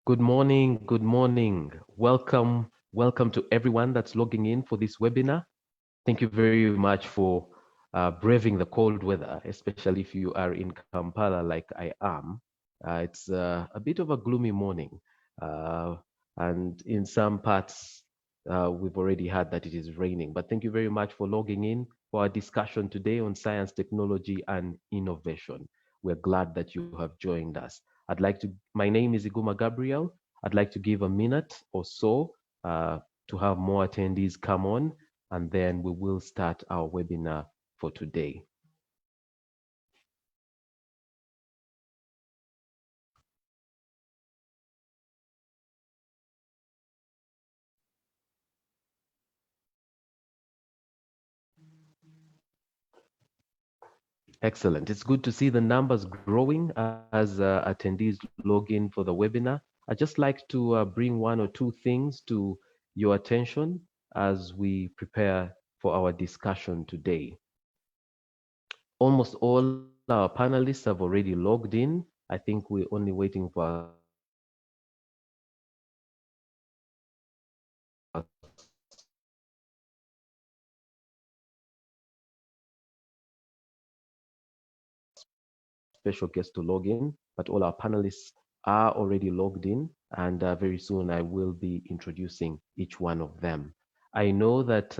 Good morning, good morning. Welcome to everyone that's logging in for this webinar. Thank you very much for braving the cold weather, especially if you are in Kampala like I am. It's a bit of a gloomy morning, and in some parts, we've already heard that it is raining. But thank you very much for logging in for our discussion today on science, technology, and innovation. We're glad that you have joined us. My name is Iguma Gabriel. I'd like to give a minute or so to have more attendees come on, and then we will start our webinar for today. Excellent. It's good to see the numbers growing as attendees log in for the webinar. I'd just like to bring one or two things to your attention as we prepare for our discussion today. Almost all our panelists have already logged in. I think we're only waiting for a special guest to log in, but all our panelists are already logged in, and very soon I will be introducing each one of them. I know that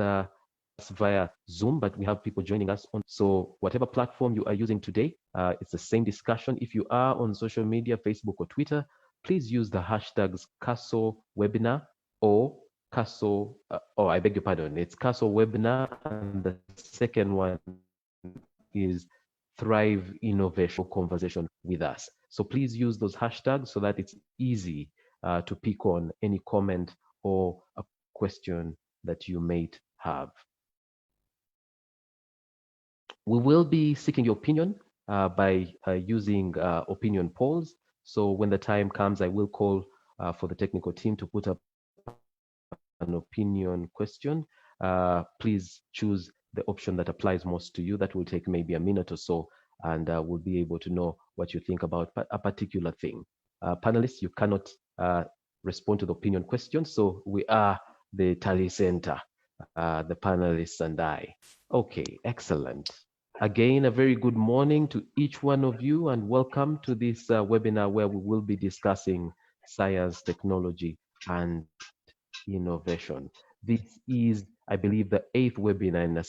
it's via Zoom, but we have people joining us on. So whatever platform you are using today, it's the same discussion. If you are on social media, Facebook or Twitter, please use the hashtags CASO webinar or CASO, I beg your pardon, it's CASO webinar, and the second one is Thrive Innovation Conversation with us. So please use those hashtags so that it's easy to pick on any comment or a question that you may have. We will be seeking your opinion by using opinion polls. So when the time comes, I will call for the technical team to put up an opinion question. Please choose the option that applies most to you. That will take maybe a minute or so, and we'll be able to know what you think about a particular thing. Panelists, you cannot respond to the opinion question, so we are the tally center, the panelists and I. Okay, excellent. Again, a very good morning to each one of you, and welcome to this webinar where we will be discussing science, technology, and innovation. This is, I believe, the 8th webinar in a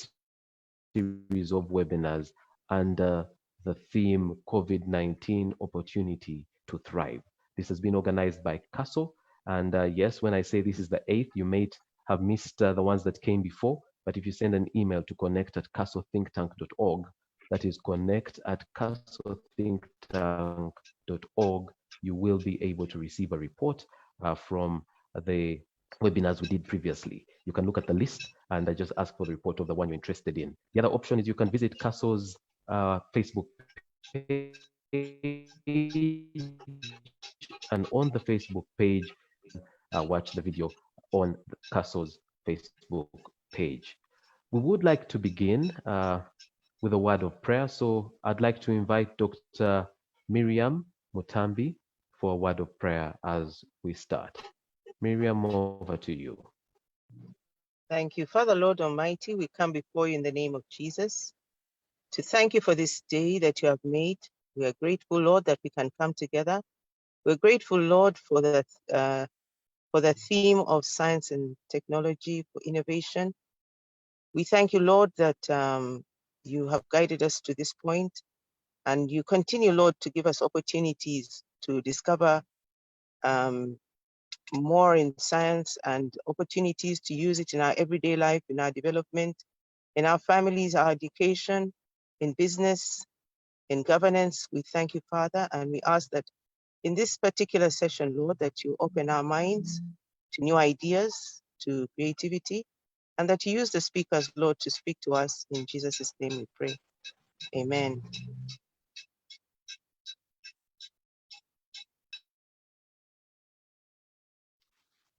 series of webinars under the theme COVID-19 Opportunity to Thrive. This has been organized by CASO. And yes, when I say this is the 8th, you may have missed the ones that came before. But if you send an email to connect@casothinktank.org, that is connect@casothinktank.org, you will be able to receive a report from the webinars we did previously. You can look at the list and just ask for the report of the one you're interested in. The other option is you can visit CASO's Facebook page, and on the Facebook page, watch the video on CASO's Facebook page. We would like to begin with a word of prayer. So I'd like to invite Dr. Miriam Mutambi for a word of prayer as we start. Miriam, over to you. Thank you. Father, Lord Almighty, we come before you in the name of Jesus to thank you for this day that you have made. We are grateful, Lord, that we can come together. We're grateful, Lord, for the theme of science and technology, for innovation. We thank you, Lord, that you have guided us to this point, and you continue, Lord, to give us opportunities to discover more in science and opportunities to use it in our everyday life, in our development, in our families, our education, in business, in governance. We thank you, Father, and we ask that in this particular session, Lord, that you open our minds to new ideas, to creativity, and that you use the speakers, Lord, to speak to us. In Jesus' name we pray. Amen.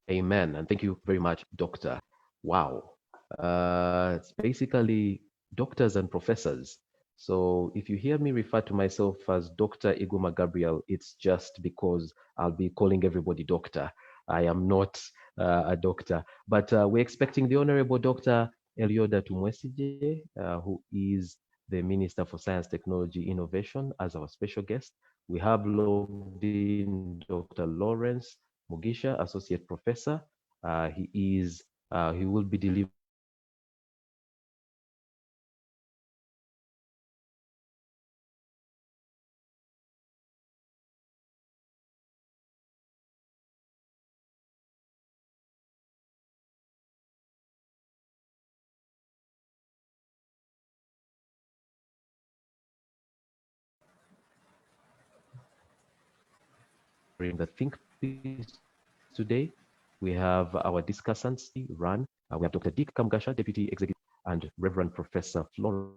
Amen. And thank you very much, Doctor. Wow. It's basically doctors and professors. So if you hear me refer to myself as Dr. Iguma Gabriel, it's just because I'll be calling everybody doctor. I am not a doctor, but we're expecting the Honorable Dr. Elioda Tumwesije, who is the Minister for Science, Technology, Innovation, as our special guest. We have logged in Dr. Lawrence Mugisha, Associate Professor. He will be delivering the think piece today. We have our discussants, Run. We have Dr. Dick Kamgasha, Deputy Executive, and Reverend Professor Florence.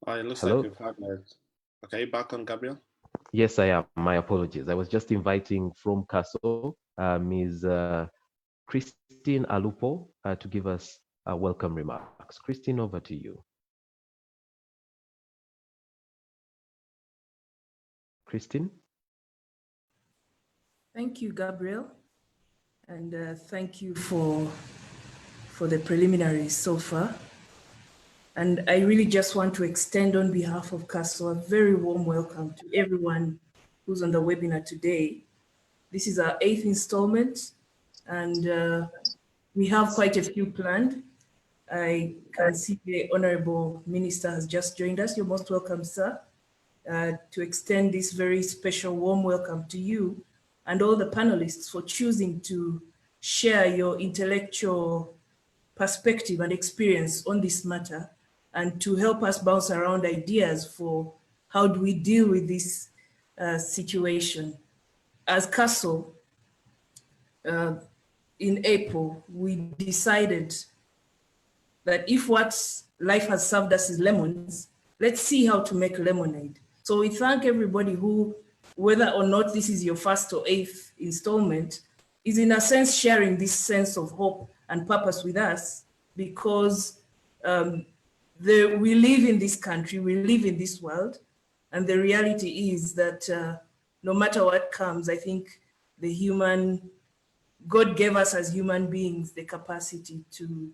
It looks like Hello? we've had it. Okay, back on Gabriel. Yes, I am. My apologies. I was just inviting from CASO, Ms. Christine Alupo, to give us welcome remarks. Christine, over to you. Christine? Thank you, Gabriel, and thank you for the preliminaries so far. And I really just want to extend on behalf of CASO a very warm welcome to everyone who's on the webinar today. This is our 8th installment, and we have quite a few planned. I can see the Honorable Minister has just joined us. You're most welcome, sir, to extend this very special warm welcome to you and all the panelists for choosing to share your intellectual perspective and experience on this matter and to help us bounce around ideas for how do we deal with this situation. As CASO, in April, we decided that if what life has served us is lemons, let's see how to make lemonade. So we thank everybody who, whether or not this is your first or 8th installment, is in a sense sharing this sense of hope and purpose with us because we live in this country, we live in this world, and the reality is that no matter what comes, I think God gave us as human beings the capacity to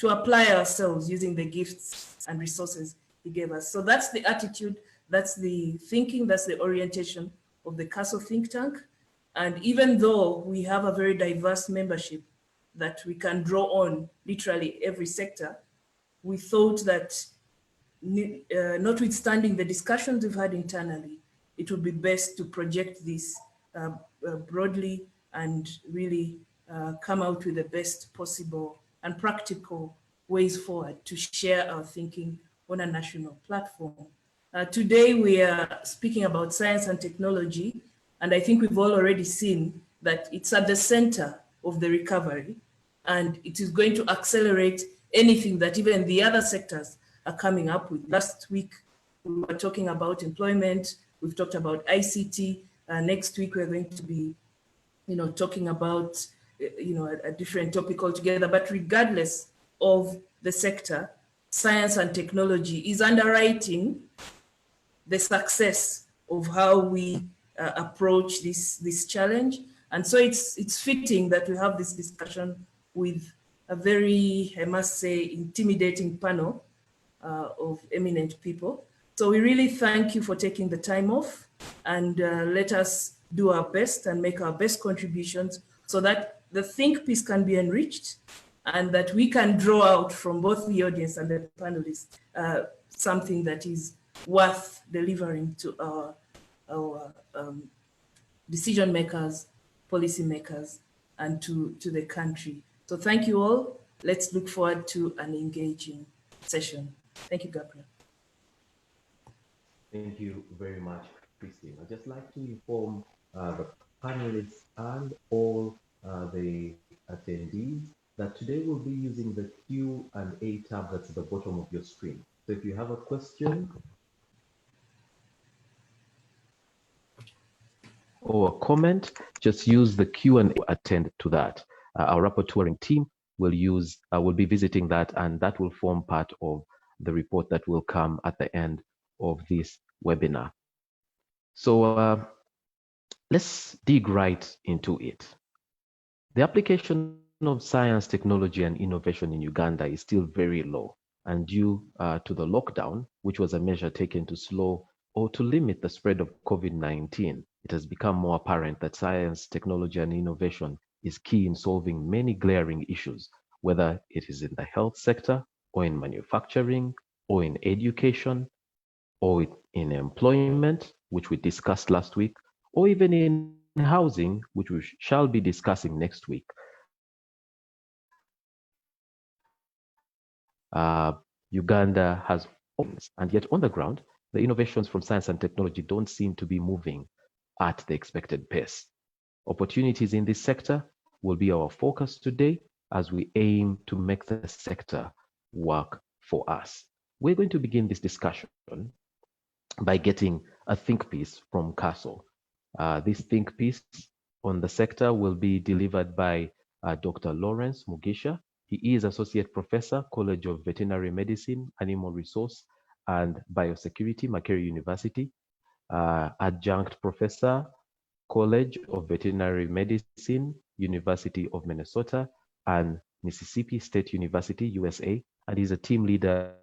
apply ourselves using the gifts and resources he gave us. So that's the attitude, that's the thinking, that's the orientation of the CASO think tank. And even though we have a very diverse membership that we can draw on literally every sector, we thought that notwithstanding the discussions we've had internally, it would be best to project this broadly and really come out with the best possible and practical ways forward to share our thinking on a national platform. Today, we are speaking about science and technology, and I think we've all already seen that it's at the center of the recovery, and it is going to accelerate anything that even the other sectors are coming up with. Last week, we were talking about employment, we've talked about ICT, next week we're going to be talking about a different topic altogether. But regardless of the sector, science and technology is underwriting the success of how we approach this challenge. And so it's fitting that we have this discussion with a very, I must say, intimidating panel of eminent people. So we really thank you for taking the time off, and let us do our best and make our best contributions so that the think piece can be enriched and that we can draw out from both the audience and the panelists something that is worth delivering to our decision makers, policy makers, and to the country. So thank you all. Let's look forward to an engaging session. Thank you, Gabriel. Thank you very much, Christine. I'd just like to inform the panelists and all the attendees that today we'll be using the Q&A tab that's at the bottom of your screen. So if you have a question or a comment, just use the Q&A to attend to that. Our rapporteuring team will be visiting that, and that will form part of the report that will come at the end of this webinar. So let's dig right into it. The application of science, technology, and innovation in Uganda is still very low, and due to the lockdown, which was a measure taken to slow or to limit the spread of COVID-19, it has become more apparent that science, technology, and innovation is key in solving many glaring issues, whether it is in the health sector, or in manufacturing, or in education, or in employment, which we discussed last week, or even in housing, which we shall be discussing next week. Uganda has options, and yet on the ground, the innovations from science and technology don't seem to be moving at the expected pace. Opportunities in this sector will be our focus today as we aim to make the sector work for us. We're going to begin this discussion by getting a think piece from Castle. This think piece on the sector will be delivered by Dr. Florence Mugasha. He is Associate Professor, College of Veterinary Medicine, Animal Resource and Biosecurity, Makerere University. Adjunct Professor, College of Veterinary Medicine, University of Minnesota and Mississippi State University, USA. And he's a team leader,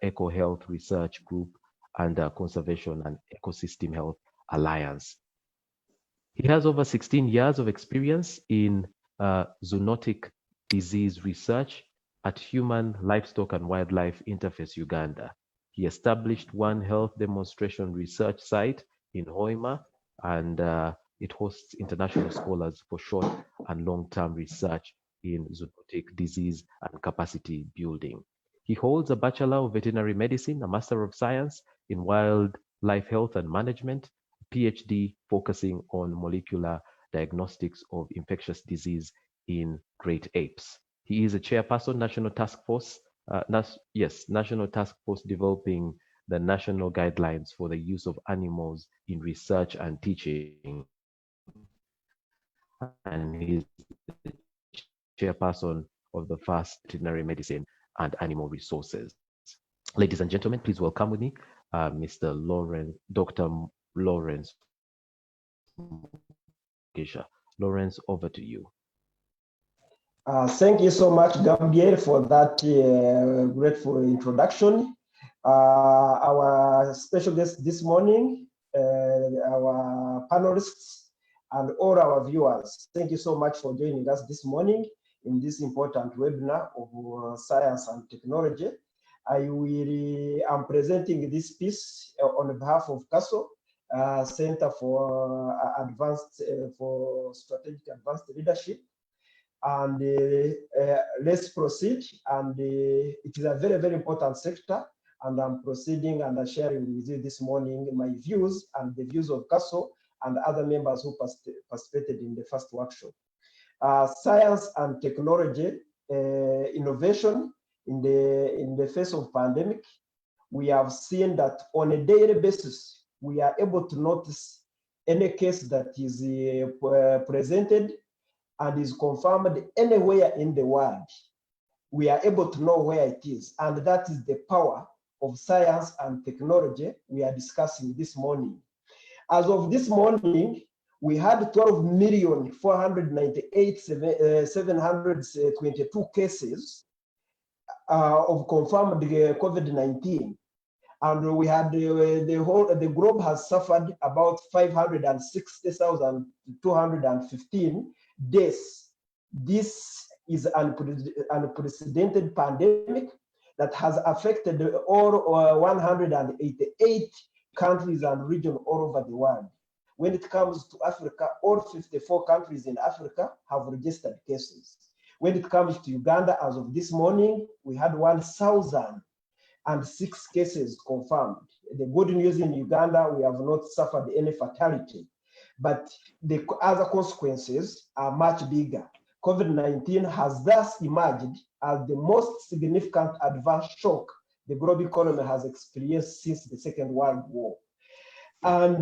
Eco Health Research Group and Conservation and Ecosystem Health Alliance. He has over 16 years of experience in zoonotic disease research at Human, Livestock and Wildlife Interface Uganda. He established One Health demonstration research site in Hoima, and it hosts international scholars for short and long-term research in zoonotic disease and capacity building. He holds a Bachelor of Veterinary Medicine, a Master of Science in Wildlife Health and Management, PhD focusing on molecular diagnostics of infectious disease in great apes. He is a chairperson, National Task Force developing the national guidelines for the use of animals in research and teaching. And he's the chairperson of the FAST Veterinary Medicine and Animal Resources. Ladies and gentlemen, please welcome with me Mr. Lawrence, Dr. Lawrence Mugasha. Lawrence, over to you. Thank you so much, Gabriel, for that grateful introduction. Our special guest this morning, our panelists, and all our viewers, thank you so much for joining us this morning in this important webinar of science and technology. I'm presenting this piece on behalf of CASO, Center for Strategic Advanced Leadership. And let's proceed. And it is a very, very important sector. And I'm proceeding and sharing with you this morning my views and the views of CASO and other members who participated in the first workshop. Science and technology innovation in the face of pandemic, we have seen that on a daily basis, we are able to notice any case that is presented and is confirmed anywhere in the world. We are able to know where it is, and that is the power of science and technology we are discussing this morning. As of this morning, we had 12,498,722 cases of confirmed COVID-19. And we had the globe has suffered about 560,215 deaths. This is an unprecedented pandemic that has affected all 188 countries and regions all over the world. When it comes to Africa, all 54 countries in Africa have registered cases. When it comes to Uganda, as of this morning, we had 1,006 cases confirmed. The good news in Uganda, we have not suffered any fatality, but the other consequences are much bigger. COVID-19 has thus emerged as the most significant adverse shock the global economy has experienced since the Second World War. And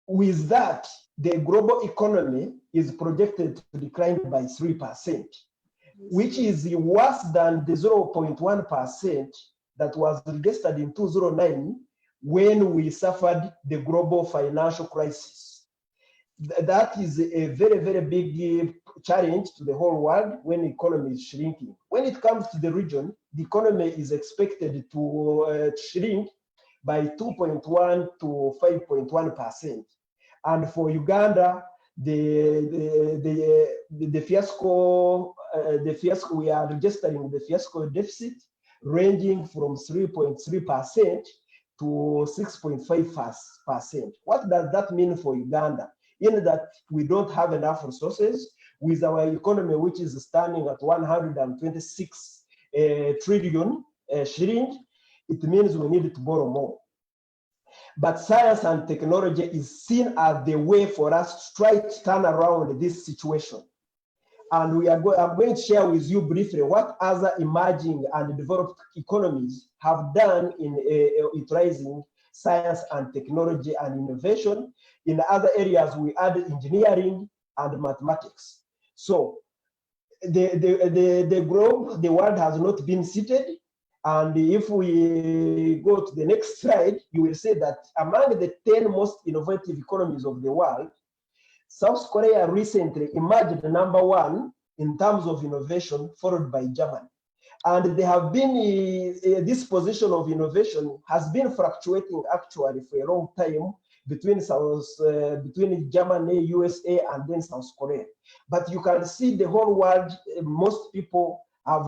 with that, the global economy is projected to decline by 3%, which is worse than the 0.1% that was registered in 2009 when we suffered the global financial crisis. That is a very, very big challenge to the whole world when the economy is shrinking. When it comes to the region, the economy is expected to shrink by 2.1 to 5.1%. And for Uganda, the fiasco, we are registering the fiasco deficit ranging from 3.3% to 6.5%. What does that mean for Uganda? In that we don't have enough resources with our economy, which is standing at 126 trillion shilling. It means we need to borrow more. But science and technology is seen as the way for us to try to turn around this situation. And I'm going to share with you briefly what other emerging and developed economies have done in utilizing science and technology and innovation. In other areas, we add engineering and mathematics. So the globe, the world has not been seated. And if we go to the next slide, you will see that among the 10 most innovative economies of the world, South Korea recently emerged number 1 in terms of innovation, followed by Germany. And they have been, this position of innovation has been fluctuating actually for a long time between Germany, USA, and then South Korea. But you can see the whole world, most people have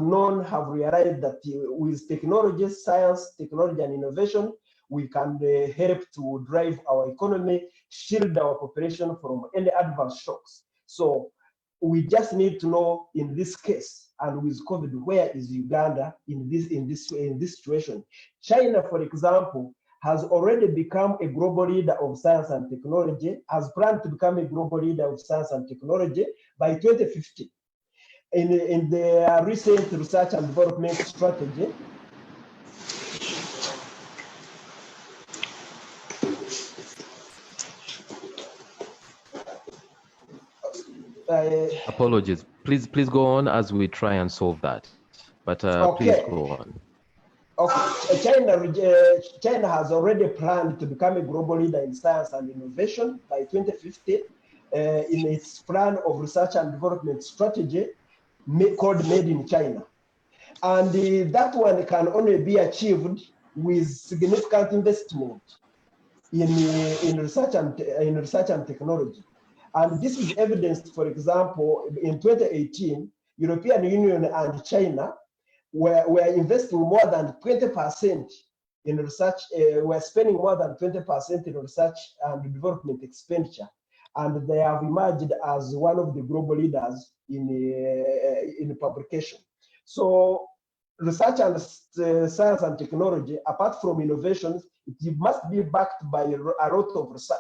realized that with technology, science, technology, and innovation, we can help to drive our economy, shield our population from any adverse shocks. So we just need to know in this case, and with COVID, where is Uganda in this situation? China, for example, has already become a global leader of science and technology, has planned to become a global leader of science and technology by 2050. In the recent research and development strategy, apologies. Please go on as we try and solve that. But okay. Please go on. Okay. China has already planned to become a global leader in science and innovation by 2050 in its plan of research and development strategy called Made in China. And that one can only be achieved with significant investment in research and technology. And this is evidenced, for example, in 2018, European Union and China were investing more than 20% in research, we're spending more than 20% in research and development expenditure. And they have emerged as one of the global leaders in publication. So research and science and technology, apart from innovations, it must be backed by a lot of research.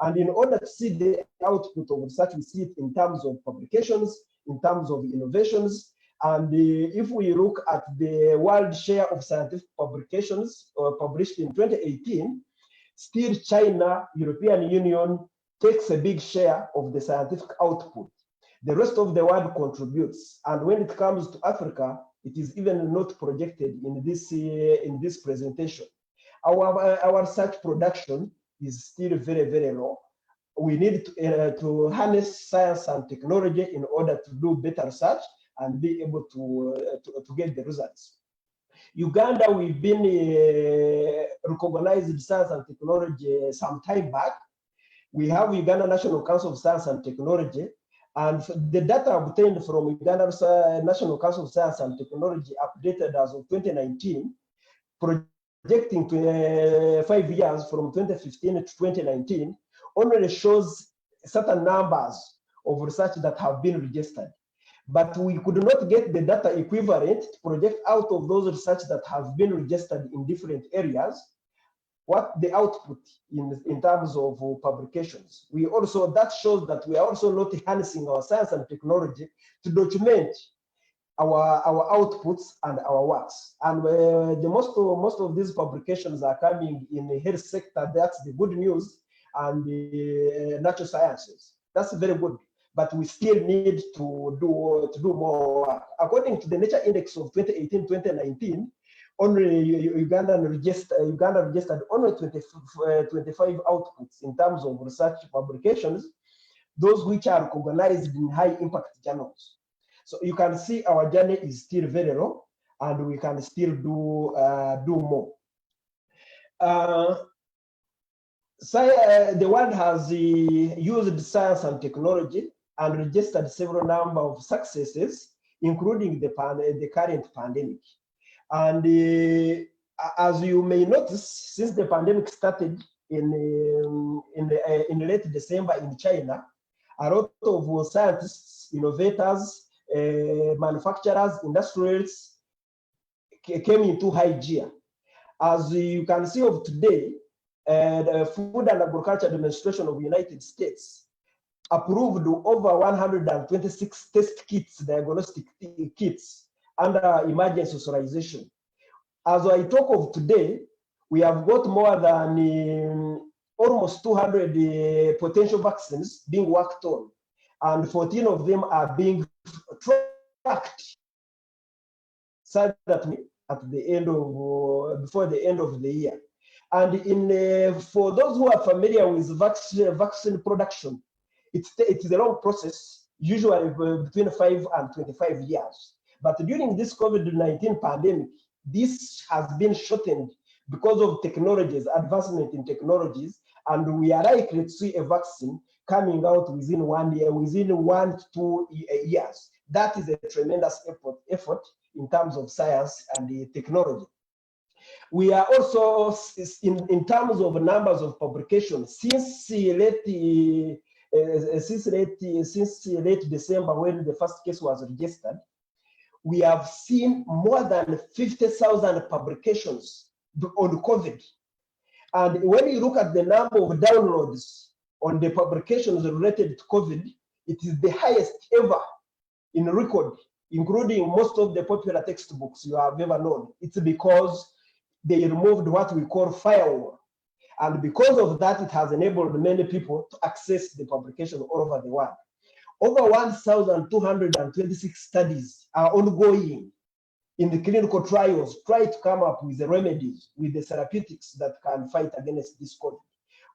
And in order to see the output of research, we see it in terms of publications, in terms of innovations. And if we look at the world share of scientific publications published in 2018, still China, European Union takes a big share of the scientific output. The rest of the world contributes. And when it comes to Africa, it is even not projected in this presentation. Our research production is still very, very low. We need to harness science and technology in order to do better research and be able to get the results. Uganda, we've been recognized science and technology some time back. We have Uganda National Council of Science and Technology, and the data obtained from Uganda National Council of Science and Technology updated as of 2019, projecting 5 years from 2015 to 2019, only shows certain numbers of research that have been registered. But we could not get the data equivalent to project out of those research that have been registered in different areas, what the output in terms of publications. We also, that shows that we are also not harnessing our science and technology to document our outputs and our works. And the most of these publications are coming in the health sector. That's the good news, and the natural sciences. That's very good. But we still need to do more work. According to the Nature Index of 2018-2019, only Uganda registered only 25 outputs in terms of research publications, those which are recognized in high impact journals. So you can see our journey is still very low, and we can still do more. The world has used science and technology and registered several number of successes, including the current pandemic. And as you may notice, since the pandemic started in late December in China, a lot of scientists, innovators, manufacturers, industrials came into high gear. As you can see of today, the Food and Agriculture Administration of the United States approved over 126 test kits, diagnostic kits, under emergency authorization. As I talk of today, we have got more than almost 200 potential vaccines being worked on, and 14 of them are being tracked so that at the end of before the end of the year. And for those who are familiar with vaccine production, it's a long process, usually between 5 and 25 years. But during this COVID-19 pandemic, this has been shortened because of technologies, advancement in technologies, and we are likely to see a vaccine coming out within 1 year, within 1 to 2 years. That is a tremendous effort in terms of science and the technology. We are also, in terms of numbers of publications, since late December, when the first case was registered, we have seen more than 50,000 publications on COVID. And when you look at the number of downloads on the publications related to COVID, it is the highest ever in record, including most of the popular textbooks you have ever known. It's because they removed what we call firewall. And because of that, it has enabled many people to access the publication all over the world. Over 1,226 studies are ongoing in the clinical trials, try to come up with the remedies, with the therapeutics that can fight against this COVID.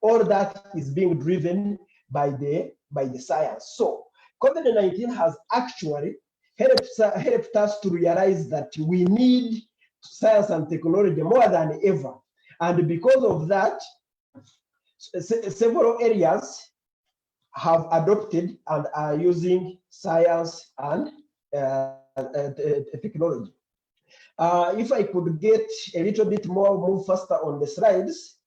All that is being driven by the science. So COVID-19 has actually helped us to realize that we need science and technology more than ever. And because of that, several areas have adopted and are using science and technology. If I could get a little bit more, move faster on the slides,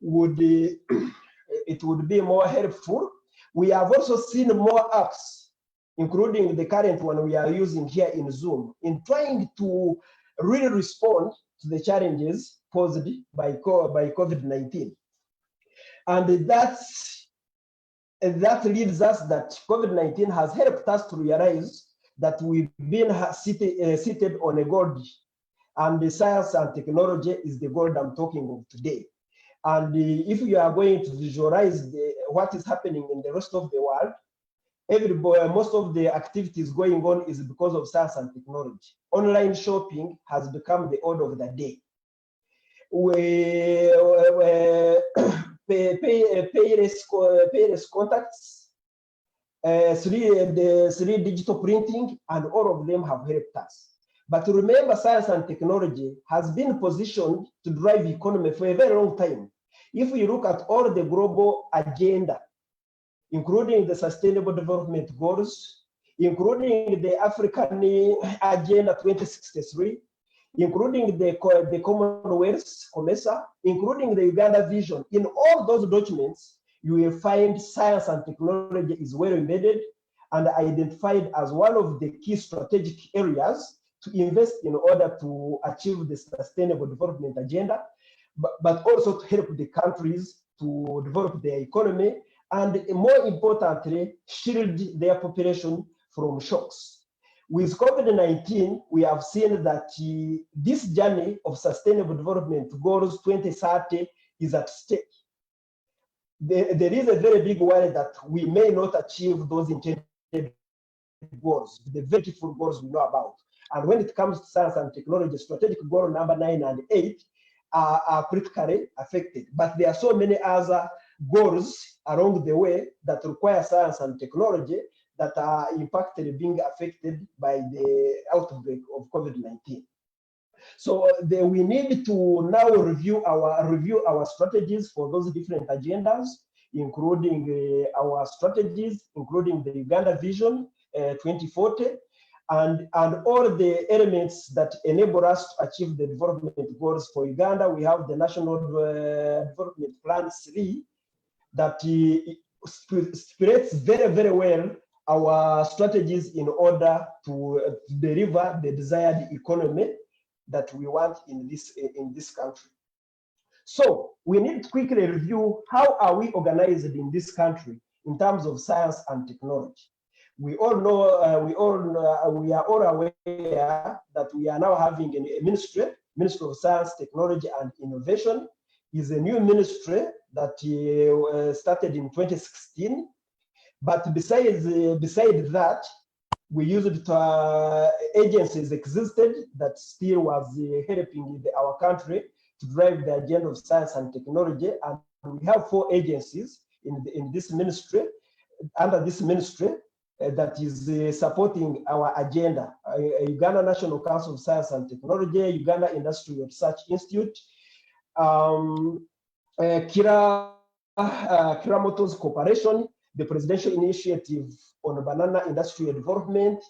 it would be more helpful. We have also seen more apps, including the current one we are using here in Zoom, in trying to really respond to the challenges posed by COVID-19. And that leads us that COVID-19 has helped us to realize that we've been seated on a gold, and the science and technology is the gold I'm talking of today. And if you are going to visualize what is happening in the rest of the world, most of the activities going on is because of science and technology. Online shopping has become the order of the day. Payless contacts, 3D digital printing, and all of them have helped us. But remember, science and technology has been positioned to drive economy for a very long time. If we look at all the global agenda, including the Sustainable Development Goals, including the African Agenda 2063, including the Commonwealth, COMESA, including the Uganda Vision. In all those documents, you will find science and technology is well embedded and identified as one of the key strategic areas to invest in order to achieve the Sustainable Development Agenda. but also to help the countries to develop their economy, and more importantly, shield their population from shocks. With COVID-19, we have seen that this journey of sustainable development goals 2030 is at stake. There is a very big worry that we may not achieve those intended goals, the very beautiful goals we know about. And when it comes to science and technology, strategic goal number 9 and 8 are critically affected. But there are so many other goals along the way that require science and technology that are impacted, being affected by the outbreak of COVID-19. So we need to now review our strategies for those different agendas, including our strategies, including the Uganda Vision 2040, and all the elements that enable us to achieve the development goals for Uganda. We have the National Development Plan 3 that spreads very, very well our strategies in order to deliver the desired economy that we want in this country. So we need to quickly review how are we organized in this country in terms of science and technology. We all know, we are all aware that we are now having a Ministry of Science, Technology and Innovation. Is a new ministry that started in 2016. But besides that, we used agencies existed that still was helping our country to drive the agenda of science and technology. And we have 4 agencies in this ministry, under this ministry, that is supporting our agenda. Uganda National Council of Science and Technology, Uganda Industrial Research Institute, Kira Motors Corporation, the Presidential Initiative on Banana Industrial Development,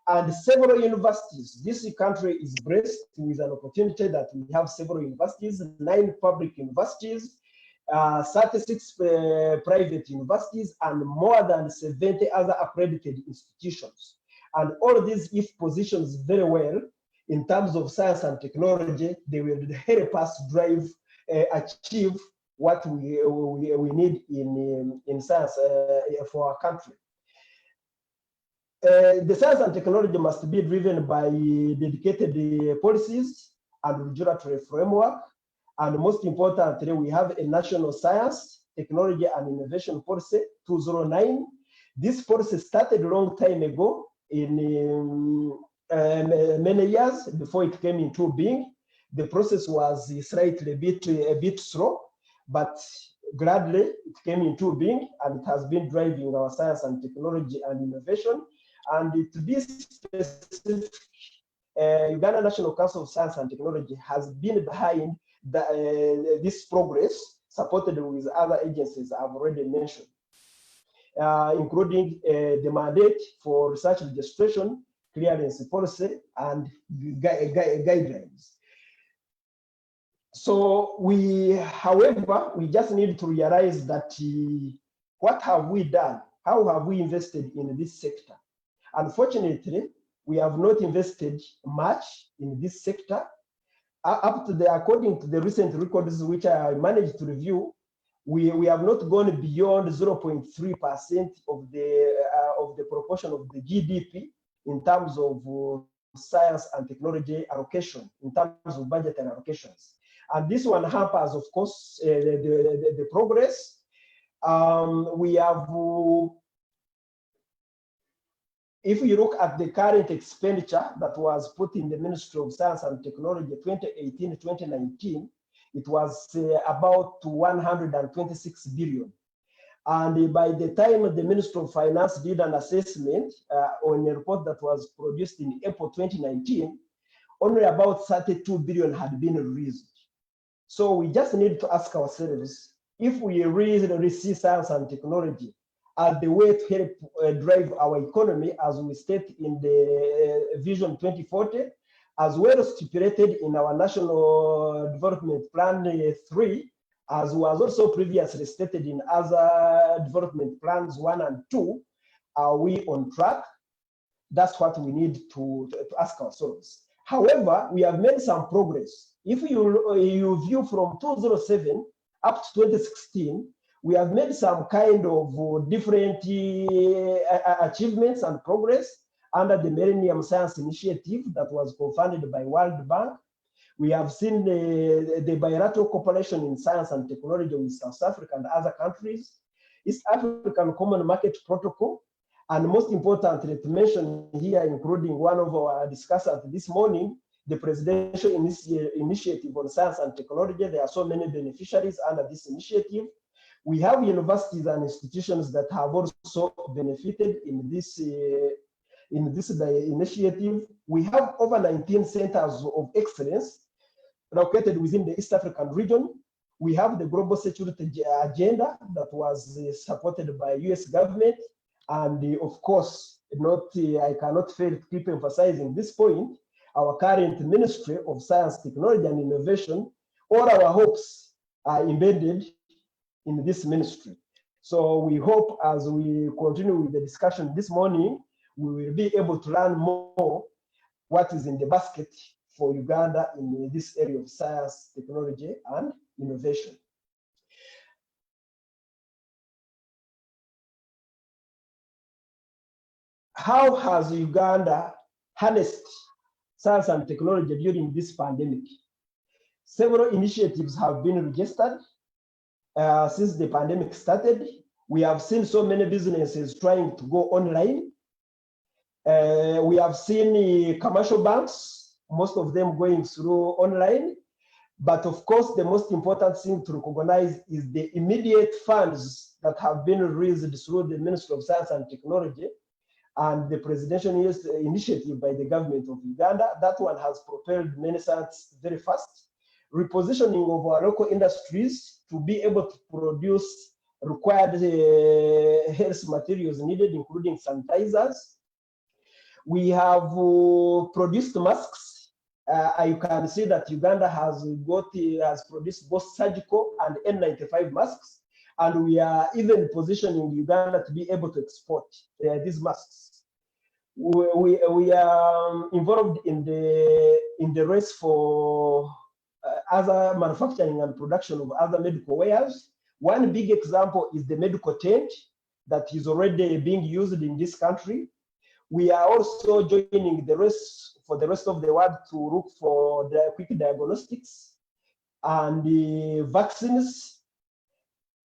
and several universities. This country is blessed with an opportunity that we have several universities, 9 public universities, 36 private universities, and more than 70 other accredited institutions. And all these, if positions very well in terms of science and technology, they will help us drive, achieve what we need in science for our country. The science and technology must be driven by dedicated policies and regulatory framework. And most importantly, we have a national science, technology and innovation policy 209. This policy started a long time ago, in many years before it came into being. The process was slightly a bit slow, but gradually it came into being, and it has been driving our science and technology and innovation. And to be specific, Uganda National Council of Science and Technology has been behind this progress, supported with other agencies I've already mentioned, including the mandate for research registration, clearance policy, and guidelines. So however, we just need to realize that what have we done? How have we invested in this sector? Unfortunately, we have not invested much in this sector. According to the recent records which I managed to review, we have not gone beyond 0.3% of the proportion of the GDP in terms of science and technology allocation, in terms of budgetary allocations. And this one hampers, of course, the progress. We have, if you look at the current expenditure that was put in the Ministry of Science and Technology 2018-2019, it was about 126 billion. And by the time the Ministry of Finance did an assessment on a report that was produced in April 2019, only about 32 billion had been released. So we just need to ask ourselves, if we really see science and technology as the way to help drive our economy, as we state in the Vision 2040, as well as stipulated in our National Development Plan 3, as was also previously stated in other development plans 1 and 2, are we on track? That's what we need to ask ourselves. However, we have made some progress. If you view from 2007 up to 2016, we have made some kind of different achievements and progress under the Millennium Science Initiative that was co-funded by World Bank. We have seen the bilateral cooperation in science and technology with South Africa and other countries, East African Common Market Protocol, and most importantly to mention here, including one of our discussants this morning, the Presidential Initiative on Science and Technology. There are so many beneficiaries under this initiative. We have universities and institutions that have also benefited in this initiative. We have over 19 centers of excellence located within the East African region. We have the global security agenda that was supported by US government. And of course, I cannot fail to keep emphasizing this point, our current Ministry of Science, Technology and Innovation. All our hopes are embedded in this ministry. So we hope as we continue with the discussion this morning, we will be able to learn more what is in the basket for Uganda in this area of science, technology, and innovation. How has Uganda harnessed science and technology during this pandemic? Several initiatives have been registered since the pandemic started. We have seen so many businesses trying to go online. We have seen commercial banks, most of them going through online. But of course, the most important thing to recognize is the immediate funds that have been raised through the Ministry of Science and Technology and the presidential initiative by the government of Uganda. That one has propelled many science very fast. Repositioning of our local industries to be able to produce required health materials needed, including sanitizers. We have produced masks. You can see that Uganda has produced both surgical and N95 masks, and we are even positioning Uganda to be able to export these masks. We are involved in the race for other manufacturing and production of other medical wares. One big example is the medical tent that is already being used in this country. We are also joining the race for the rest of the world to look for the quick diagnostics and the vaccines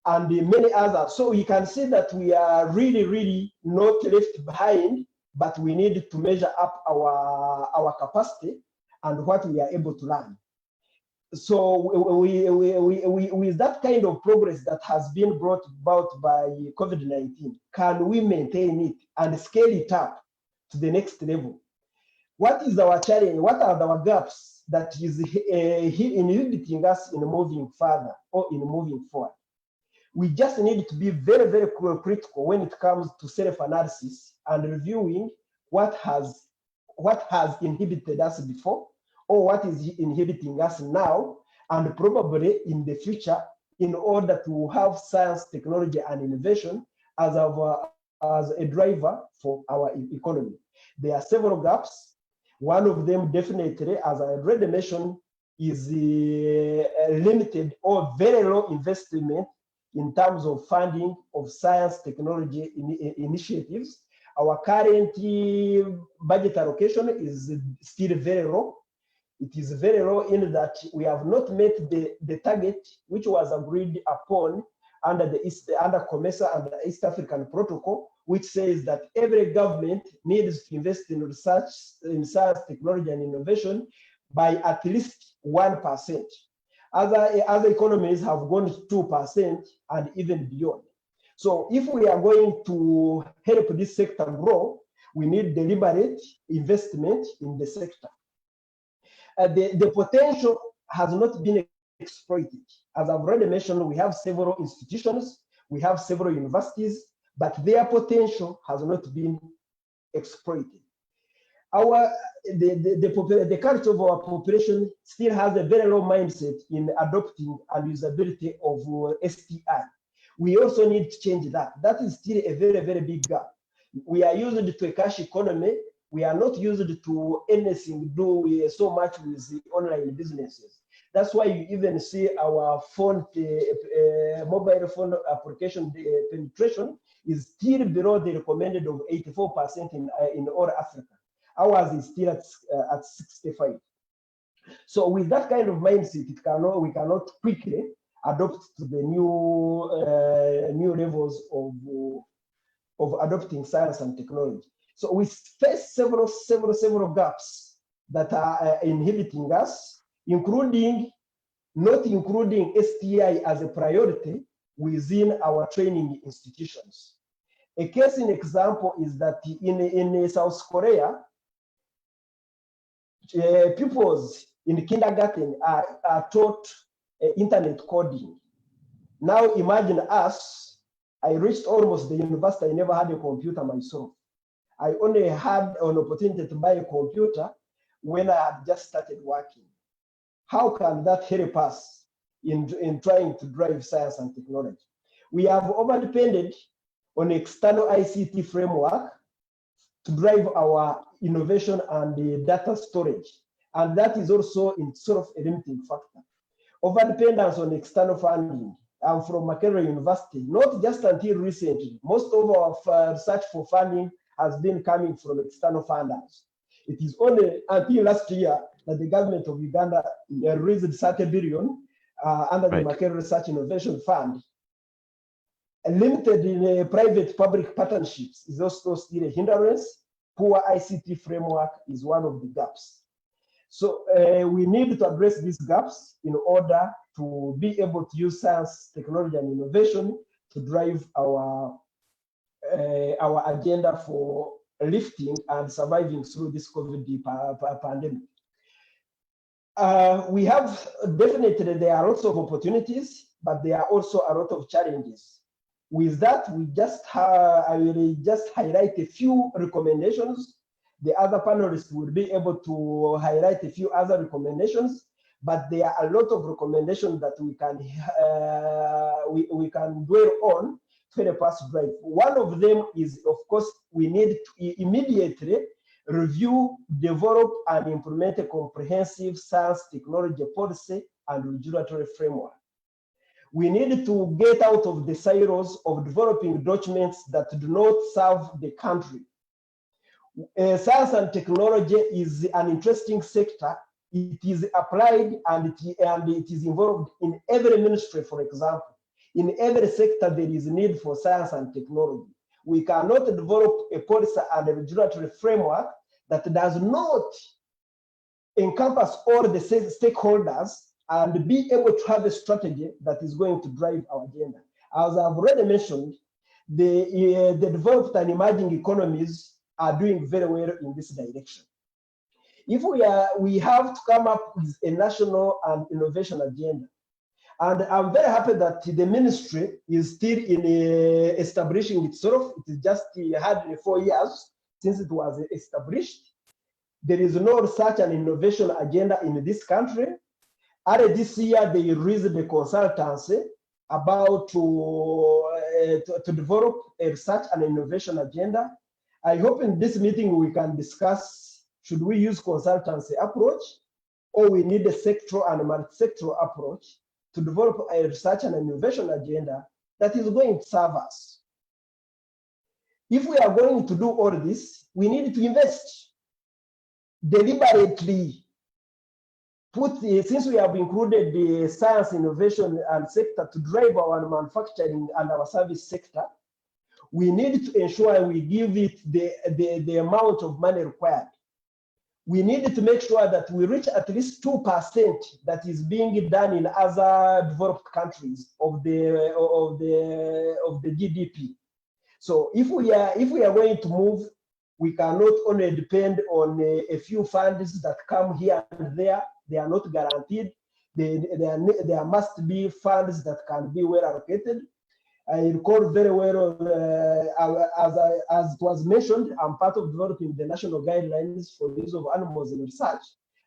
and the many others. So you can see that we are really not left behind, but we need to measure up our capacity and what we are able to learn. So with that kind of progress that has been brought about by COVID-19, can we maintain it and scale it up to the next level? What is our challenge? What are our gaps that is inhibiting us in moving further or in moving forward? We just need to be very critical when it comes to self-analysis and reviewing what has inhibited us before, or what is inhibiting us now, and probably in the future, in order to have science, technology, and innovation as a driver for our economy. There are several gaps. One of them definitely, as I already mentioned, is the limited or very low investment in terms of funding of science, technology initiatives. Our current budget allocation is still very low. It is very low in that we have not met the target which was agreed upon under COMESA and the East African Protocol, which says that every government needs to invest in research, in science, technology, and innovation by at least 1%. Other economies have gone to 2% and even beyond. So if we are going to help this sector grow, we need deliberate investment in the sector. The potential has not been exploited. As I've already mentioned, we have several institutions, we have several universities, but their potential has not been exploited. The culture of our population still has a very low mindset in adopting and usability of STI. We also need to change that. That is still a very big gap. We are used to a cash economy. We are not used to anything do so much with the online businesses. That's why you even see our phone, mobile phone application penetration is still below the recommended of 84% in all Africa. Ours is still at 65. So with that kind of mindset, we cannot quickly adopt to the new levels of adopting science and technology. So we face several gaps that are inhibiting us, including not including STI as a priority within our training institutions. A case in example is that in South Korea, pupils in kindergarten are taught internet coding. Now imagine us, I reached almost the university, I never had a computer myself. I only had an opportunity to buy a computer when I had just started working. How can that help us in trying to drive science and technology? We have over-depended on external ICT framework to drive our innovation and the data storage. And that is also itself a limiting factor. Over-dependence on external funding. I'm from Makerere University, not just until recently. Most of our research for funding has been coming from external funders. It is only until last year that the government of Uganda raised 30 billion under the Makerere Research Innovation Fund. Limited in private-public partnerships is also still a hindrance. Poor ICT framework is one of the gaps. So we need to address these gaps in order to be able to use science, technology, and innovation to drive our agenda for lifting and surviving through this COVID pandemic. We have definitely, there are lots of opportunities, but there are also a lot of challenges. With that, I will just highlight a few recommendations. The other panelists will be able to highlight a few other recommendations, but there are a lot of recommendations that we can dwell on to help us drive. One of them is, of course, we need to immediately review, develop, and implement a comprehensive science technology policy and regulatory framework. We need to get out of the silos of developing documents that do not serve the country. Science and technology is an interesting sector. It is applied and it is involved in every ministry, for example. In every sector, there is need for science and technology. We cannot develop a policy and a regulatory framework that does not encompass all the stakeholders and be able to have a strategy that is going to drive our agenda. As I've already mentioned, the developed and emerging economies are doing very well in this direction. If we have to come up with a national and innovation agenda. And I'm very happy that the ministry is still in establishing itself. It is just hardly 4 years since it was established. There is no research and innovation agenda in this country. Early this year, they released the consultancy about to develop a research and innovation agenda. I hope in this meeting we can discuss, should we use consultancy approach or we need a sectoral and multi-sectoral approach to develop a research and innovation agenda that is going to serve us. If we are going to do all this, we need to invest deliberately. Since we have included the science, innovation, and sector to drive our manufacturing and our service sector, we need to ensure we give it the amount of money required. We need to make sure that we reach at least 2% that is being done in other developed countries of the GDP. So if we are going to move, we cannot only depend on a few funds that come here and there. They are not guaranteed. There must be funds that can be well allocated. I recall very well, as it was mentioned, I'm part of developing the national guidelines for the use of animals in research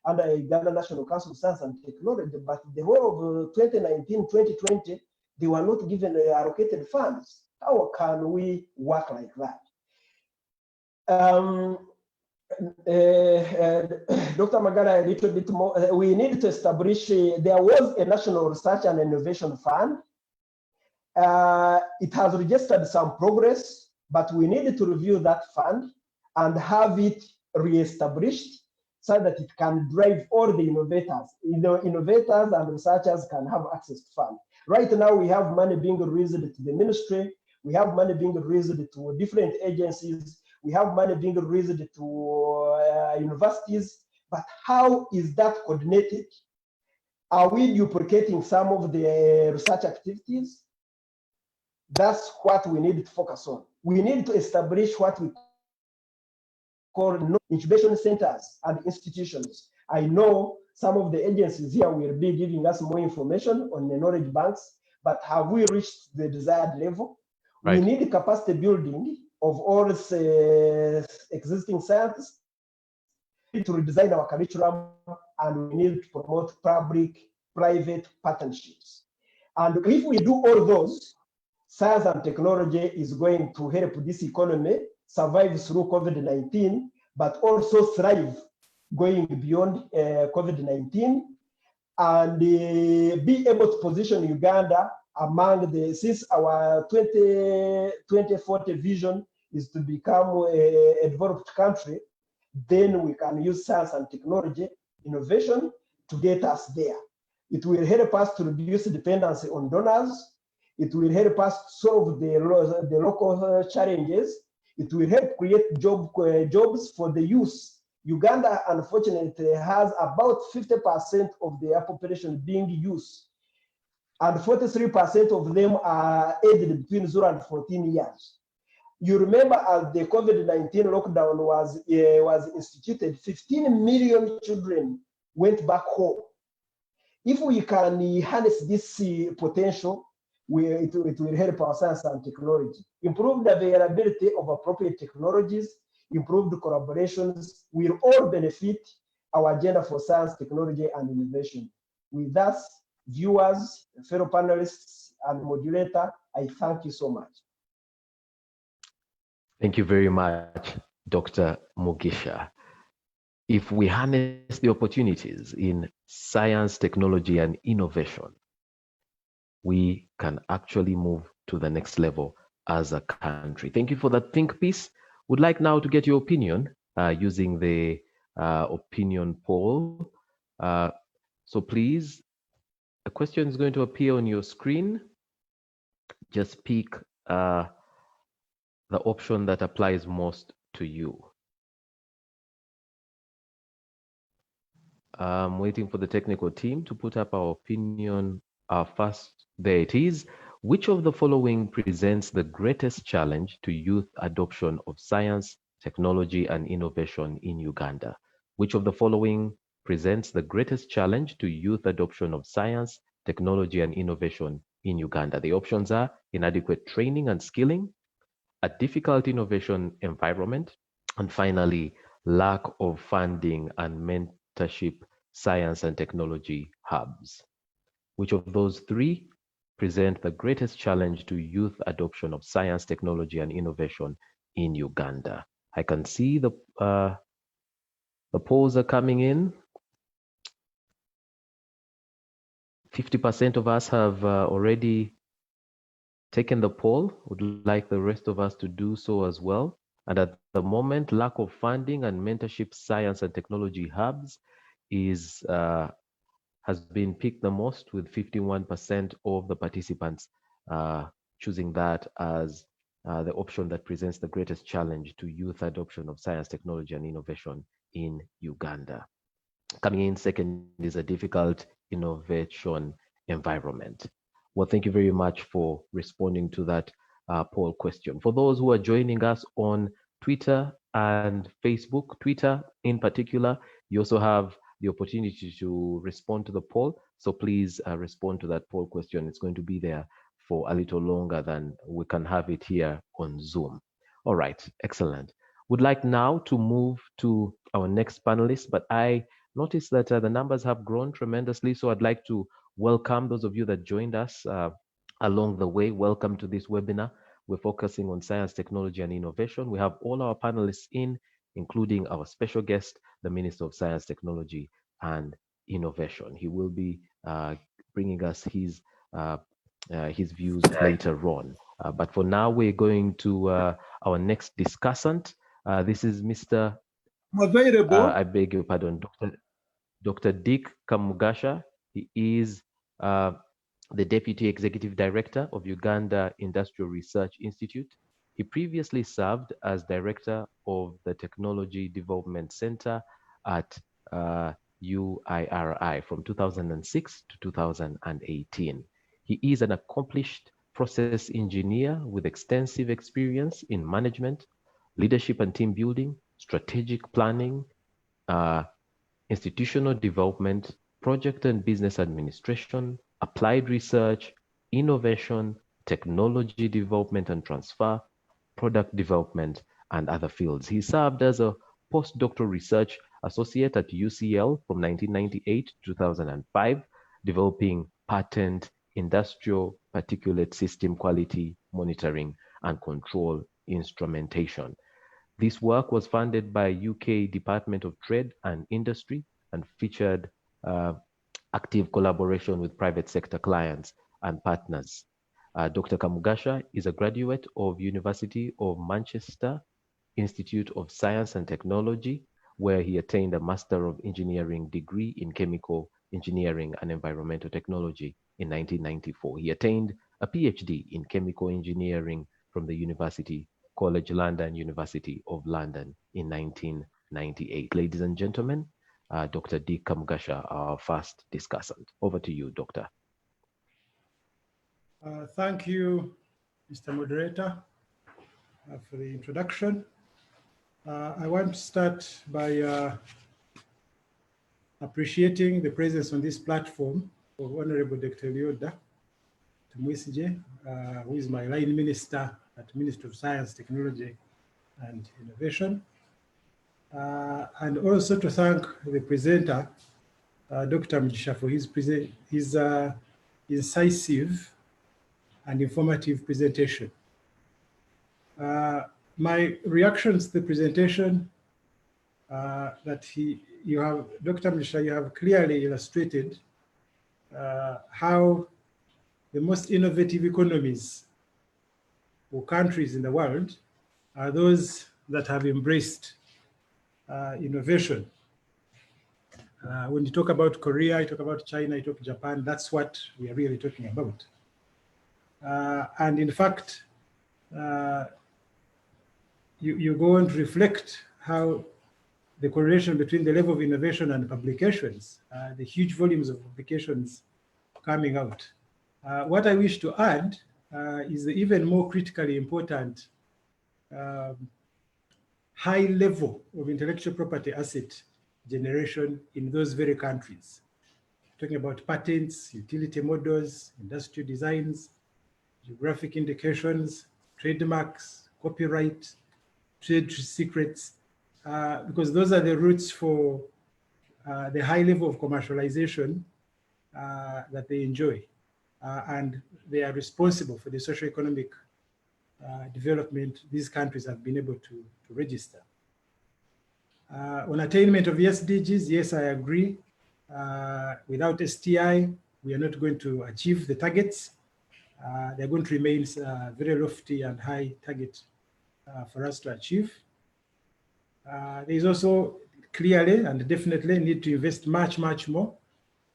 under the Uganda National Council of Science and Technology, but the whole of 2019, 2020, they were not given allocated funds. How can we work like that? Dr. Magara, a little bit more. We need to establish, there was a National Research and Innovation Fund. It has registered some progress, but we need to review that fund and have it re-established so that it can drive all the innovators. Innovators and researchers can have access to fund. Right now, we have money being released to the ministry. We have money being released to different agencies. We have money being released to universities. But how is that coordinated? Are we duplicating some of the research activities? That's what we need to focus on. We need to establish what we call incubation centers and institutions. I know some of the agencies here will be giving us more information on the knowledge banks, but have we reached the desired level? Right. We need capacity building of all existing science to redesign our curriculum, and we need to promote public-private partnerships. And if we do all those, science and technology is going to help this economy survive through COVID-19, but also thrive going beyond COVID-19, and be able to position Uganda among the, since our 2040 vision is to become a developed country, then we can use science and technology innovation to get us there. It will help us to reduce dependency on donors. It will help us solve the local challenges. It will help create jobs for the youth. Uganda, unfortunately, has about 50% of their population being youth, and 43% of them are aged between 0 and 14 years. You remember, as the COVID-19 lockdown was instituted, 15 million children went back home. If we can harness this potential, it will help our science and technology. Improve the availability of appropriate technologies, improved collaborations will all benefit our agenda for science, technology, and innovation. With us, viewers, fellow panelists, and moderator, I thank you so much. Thank you very much, Dr. Mugasha. If we harness the opportunities in science, technology, and innovation, we can actually move to the next level as a country. Thank you for that think piece. Would like now to get your opinion using the opinion poll. So please, a question is going to appear on your screen. Just pick the option that applies most to you. I'm waiting for the technical team to put up our opinion first. There it is. Which of the following presents the greatest challenge to youth adoption of science, technology, and innovation in Uganda? Which of the following presents the greatest challenge to youth adoption of science, technology, and innovation in Uganda? The options are inadequate training and skilling, a difficult innovation environment, and finally, lack of funding and mentorship science and technology hubs. Which of those three present the greatest challenge to youth adoption of science, technology, and innovation in Uganda? I can see the polls are coming in. 50% of us have already taken the poll. Would like the rest of us to do so as well. And at the moment, lack of funding and mentorship science and technology hubs is has been picked the most, with 51% of the participants choosing that as the option that presents the greatest challenge to youth adoption of science, technology, and innovation in Uganda. Coming in second is a difficult innovation environment. Well, thank you very much for responding to that poll question. For those who are joining us on Twitter and Facebook, Twitter in particular, you also have the opportunity to respond to the poll. So please respond to that poll question. It's going to be there for a little longer than we can have it here on Zoom. All right, excellent. Would like now to move to our next panelist, but I noticed that the numbers have grown tremendously. So I'd like to welcome those of you that joined us along the way. Welcome to this webinar. We're focusing on science, technology, and innovation. We have all our panelists in including our special guest, the Minister of Science, Technology, and Innovation. He will be bringing us his views later on. But for now, we're going to our next discussant. This is Mr. Available. I beg your pardon, Dr. Dick Mugasha. He is the Deputy Executive Director of Uganda Industrial Research Institute. He previously served as Director of the Technology Development Center at UIRI from 2006 to 2018. He is an accomplished process engineer with extensive experience in management, leadership and team building, strategic planning, institutional development, project and business administration, applied research, innovation, technology development and transfer, product development, and other fields. He served as a postdoctoral research associate at UCL from 1998 to 2005, developing patent, industrial particulate system quality monitoring and control instrumentation. This work was funded by UK Department of Trade and Industry and featured active collaboration with private sector clients and partners. Dr. Mugasha is a graduate of University of Manchester Institute of Science and Technology, where he attained a Master of Engineering degree in Chemical Engineering and Environmental Technology in 1994. He attained a PhD in Chemical Engineering from the University College London, University of London in 1998. Ladies and gentlemen, Dr. Dick Mugasha, our first discussant. Over to you, Doctor. Thank you, Mr. Moderator, for the introduction. I want to start by appreciating the presence on this platform of Honorable Dr. Lyoda Tumwisije, who is my line minister at Ministry of Science, Technology, and Innovation. And also to thank the presenter, Dr. Mugisha, for his incisive and informative presentation. My reactions to the presentation that Dr. Mugisha, you have clearly illustrated how the most innovative economies or countries in the world are those that have embraced innovation. When you talk about Korea, you talk about China, you talk Japan, that's what we are really talking about. And in fact, you go and reflect how the correlation between the level of innovation and publications, the huge volumes of publications coming out. What I wish to add is the even more critically important high level of intellectual property asset generation in those very countries. Talking about patents, utility models, industrial designs, geographic indications, trademarks, copyright, trade secrets, because those are the roots for the high level of commercialization that they enjoy. And they are responsible for the socio-economic development these countries have been able to register. On attainment of the SDGs, yes, I agree. Without STI, we are not going to achieve the targets. They're going to remain very lofty and high target for us to achieve. There is also clearly and definitely need to invest much, much more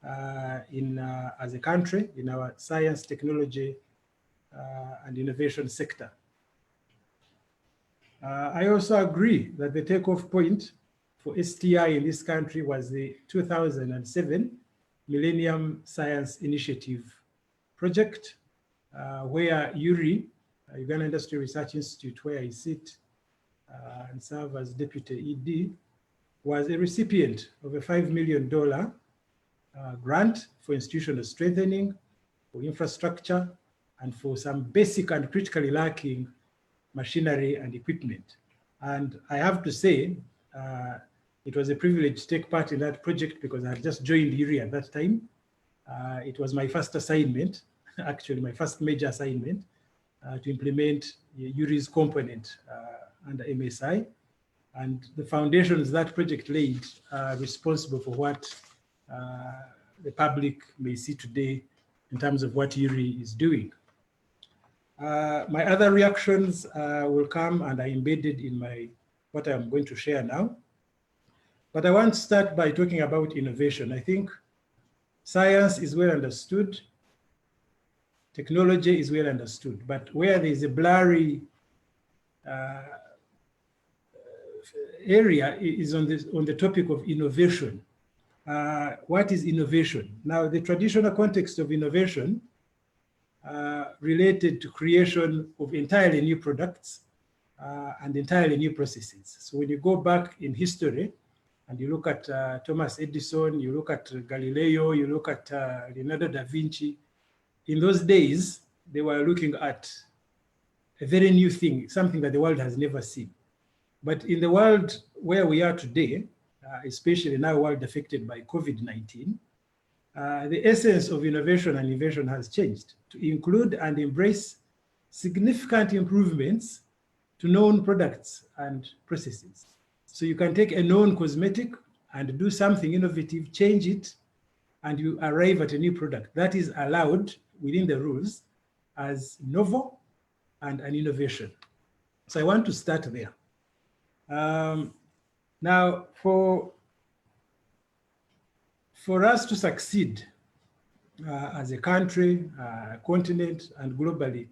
as a country in our science, technology, and innovation sector. I also agree that the takeoff point for STI in this country was the 2007 Millennium Science Initiative project, where URI, Uganda Industrial Research Institute, where I sit and serve as Deputy ED, was a recipient of a $5 million grant for institutional strengthening, for infrastructure, and for some basic and critically lacking machinery and equipment. And I have to say, it was a privilege to take part in that project because I had just joined URI at that time. It was my first assignment, actually my first major assignment, to implement URI's component under MSI. And the foundations that project laid are responsible for what the public may see today in terms of what URI is doing. My other reactions will come and are embedded in what I'm going to share now. But I want to start by talking about innovation. I think science is well understood, technology is well understood, but where there is a blurry area is on the topic of innovation. What is innovation? Now, the traditional context of innovation related to creation of entirely new products and entirely new processes. So when you go back in history and you look at Thomas Edison, you look at Galileo, you look at Leonardo da Vinci, in those days, they were looking at a very new thing, something that the world has never seen. But in the world where we are today, especially now world affected by COVID-19, the essence of innovation and invention has changed to include and embrace significant improvements to known products and processes. So you can take a known cosmetic and do something innovative, change it, and you arrive at a new product that is allowed within the rules as novel and an innovation. So I want to start there. Now, for us to succeed as a country, continent, and globally,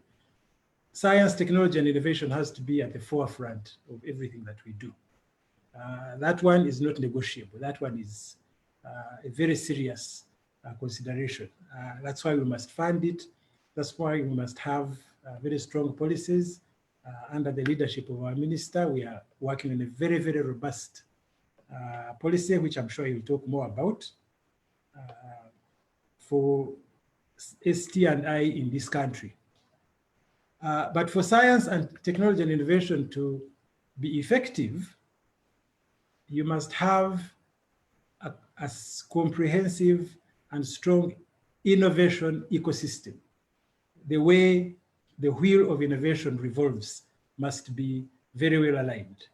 science, technology, and innovation has to be at the forefront of everything that we do. That one is not negotiable. That one is a very serious consideration. That's why we must fund it. That's why we must have very strong policies. Under the leadership of our minister, we are working on a very, very robust policy, which I'm sure he'll talk more about, for ST&I in this country. But for science and technology and innovation to be effective, you must have a comprehensive and strong innovation ecosystem. The way the wheel of innovation revolves must be very well aligned.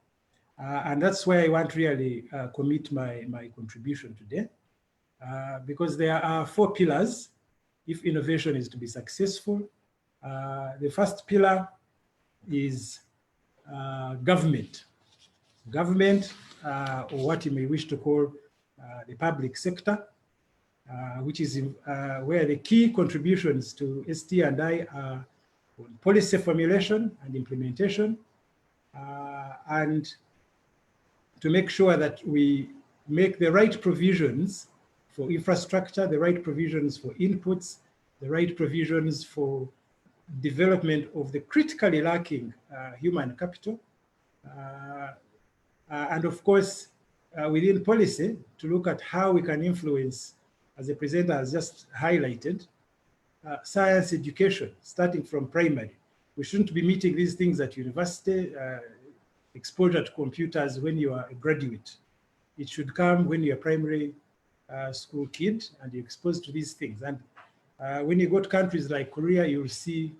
And that's where I want to really commit my contribution today, because there are 4 pillars if innovation is to be successful. The first pillar is government. Government, or what you may wish to call the public sector, which is where the key contributions to ST&I are on policy formulation and implementation, and to make sure that we make the right provisions for infrastructure, the right provisions for inputs, the right provisions for development of the critically lacking human capital, and of course, within policy, to look at how we can influence, as the presenter has just highlighted, science education, starting from primary. We shouldn't be meeting these things at university, exposure to computers when you are a graduate. It should come when you're a primary school kid and you're exposed to these things. And when you go to countries like Korea, you'll see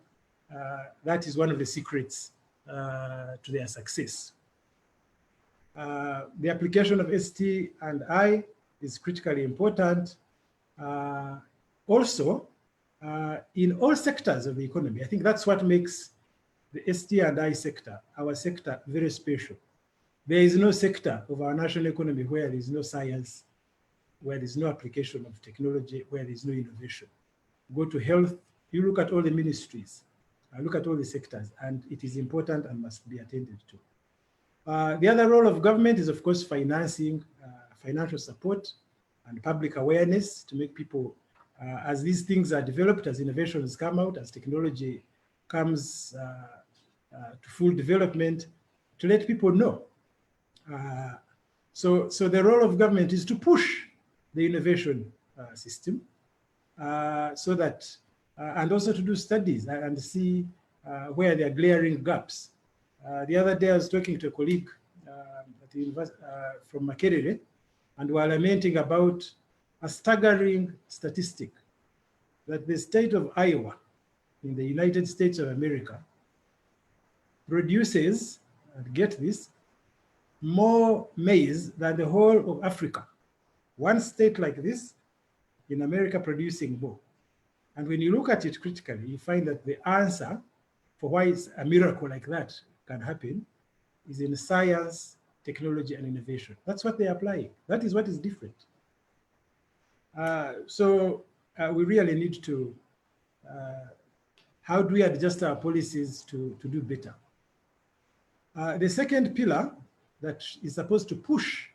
that is one of the secrets to their success. The application of ST&I is critically important. Also, in all sectors of the economy, I think that's what makes the ST&I sector, our sector, very special. There is no sector of our national economy where there is no science, where there is no application of technology, where there is no innovation. Go to health, you look at all the ministries, look at all the sectors, and it is important and must be attended to. The other role of government is, of course, financing, financial support, and public awareness to make people, as these things are developed, as innovations come out, as technology comes to full development, to let people know. So the role of government is to push the innovation system so that, and also to do studies and see where there are glaring gaps. The other day I was talking to a colleague at the from Makerere, and we were lamenting about a staggering statistic that the state of Iowa in the United States of America produces, and get this, more maize than the whole of Africa. One state like this in America producing more. And when you look at it critically, you find that the answer for why a miracle like that can happen is in science, technology, and innovation. That's what they're applying. That is what is different. So we really need to, how do we adjust our policies to do better? The second pillar that is supposed to push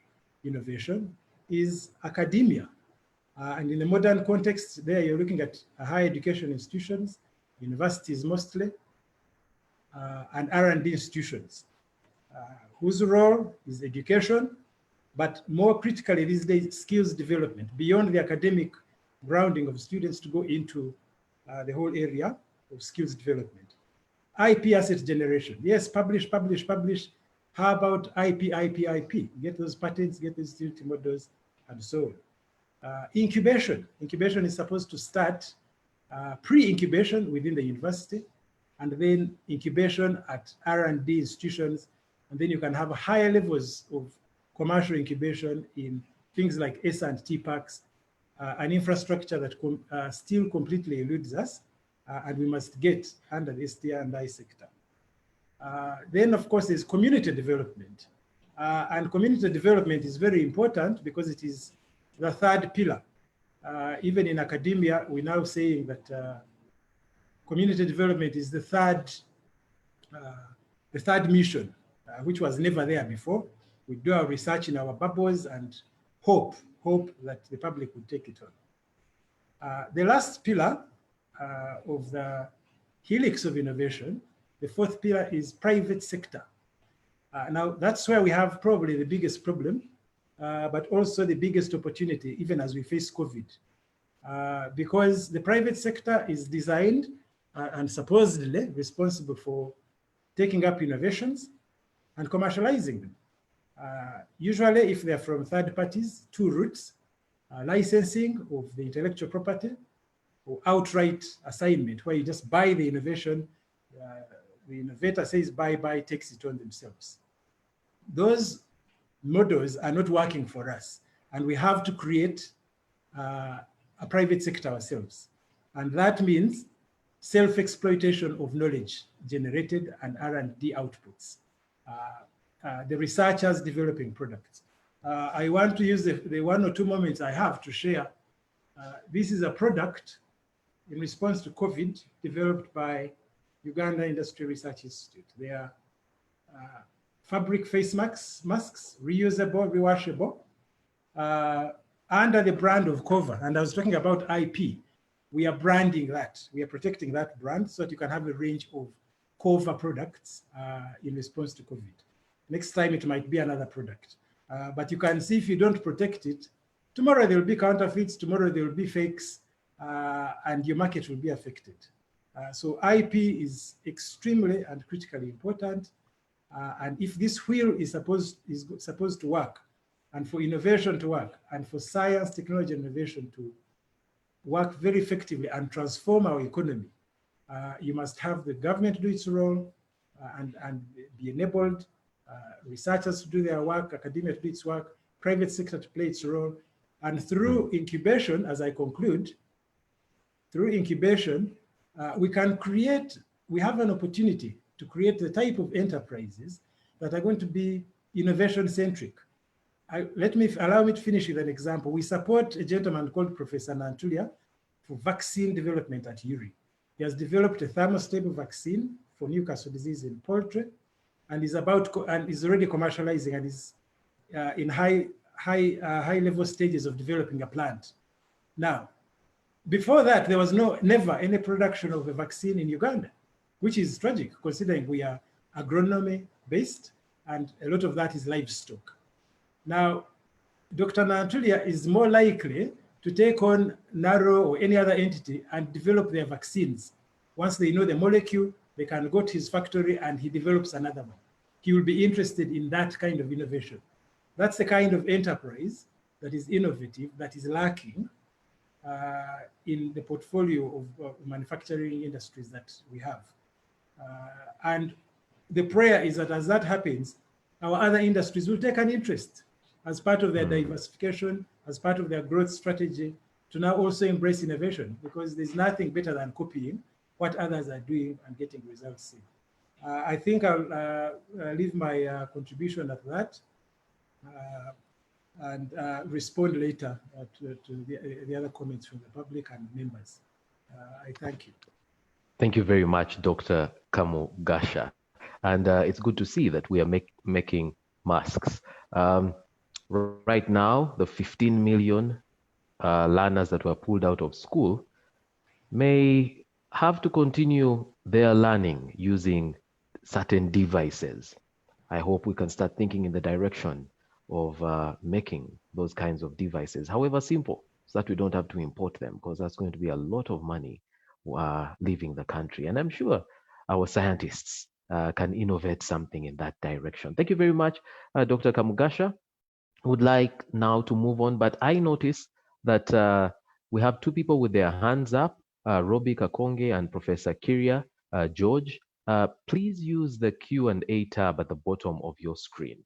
innovation is academia. And in the modern context, there you're looking at higher education institutions, universities mostly, and R&D institutions, whose role is education, but more critically these days, skills development, beyond the academic grounding of students to go into the whole area of skills development. IP asset generation. Yes, publish, publish, publish. How about IP? Get those patents, get those utility models, and so on. Incubation. Incubation is supposed to start pre-incubation within the university, and then incubation at R&D institutions, and then you can have higher levels of commercial incubation in things like S&T parks, an infrastructure that still completely eludes us, and we must get under the STI sector. Then, of course, there's community development. And community development is very important because it is the third pillar. Even in academia, we're now saying that community development is the third mission, which was never there before. We do our research in our bubbles and hope that the public will take it on. The last pillar of the helix of innovation, the fourth pillar is private sector. Now, that's where we have probably the biggest problem, but also the biggest opportunity, even as we face COVID. Because the private sector is designed and supposedly responsible for taking up innovations and commercializing them. Usually, if they're from third parties, two routes, licensing of the intellectual property or outright assignment, where you just buy the innovation, the innovator says bye, takes it on themselves. Those models are not working for us, and we have to create a private sector ourselves. And that means self-exploitation of knowledge generated and R&D outputs. The researchers developing products. I want to use the 1 or 2 moments I have to share. This is a product in response to COVID developed by Uganda Industry Research Institute. They are fabric face masks, reusable, rewashable, under the brand of Cover. And I was talking about IP. We are branding that. We are protecting that brand so that you can have a range of Cover products in response to COVID. Next time it might be another product. But you can see if you don't protect it, tomorrow there will be counterfeits, tomorrow there will be fakes, and your market will be affected. So IP is extremely and critically important. And if this wheel is supposed to work, and for innovation to work, and for science, technology, and innovation to work very effectively and transform our economy, you must have the government do its role and be enabled, researchers to do their work, academia to do its work, private sector to play its role. And through incubation, as I conclude, through incubation, we have an opportunity to create the type of enterprises that are going to be innovation-centric. Allow me to finish with an example. We support a gentleman called Professor Nantulia for vaccine development at URI. He has developed a thermostable vaccine for Newcastle disease in poultry, and is already commercializing and is in high level stages of developing a plant. Now, before that, there was never any production of a vaccine in Uganda, which is tragic considering we are agronomy based and a lot of that is livestock. Now, Dr. Nantulia is more likely to take on Naro or any other entity and develop their vaccines. Once they know the molecule, they can go to his factory and he develops another one. He will be interested in that kind of innovation. That's the kind of enterprise that is innovative, that is lacking in the portfolio of manufacturing industries that we have. And the prayer is that as that happens, our other industries will take an interest as part of their diversification, as part of their growth strategy, to now also embrace innovation, because there's nothing better than copying what others are doing and getting results in. I think I'll leave my contribution at that and respond later to the other comments from the public and members. I thank you. Thank you very much, Dr. Mugasha. And it's good to see that we are making masks. Right now, the 15 million learners that were pulled out of school may have to continue their learning using certain devices. I hope we can start thinking in the direction of making those kinds of devices, however simple, so that we don't have to import them, because that's going to be a lot of money leaving the country. And I'm sure our scientists can innovate something in that direction. Thank you very much, Dr. Mugasha. Would like now to move on, but I notice that we have two people with their hands up, Robbie Kakonge and Professor Kiria George. Please use the Q&A tab at the bottom of your screen.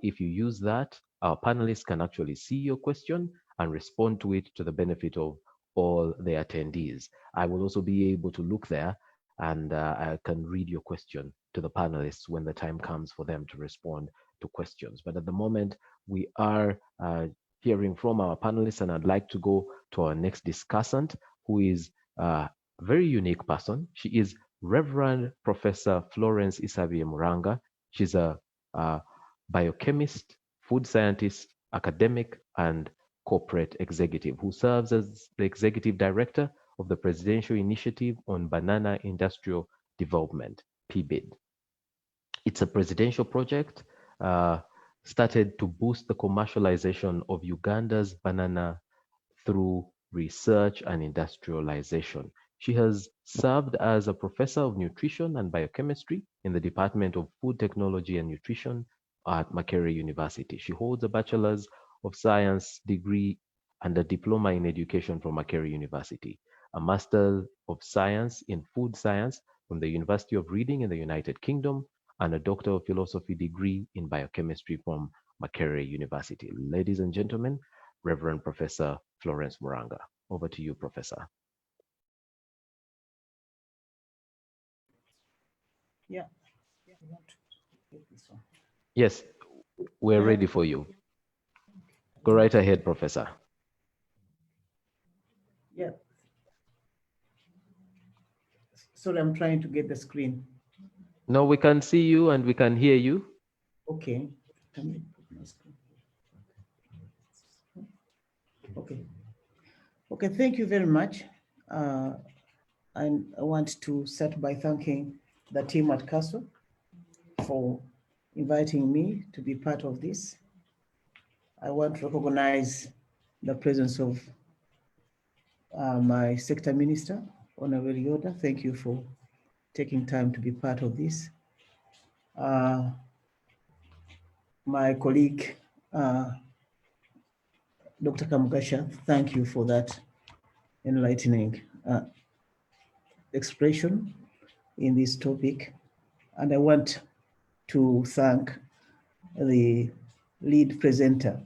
If you use that, our panelists can actually see your question and respond to it to the benefit of all the attendees. I will also be able to look there and I can read your question to the panelists when the time comes for them to respond to questions. But at the moment, we are hearing from our panelists, and I'd like to go to our next discussant, who is a very unique person. She is Reverend Professor Florence Isabel Moranga. She's a biochemist, food scientist, academic, and corporate executive who serves as the executive director of the Presidential Initiative on Banana Industrial Development, PBID. It's a presidential project started to boost the commercialization of Uganda's banana through research and industrialization. She has served as a professor of nutrition and biochemistry in the Department of Food Technology and Nutrition at Makerere University. She holds a Bachelor's of Science degree and a diploma in education from Makerere University, a Master of Science in Food Science from the University of Reading in the United Kingdom, and a Doctor of Philosophy degree in biochemistry from Makerere University. Ladies and gentlemen, Reverend Professor Florence Moranga. Over to you, Professor. Yeah. Yes, we're ready for you. Go right ahead, Professor. Yeah. Sorry, I'm trying to get the screen. No, we can see you and we can hear you. Okay. Okay. Okay, thank you very much. And I want to start by thanking the team at CASO for inviting me to be part of this. I want to recognize the presence of my sector minister, Honorable Yoda. Thank you for taking time to be part of this. My colleague, Dr. Mugasha, thank you for that enlightening expression in this topic. And I want to thank the lead presenter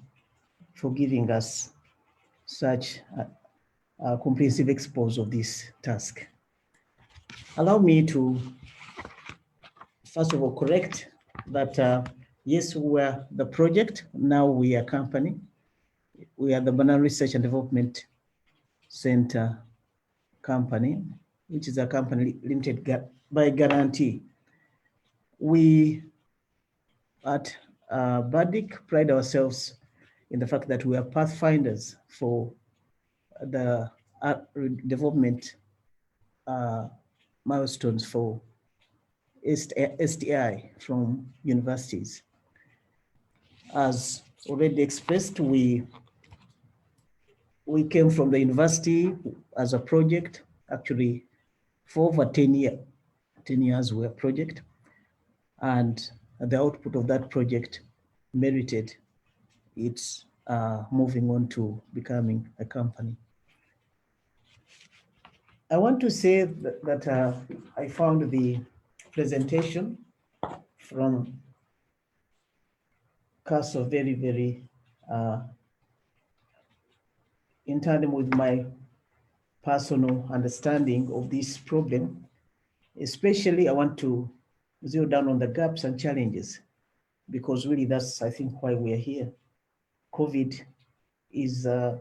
for giving us such a comprehensive expose of this task. Allow me to, first of all, correct that yes, we are the project, now we are a company. We are the Banana Research and Development Center company, which is a company limited by guarantee. We at BADIC pride ourselves in the fact that we are pathfinders for the development milestones for STI from universities. As already expressed, we came from the university as a project, actually for over 10 years we were a project, and the output of that project merited its moving on to becoming a company. I want to say that I found the presentation from cast a very, very in tandem with my personal understanding of this problem. Especially, I want to zero down on the gaps and challenges, because really that's, I think, why we're here. COVID is a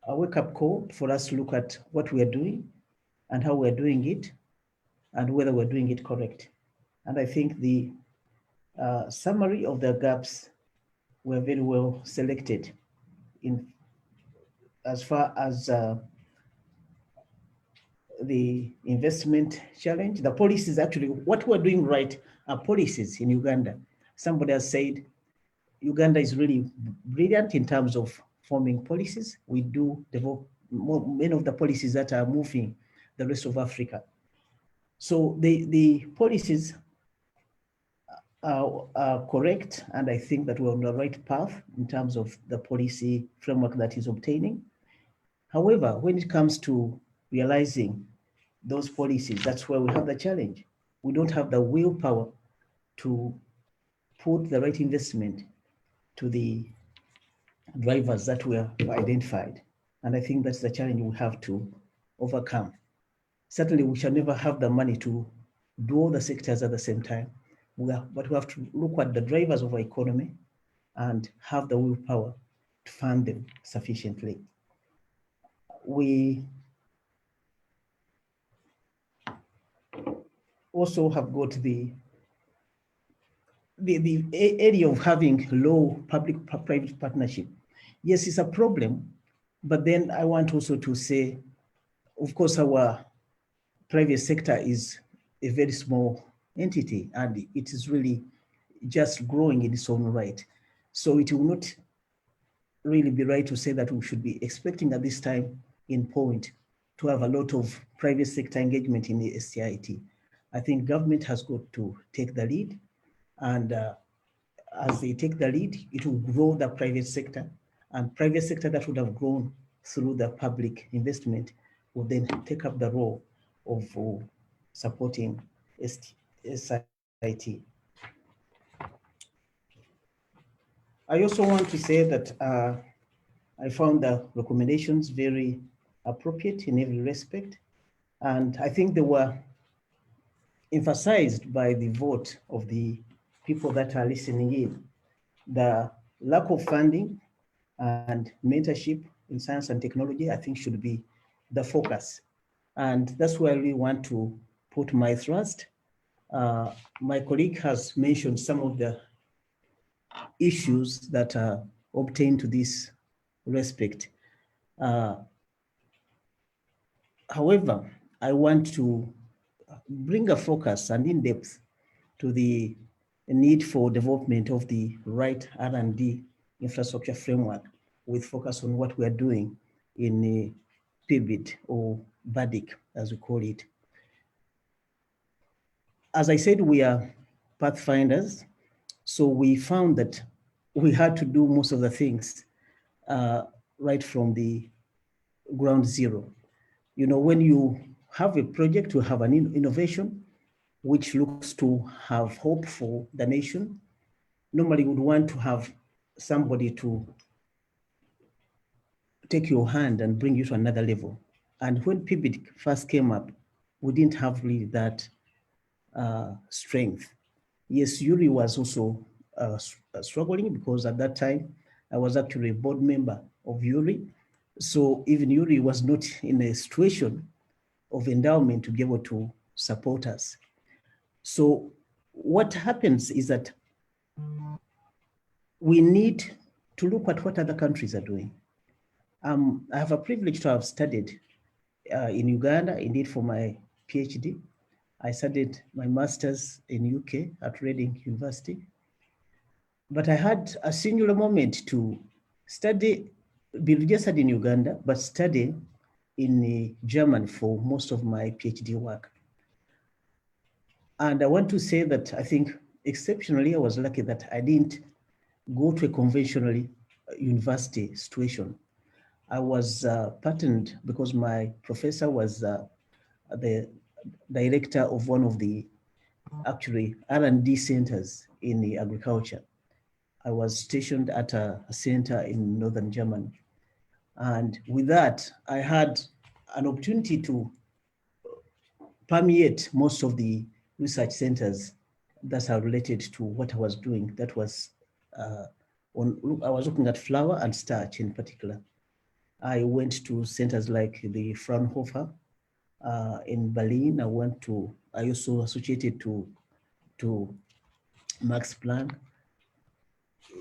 wake-up call for us to look at what we are doing and how we're doing it and whether we're doing it correct. And I think the summary of the gaps were very well selected in as far as the investment challenge. The policies, actually, what we're doing right are policies in Uganda. Somebody has said Uganda is really brilliant in terms of forming policies. We do develop many of the policies that are moving the rest of Africa. So the policies are correct, and I think that we're on the right path in terms of the policy framework that is obtaining. However, when it comes to realizing those policies, that's where we have the challenge. We don't have the willpower to put the right investment to the drivers that were identified. And I think that's the challenge we have to overcome. Certainly, we shall never have the money to do all the sectors at the same time, but we have to look at the drivers of our economy and have the willpower to fund them sufficiently. We also have got the area of having low public-private partnership. Yes, it's a problem, but then I want also to say, of course, our private sector is a very small entity, and it is really just growing in its own right. So it will not really be right to say that we should be expecting at this time in point to have a lot of private sector engagement in the SCIT. I think government has got to take the lead, and as they take the lead, it will grow the private sector, and private sector that would have grown through the public investment will then take up the role of supporting SCIT. I also want to say that I found the recommendations very appropriate in every respect, and I think they were emphasized by the vote of the people that are listening in. The lack of funding and mentorship in science and technology, I think, should be the focus. And that's where we want to put my thrust. My colleague has mentioned some of the issues that are obtained to this respect. However, I want to bring a focus and in-depth to the need for development of the right R&D infrastructure framework with focus on what we are doing in PIVOT or BADIC, as we call it. As I said, we are pathfinders, so we found that we had to do most of the things right from the ground zero. You know, when you have a project, you have an innovation which looks to have hope for the nation, normally would want to have somebody to take your hand and bring you to another level. And when PIVOT first came up, we didn't have really that strength. Yes, Yuri was also struggling, because at that time, I was actually a board member of Yuri. So even Yuri was not in a situation of endowment to be able to support us. So what happens is that we need to look at what other countries are doing. I have a privilege to have studied in Uganda, indeed for my PhD. I studied my master's in UK at Reading University. But I had a singular moment to study, be registered in Uganda, but study in German for most of my PhD work. And I want to say that I think exceptionally, I was lucky that I didn't go to a conventional university situation. I was patterned because my professor was the director of one of the actually R&D centers in the agriculture. I was stationed at a center in northern Germany. And with that, I had an opportunity to permeate most of the research centers that are related to what I was doing. That was I was looking at flour and starch in particular. I went to centers like the Fraunhofer in Berlin. I also associated to Max Planck.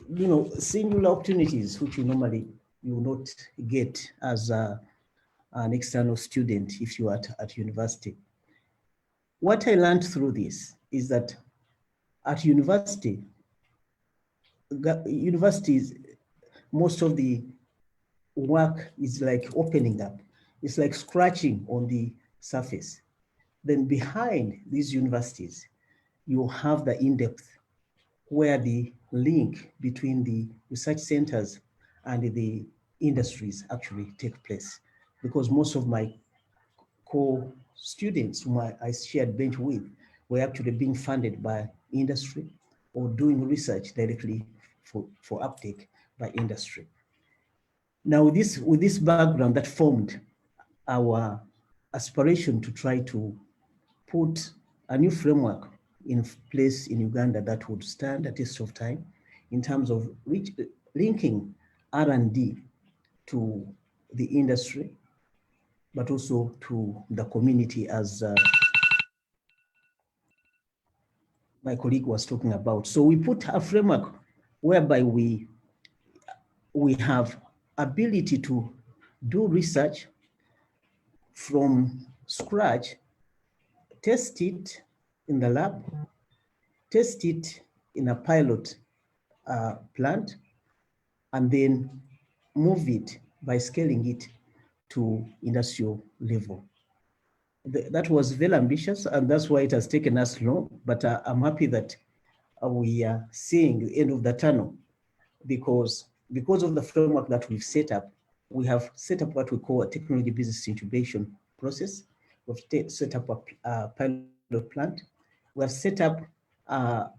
You know, singular opportunities which you normally you will not get as an external student if you are at university. What I learned through this is that at universities, most of the work is like opening up. It's like scratching on the surface. Then behind these universities, you have the in-depth where the link between the research centers and the industries actually take place. Because most of my co-students whom I shared bench with were actually being funded by industry or doing research directly for uptake by industry. Now with this background that formed our aspiration to try to put a new framework in place in Uganda that would stand the test of time in terms of linking R&D to the industry, but also to the community as my colleague was talking about. So we put a framework whereby we have ability to do research from scratch, test it in the lab, test it in a pilot plant, and then move it by scaling it to industrial level. That was very ambitious, and that's why it has taken us long, but I'm happy that we are seeing the end of the tunnel because of the framework that we've set up. We have set up what we call a technology business incubation process. We've set up a pilot plant. We have set up a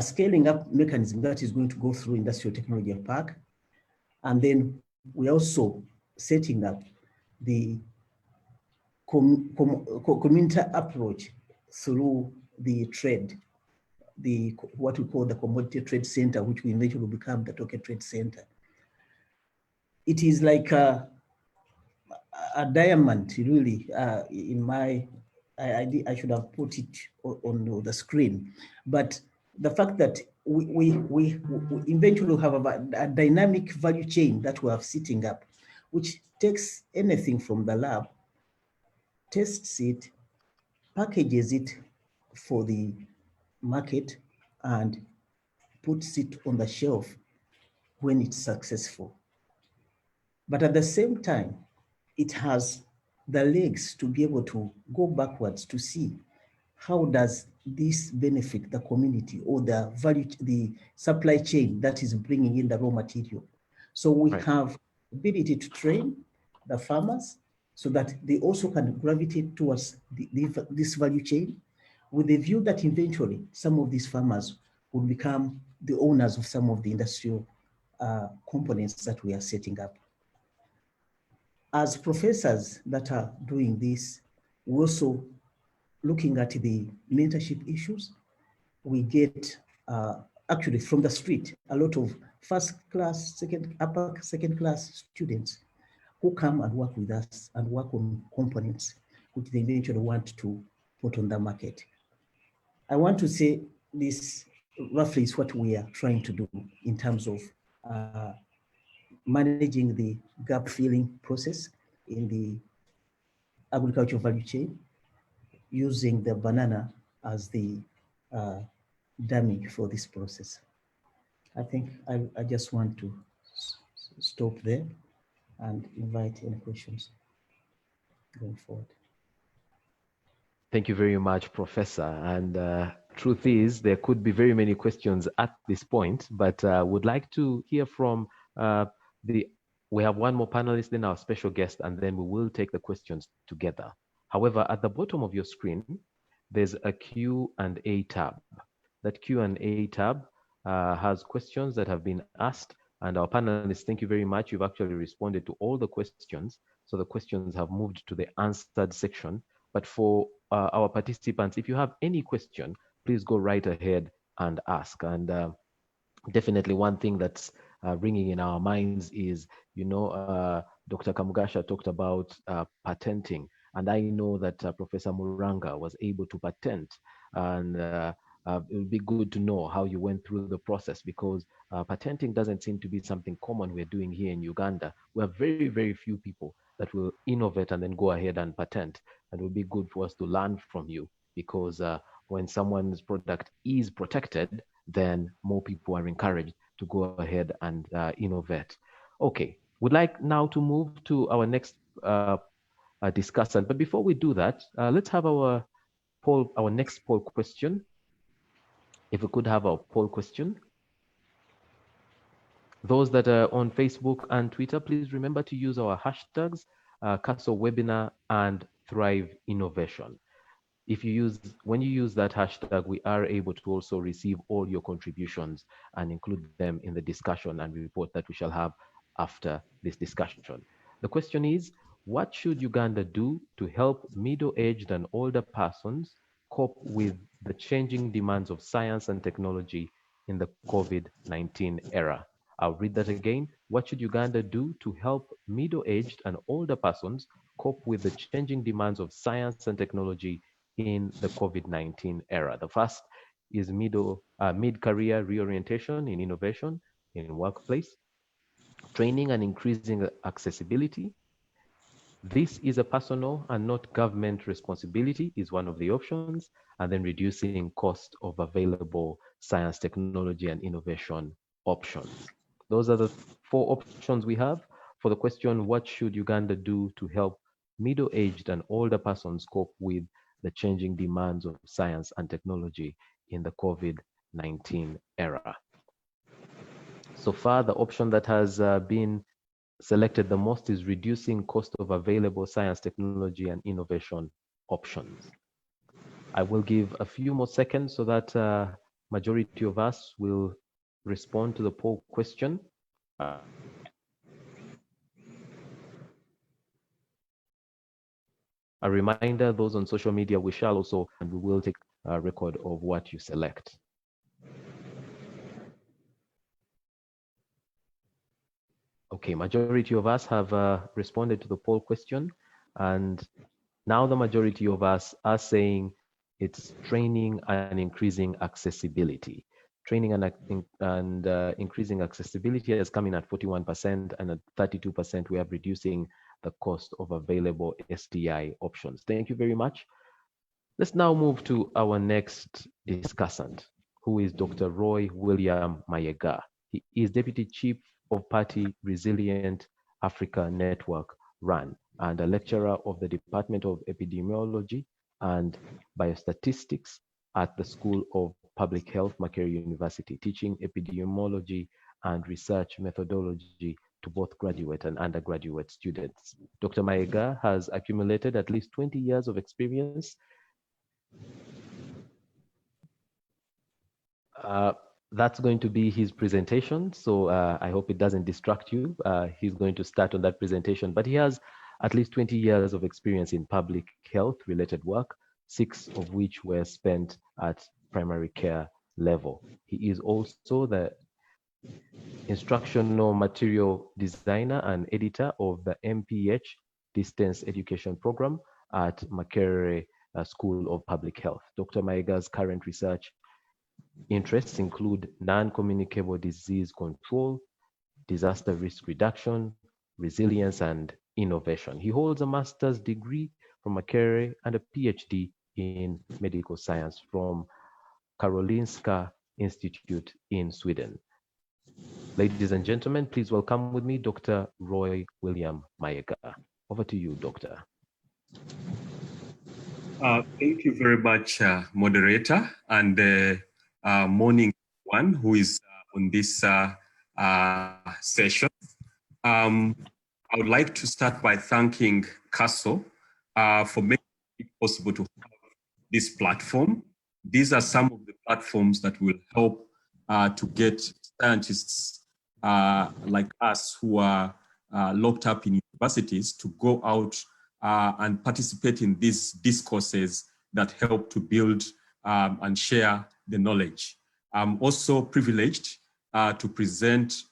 scaling up mechanism that is going to go through industrial technology park. And then we're also setting up the community approach through the trade, what we call the commodity trade center, which we eventually will become the token trade center. It is like a diamond, really. In my, I should have put it on the screen, but the fact that we eventually have a dynamic value chain that we are setting up, which takes anything from the lab, tests it, packages it for the market, and puts it on the shelf when it's successful. But at the same time, it has the legs to be able to go backwards to see how does this benefit the community or the supply chain that is bringing in the raw material. So we have ability to train the farmers so that they also can gravitate towards this value chain with the view that eventually some of these farmers will become the owners of some of the industrial components that we are setting up. As professors that are doing this, we're also looking at the mentorship issues. We get actually from the street, a lot of first class, upper second class students who come and work with us and work on components which they eventually want to put on the market. I want to say this roughly is what we are trying to do in terms of managing the gap filling process in the agricultural value chain, using the banana as the dummy for this process. I think I just want to stop there and invite any questions going forward. Thank you very much, Professor. And truth is, there could be very many questions at this point, but would like to hear from we have one more panelist, then our special guest, and then we will take the questions together. However, at the bottom of your screen, there's a Q&A tab. That Q&A tab, has questions that have been asked. And our panelists, thank you very much. You've actually responded to all the questions. So the questions have moved to the answered section. But for our participants, if you have any question, please go right ahead and ask. And definitely one thing that's ringing in our minds is, Dr. Mugasha talked about patenting. And I know that Professor Moranga was able to patent. And it would be good to know how you went through the process, because patenting doesn't seem to be something common we're doing here in Uganda. We have very, very few people that will innovate and then go ahead and patent. And it would be good for us to learn from you, because when someone's product is protected, then more people are encouraged to go ahead and innovate. Okay, we'd like now to move to our next discussant. But before we do that, let's have our next poll question. If we could have our poll question. Those that are on Facebook and Twitter, please remember to use our hashtags, Castle Webinar and Thrive Innovation. When you use that hashtag, we are able to also receive all your contributions and include them in the discussion and report that we shall have after this discussion. The question is, what should Uganda do to help middle-aged and older persons cope with the changing demands of science and technology in the COVID-19 era? I'll read that again. What should Uganda do to help middle-aged and older persons cope with the changing demands of science and technology in the COVID-19 era? The first is mid-career reorientation in innovation in workplace, training and increasing accessibility. This is a personal and not government responsibility is one of the options, and then reducing cost of available science, technology, and innovation options. Those are the 4 options we have for the question, what should Uganda do to help middle-aged and older persons cope with the changing demands of science and technology in the COVID-19 era? So far, the option that has been selected the most is reducing cost of available science, technology, and innovation options. I will give a few more seconds so that majority of us will respond to the poll question. A reminder, those on social media, we shall also, and we will take a record of what you select. Okay, majority of us have responded to the poll question, and now the majority of us are saying it's training and increasing accessibility. Training and increasing accessibility has come in at 41%, and at 32% we are reducing the cost of available STI options. Thank you very much. Let's now move to our next discussant, who is Dr. Roy William Mayega. He is Deputy Chief of Party Resilient Africa Network, RAN, and a lecturer of the Department of Epidemiology and Biostatistics at the School of Public Health, Makerere University, teaching epidemiology and research methodology to both graduate and undergraduate students. Dr. Mayega has accumulated at least 20 years of experience. That's going to be his presentation, so I hope it doesn't distract you. He's going to start on that presentation, but he has at least 20 years of experience in public health related work, 6 of which were spent at primary care level. He is also the instructional material designer and editor of the MPH distance education program at Makerere School of Public Health. Dr. Mayega's current research interests include non-communicable disease control, disaster risk reduction, resilience, and innovation. He holds a master's degree from Makerere and a PhD in medical science from Karolinska Institute in Sweden. Ladies and gentlemen, please welcome with me Dr. Roy William Mayega. Over to you, Doctor. Thank you very much, moderator, and morning one who is on this session. I would like to start by thanking Castle for making it possible to have this platform. These are some of the platforms that will help to get scientists like us who are locked up in universities to go out and participate in these discourses that help to build and share the knowledge. I'm also privileged to present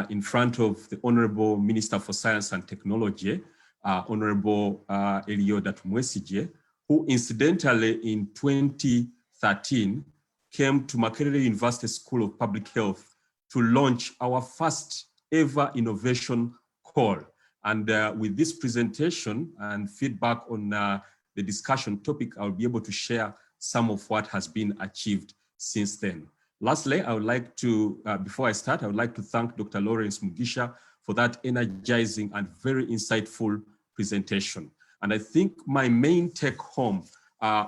in front of the Honorable Minister for Science and Technology, Honorable Elioda Tumwesije, who incidentally in 2013 came to Makerere University School of Public Health to launch our first ever innovation call. And with this presentation and feedback on the discussion topic, I'll be able to share some of what has been achieved since then. Lastly, I would like to, before I start, I would like to thank Dr. Florence Mugasha for that energizing and very insightful presentation. And I think my main take home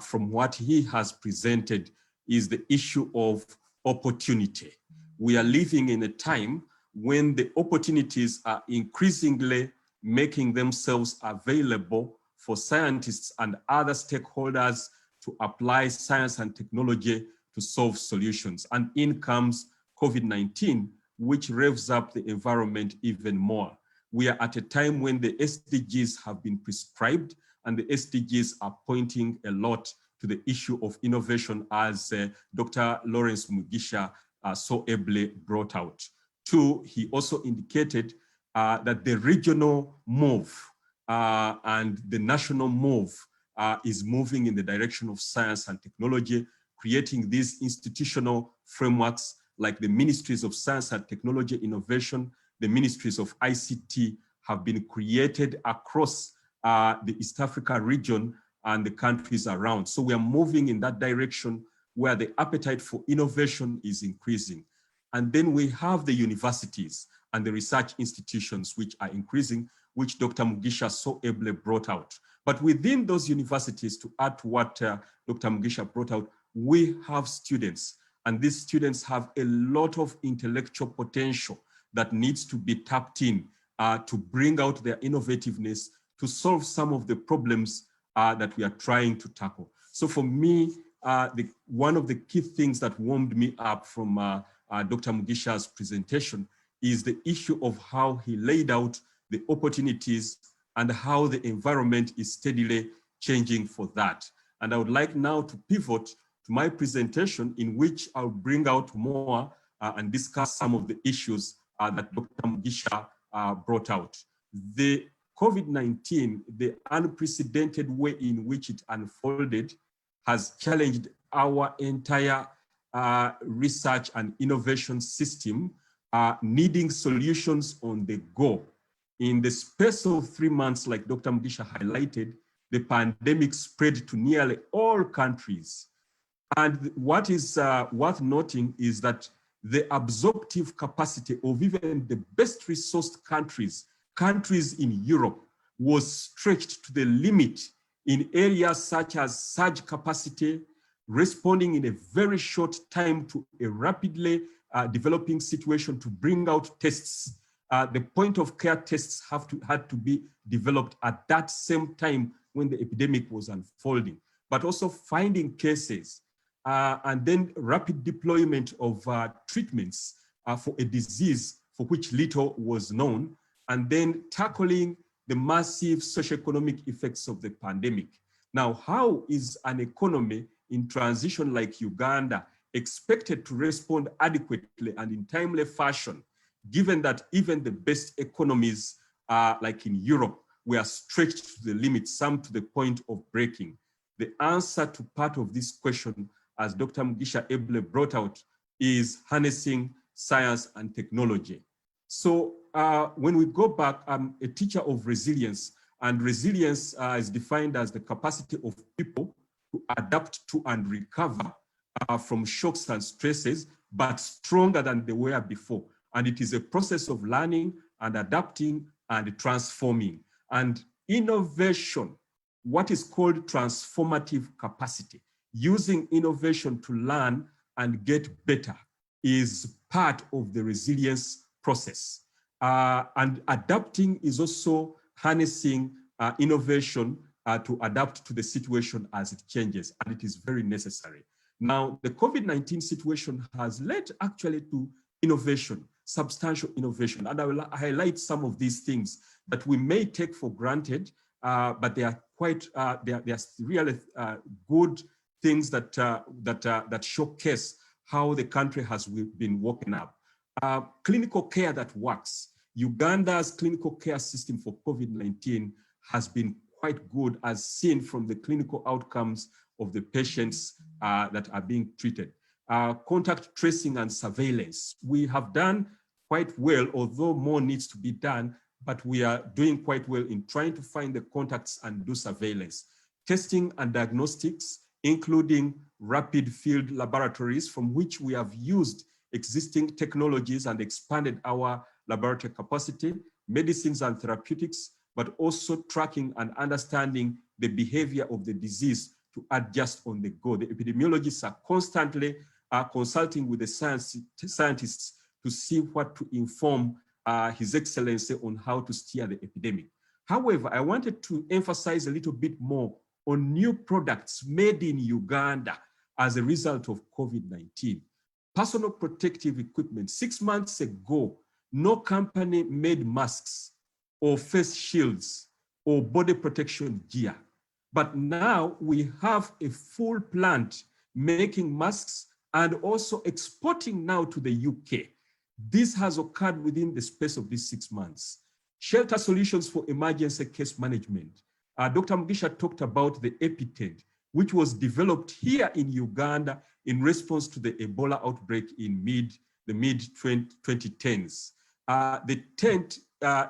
from what he has presented is the issue of opportunity. We are living in a time when the opportunities are increasingly making themselves available for scientists and other stakeholders to apply science and technology to solve solutions. And in comes COVID-19, which revs up the environment even more. We are at a time when the SDGs have been prescribed, and the SDGs are pointing a lot to the issue of innovation, as Dr. Florence Mugasha so ably brought out. Two, he also indicated that the regional move and the national move is moving in the direction of science and technology, creating these institutional frameworks like the Ministries of Science and Technology Innovation, the Ministries of ICT have been created across the East Africa region and the countries around. So we are moving in that direction where the appetite for innovation is increasing. And then we have the universities and the research institutions which are increasing, which Dr. Mugasha so ably brought out. But within those universities, to add to what Dr. Mugasha brought out, we have students, and these students have a lot of intellectual potential that needs to be tapped in to bring out their innovativeness to solve some of the problems that we are trying to tackle. So for me, one of the key things that warmed me up from Dr. Mugasha's presentation is the issue of how he laid out the opportunities and how the environment is steadily changing for that. And I would like now to pivot to my presentation, in which I'll bring out more and discuss some of the issues that Dr. Mugasha brought out. The COVID-19, the unprecedented way in which it unfolded, has challenged our entire research and innovation system, needing solutions on the go. In the space of 3 months, like Dr. Mugasha highlighted, the pandemic spread to nearly all countries. And what is worth noting is that the absorptive capacity of even the best resourced countries in Europe, was stretched to the limit in areas such as surge capacity, responding in a very short time to a rapidly developing situation to bring out tests. The point of care tests had to be developed at that same time when the epidemic was unfolding, but also finding cases and then rapid deployment of treatments for a disease for which little was known, and then tackling the massive socioeconomic effects of the pandemic. Now, how is an economy in transition like Uganda expected to respond adequately and in timely fashion, given that even the best economies, like in Europe, were stretched to the limit, some to the point of breaking? The answer to part of this question, as Dr. Mugasha ably brought out, is harnessing science and technology. So when we go back, I'm a teacher of resilience, and resilience is defined as the capacity of people to adapt to and recover from shocks and stresses, but stronger than they were before. And it is a process of learning and adapting and transforming. And innovation, what is called transformative capacity, using innovation to learn and get better, is part of the resilience process. And adapting is also harnessing innovation to adapt to the situation as it changes, and it is very necessary. Now, the COVID-19 situation has led actually to innovation, substantial innovation. And I will highlight some of these things that we may take for granted, but they are quite, they are really good things that showcase how the country has been woken up. Clinical care that works. Uganda's clinical care system for COVID-19 has been quite good, as seen from the clinical outcomes of the patients that are being treated. Contact tracing and surveillance. We have done quite well, although more needs to be done, but we are doing quite well in trying to find the contacts and do surveillance. Testing and diagnostics, including rapid field laboratories, from which we have used existing technologies and expanded our laboratory capacity, medicines and therapeutics, but also tracking and understanding the behavior of the disease to adjust on the go. The epidemiologists are constantly consulting with the scientists to see what to inform His Excellency on how to steer the epidemic. However, I wanted to emphasize a little bit more on new products made in Uganda as a result of COVID-19. Personal protective equipment. 6 months ago, no company made masks or face shields or body protection gear. But now we have a full plant making masks and also exporting now to the UK. This has occurred within the space of these 6 months. Shelter solutions for emergency case management. Dr. Mugasha talked about the EpiTent, which was developed here in Uganda in response to the Ebola outbreak in the mid-2010s. The tent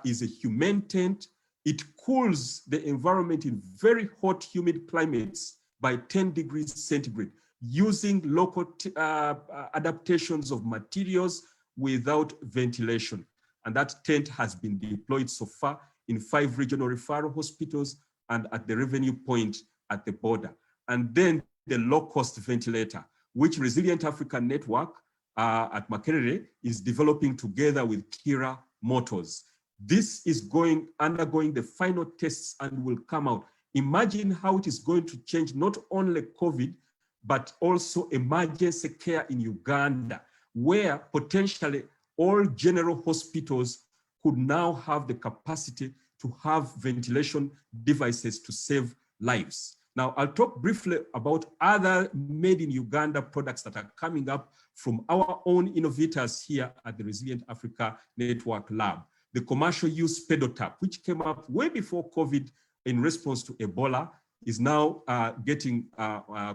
is a humane tent. It cools the environment in very hot, humid climates by 10 degrees centigrade, using local adaptations of materials without ventilation. And that tent has been deployed so far in 5 regional referral hospitals and at the revenue point at the border. And then the low-cost ventilator, which Resilient Africa Network at Makerere is developing together with Kira Motors. This is undergoing the final tests and will come out. Imagine how it is going to change not only COVID, but also emergency care in Uganda, where potentially all general hospitals could now have the capacity to have ventilation devices to save lives. Now, I'll talk briefly about other made in Uganda products that are coming up from our own innovators here at the Resilient Africa Network Lab. The commercial use pedal tap, which came up way before COVID in response to Ebola, is now getting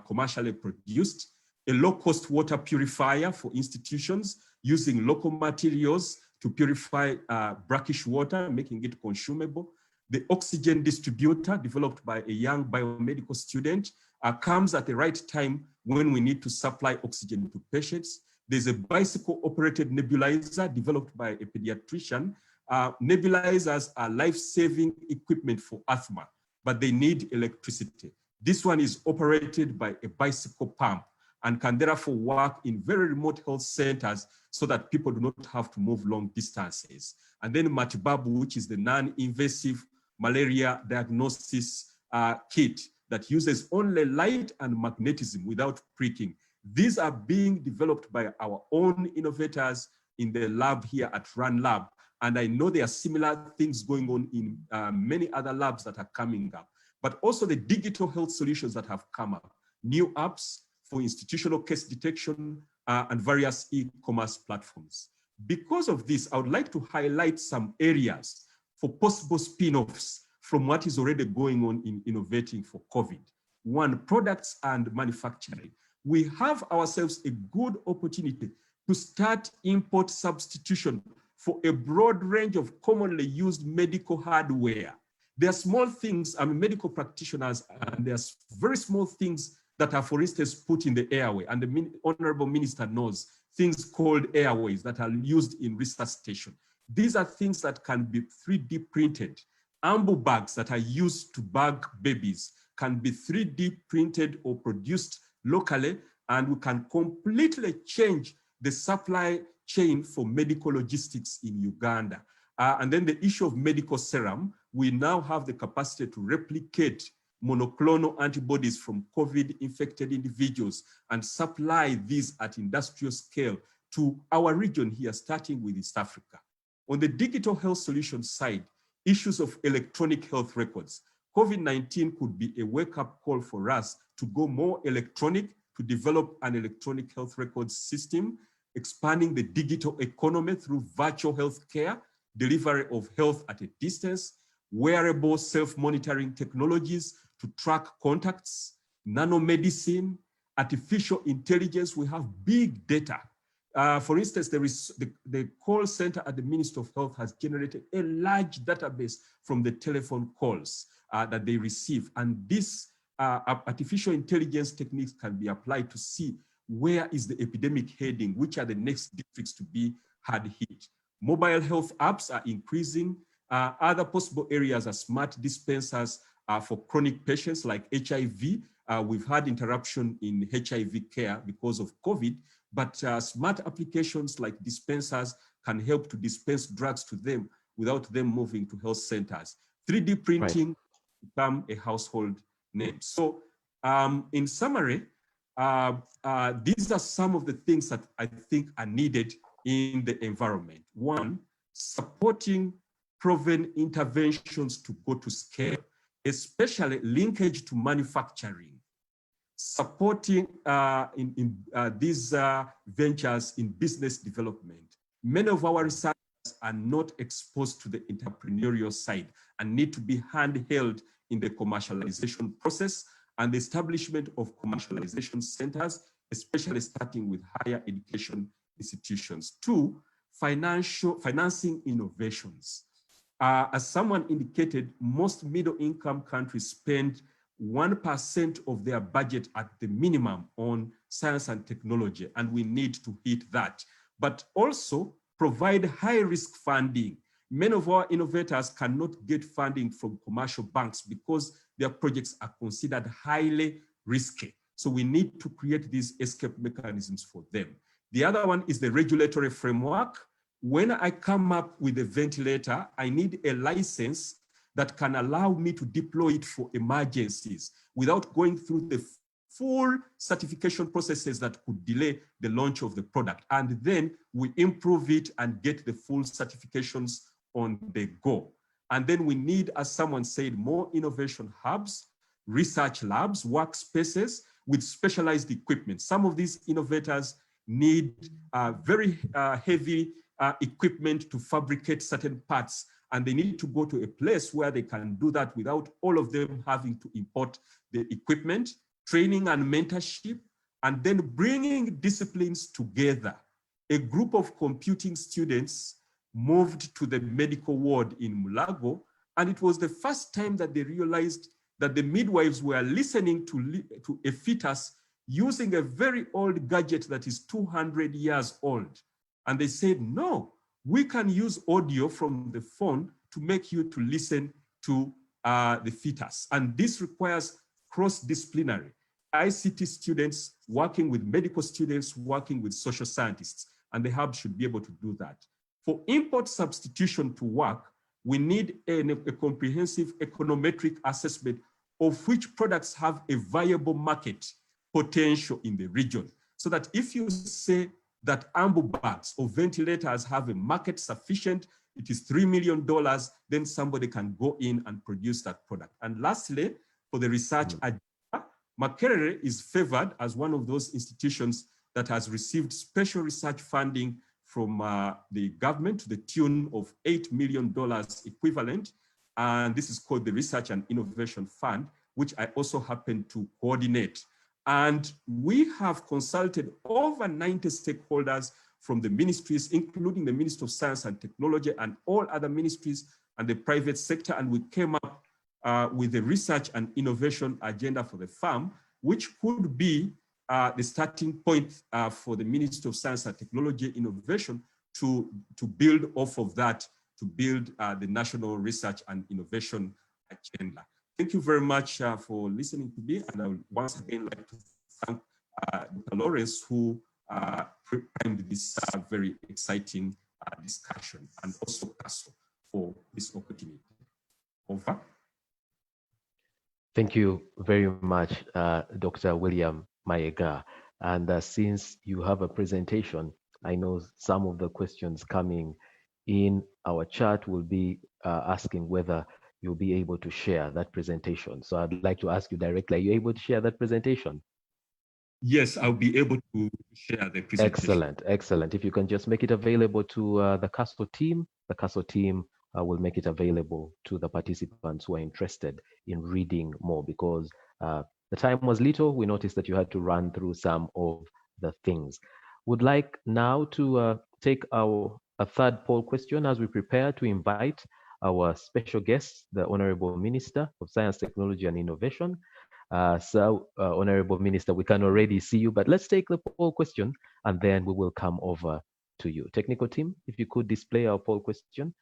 commercially produced. A low-cost water purifier for institutions using local materials to purify brackish water, making it consumable. The oxygen distributor, developed by a young biomedical student, comes at the right time when we need to supply oxygen to patients. There's a bicycle-operated nebulizer developed by a pediatrician. Nebulizers are life-saving equipment for asthma, but they need electricity. This one is operated by a bicycle pump and can therefore work in very remote health centers so that people do not have to move long distances. And then Matibabu, which is the non-invasive malaria diagnosis kit that uses only light and magnetism without pricking. These are being developed by our own innovators in the lab here at Run Lab. And I know there are similar things going on in many other labs that are coming up, but also the digital health solutions that have come up, new apps for institutional case detection and various e-commerce platforms. Because of this, I would like to highlight some areas for possible spin-offs from what is already going on in innovating for COVID. One, products and manufacturing. We have ourselves a good opportunity to start import substitution for a broad range of commonly used medical hardware. There are small things, I'm a medical practitioner, and there's very small things that are, for instance, put in the airway, and the Honorable Minister knows, things called airways that are used in resuscitation. These are things that can be 3D printed. Ambu bags that are used to bag babies can be 3D printed or produced locally, and we can completely change the supply chain for medical logistics in Uganda. And then the issue of medical serum, we now have the capacity to replicate monoclonal antibodies from COVID-infected individuals and supply these at industrial scale to our region here, starting with East Africa. On the digital health solutions side, issues of electronic health records. COVID-19 could be a wake-up call for us to go more electronic, to develop an electronic health records system, expanding the digital economy through virtual health care, delivery of health at a distance, wearable self-monitoring technologies to track contacts, nanomedicine, artificial intelligence. We have big data. For instance, there is the call center at the Ministry of Health has generated a large database from the telephone calls that they receive. And this artificial intelligence techniques can be applied to see where is the epidemic heading, which are the next districts to be hard hit. Mobile health apps are increasing. Other possible areas are smart dispensers for chronic patients like HIV. We've had interruption in HIV care because of COVID, but smart applications like dispensers can help to dispense drugs to them without them moving to health centers. 3D printing become a household name. So in summary, these are some of the things that I think are needed in the environment. One, supporting proven interventions to go to scale, especially linkage to manufacturing, supporting these ventures in business development. Many of our researchers are not exposed to the entrepreneurial side and need to be handheld in the commercialization process and the establishment of commercialization centers, especially starting with higher education institutions. Two, financing innovations. As someone indicated, most middle-income countries spend 1% of their budget at the minimum on science and technology, and we need to hit that. But also provide high-risk funding. Many of our innovators cannot get funding from commercial banks because their projects are considered highly risky. So we need to create these escape mechanisms for them. The other one is the regulatory framework. When I come up with a ventilator, I need a license that can allow me to deploy it for emergencies without going through the full certification processes that could delay the launch of the product. And then we improve it and get the full certifications on the go. And then we need, as someone said, more innovation hubs, research labs, workspaces with specialized equipment. Some of these innovators need very heavy equipment to fabricate certain parts, and they need to go to a place where they can do that without all of them having to import the equipment, training and mentorship, and then bringing disciplines together. A group of computing students moved to the medical ward in Mulago, and it was the first time that they realized that the midwives were listening to a fetus using a very old gadget that is 200 years old. And they said, no, we can use audio from the phone to make you to listen to the fetus. And this requires cross-disciplinary ICT students working with medical students, working with social scientists, and the hub should be able to do that. For import substitution to work, we need a comprehensive econometric assessment of which products have a viable market potential in the region. So that if you say that ambu bags or ventilators have a market sufficient, it is $3 million, then somebody can go in and produce that product. And lastly, for the research agenda, Makerere is favored as one of those institutions that has received special research funding from the government to the tune of $8 million equivalent. And this is called the Research and Innovation Fund, which I also happen to coordinate. And we have consulted over 90 stakeholders from the ministries, including the Ministry of Science and Technology and all other ministries and the private sector. And we came up with a research and innovation agenda for the farm, which could be the starting point for the Ministry of Science and Technology Innovation to build off of that, to build the National Research and Innovation Agenda. Thank you very much for listening to me. And I would once again like to thank Dr. Florence, who primed this very exciting discussion, and also Tasso for this opportunity. Over. Thank you very much, Dr. William Mayega. And since you have a presentation, I know some of the questions coming in our chat will be asking whether you'll be able to share that presentation. So I'd like to ask you directly, are you able to share that presentation? Yes, I'll be able to share the presentation. Excellent, excellent. If you can just make it available to the CASO team will make it available to the participants who are interested in reading more, because the time was little. We noticed that you had to run through some of the things. Would like now to take a third poll question as we prepare to invite our special guest, the Honorable Minister of Science, Technology and Innovation. Honorable Minister, we can already see you, but let's take the poll question and then we will come over to you. Technical team, if you could display our poll question.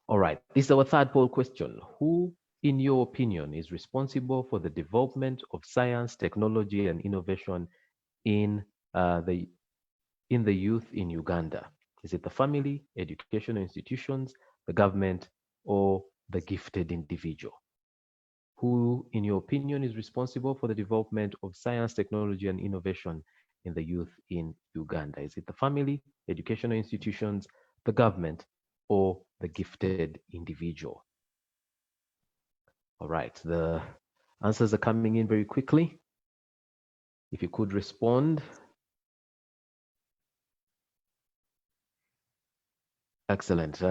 All right, this is our third poll question. Who, in your opinion, is responsible for the development of science, technology, and innovation in the youth in Uganda? Is it the family, educational institutions, the government, or the gifted individual? Who, in your opinion, is responsible for the development of science, technology, and innovation in the youth in Uganda? Is it the family, educational institutions, the government, or the gifted individual? All right, the answers are coming in very quickly. If you could respond. Excellent.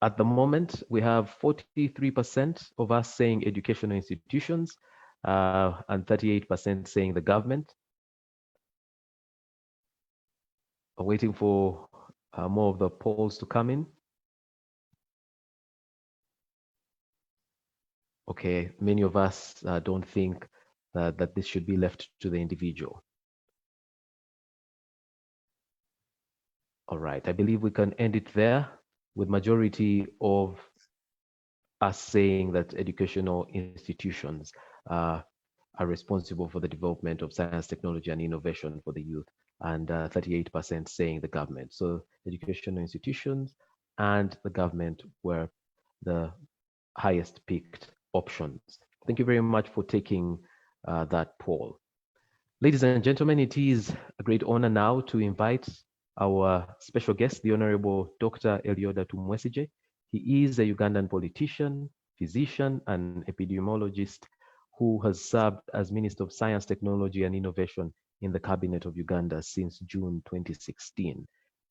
At the moment, we have 43% of us saying educational institutions and 38% saying the government. We're waiting for more of the polls to come in. Okay, many of us don't think that this should be left to the individual. All right, I believe we can end it there, with majority of us saying that educational institutions are responsible for the development of science, technology, and innovation for the youth, and 38% saying the government. So educational institutions and the government were the highest picked options. Thank you very much for taking that poll. Ladies and gentlemen, it is a great honor now to invite our special guest, the Honorable Dr. Elioda Tumwesige. He is a Ugandan politician, physician, and epidemiologist who has served as Minister of Science, Technology, and Innovation in the Cabinet of Uganda since June 2016.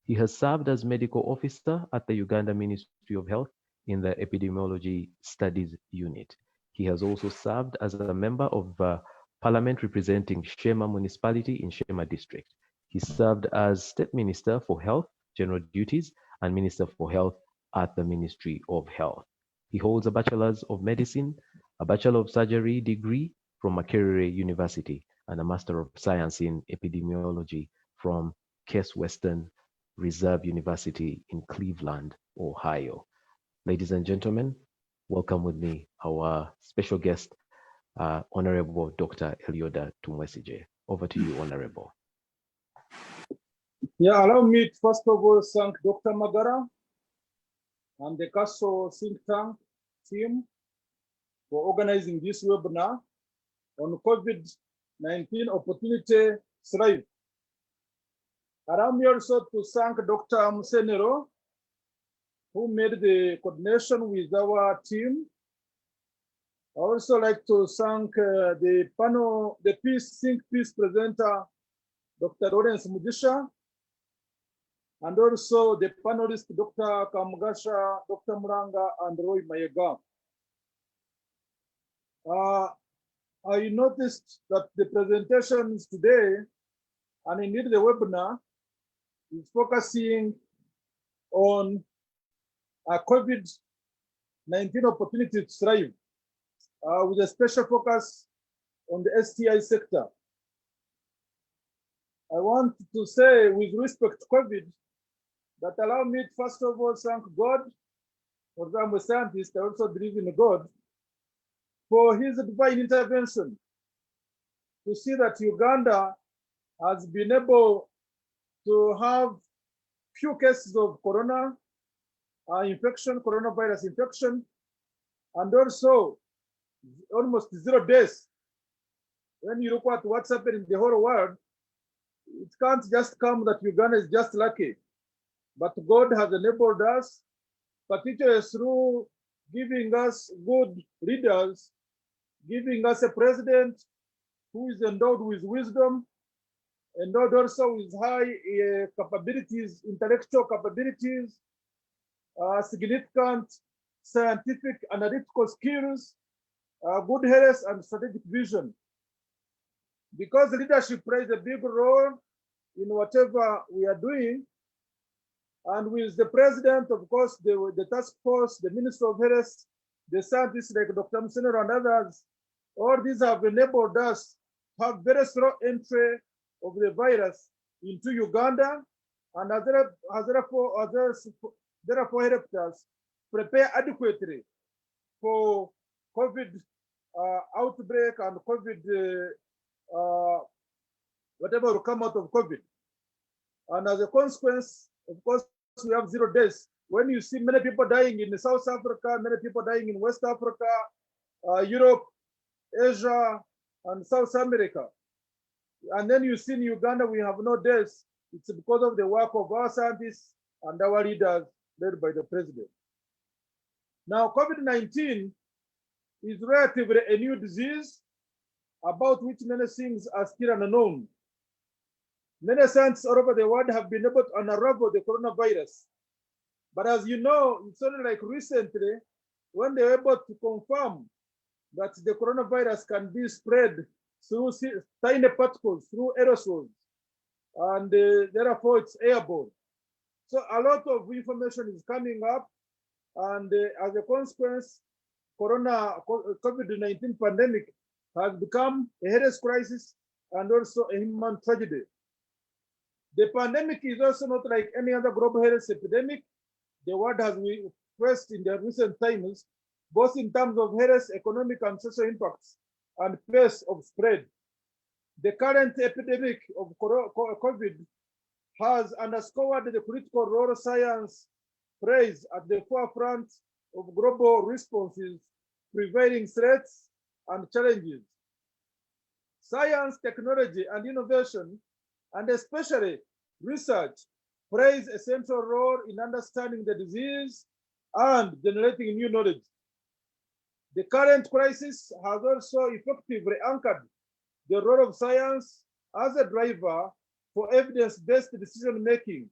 He has served as medical officer at the Uganda Ministry of Health in the Epidemiology Studies Unit. He has also served as a member of Parliament representing Shema Municipality in Shema District. He served as State Minister for Health, General Duties, and Minister for Health at the Ministry of Health. He holds a Bachelor's of Medicine, a Bachelor of Surgery degree from Makerere University, and a Master of Science in Epidemiology from Case Western Reserve University in Cleveland, Ohio. Ladies and gentlemen, welcome with me our special guest, Honorable Dr. Elioda Tumwesige. Over to you, Honorable. Yeah, allow me to first of all thank Dr. Magara and the CASO think tank team for organizing this webinar on COVID-19 opportunity thrive. Allow me also to thank Dr. Musenero, who made the coordination with our team. I also like to thank the panel, the Think Peace presenter, Dr. Florence Mugasha, and also the panelists, Dr. Mugasha, Dr. Moranga, and Roy Mayega. I noticed that the presentations today, and indeed the webinar, is focusing on COVID-19 opportunity to thrive, with a special focus on the STI sector. I want to say, with respect to COVID, that allow me to first of all thank God, for I'm a scientist, I also believe in God, for his divine intervention to see that Uganda has been able to have few cases of coronavirus infection, and also almost 0 days. When you look at what's happening in the whole world, it can't just come that Uganda is just lucky. But God has enabled us, particularly through giving us good leaders, giving us a president who is endowed with wisdom, endowed also with high capabilities, intellectual capabilities, significant scientific analytical skills, good health and strategic vision. Because leadership plays a big role in whatever we are doing, and with the president, of course, the task force, the Minister of Health, the scientists like Dr. Musenero and others, all these have enabled us to have very slow entry of the virus into Uganda, and has therefore helped us prepare adequately for COVID outbreak and COVID, whatever will come out of COVID. And as a consequence, of course, we have 0 days. When you see many people dying in South Africa, many people dying in West Africa, Europe, Asia, and South America, and then you see in Uganda, we have no deaths, it's because of the work of our scientists and our leaders led by the president. Now, COVID-19 is relatively a new disease about which many things are still unknown. Many scientists all over the world have been able to unravel the coronavirus. But as you know, it's only like recently when they were able to confirm that the coronavirus can be spread through tiny particles, through aerosols, and therefore it's airborne. So a lot of information is coming up, and as a consequence, COVID-19 pandemic has become a health crisis and also a human tragedy. The pandemic is also not like any other global health epidemic the world has faced in the recent times, both in terms of health, economic, and social impacts and pace of spread. The current epidemic of COVID has underscored the critical role science plays at the forefront of global responses, prevailing threats and challenges. Science, technology, and innovation, and especially research, plays a central role in understanding the disease and generating new knowledge. The current crisis has also effectively anchored the role of science as a driver for evidence-based decision-making.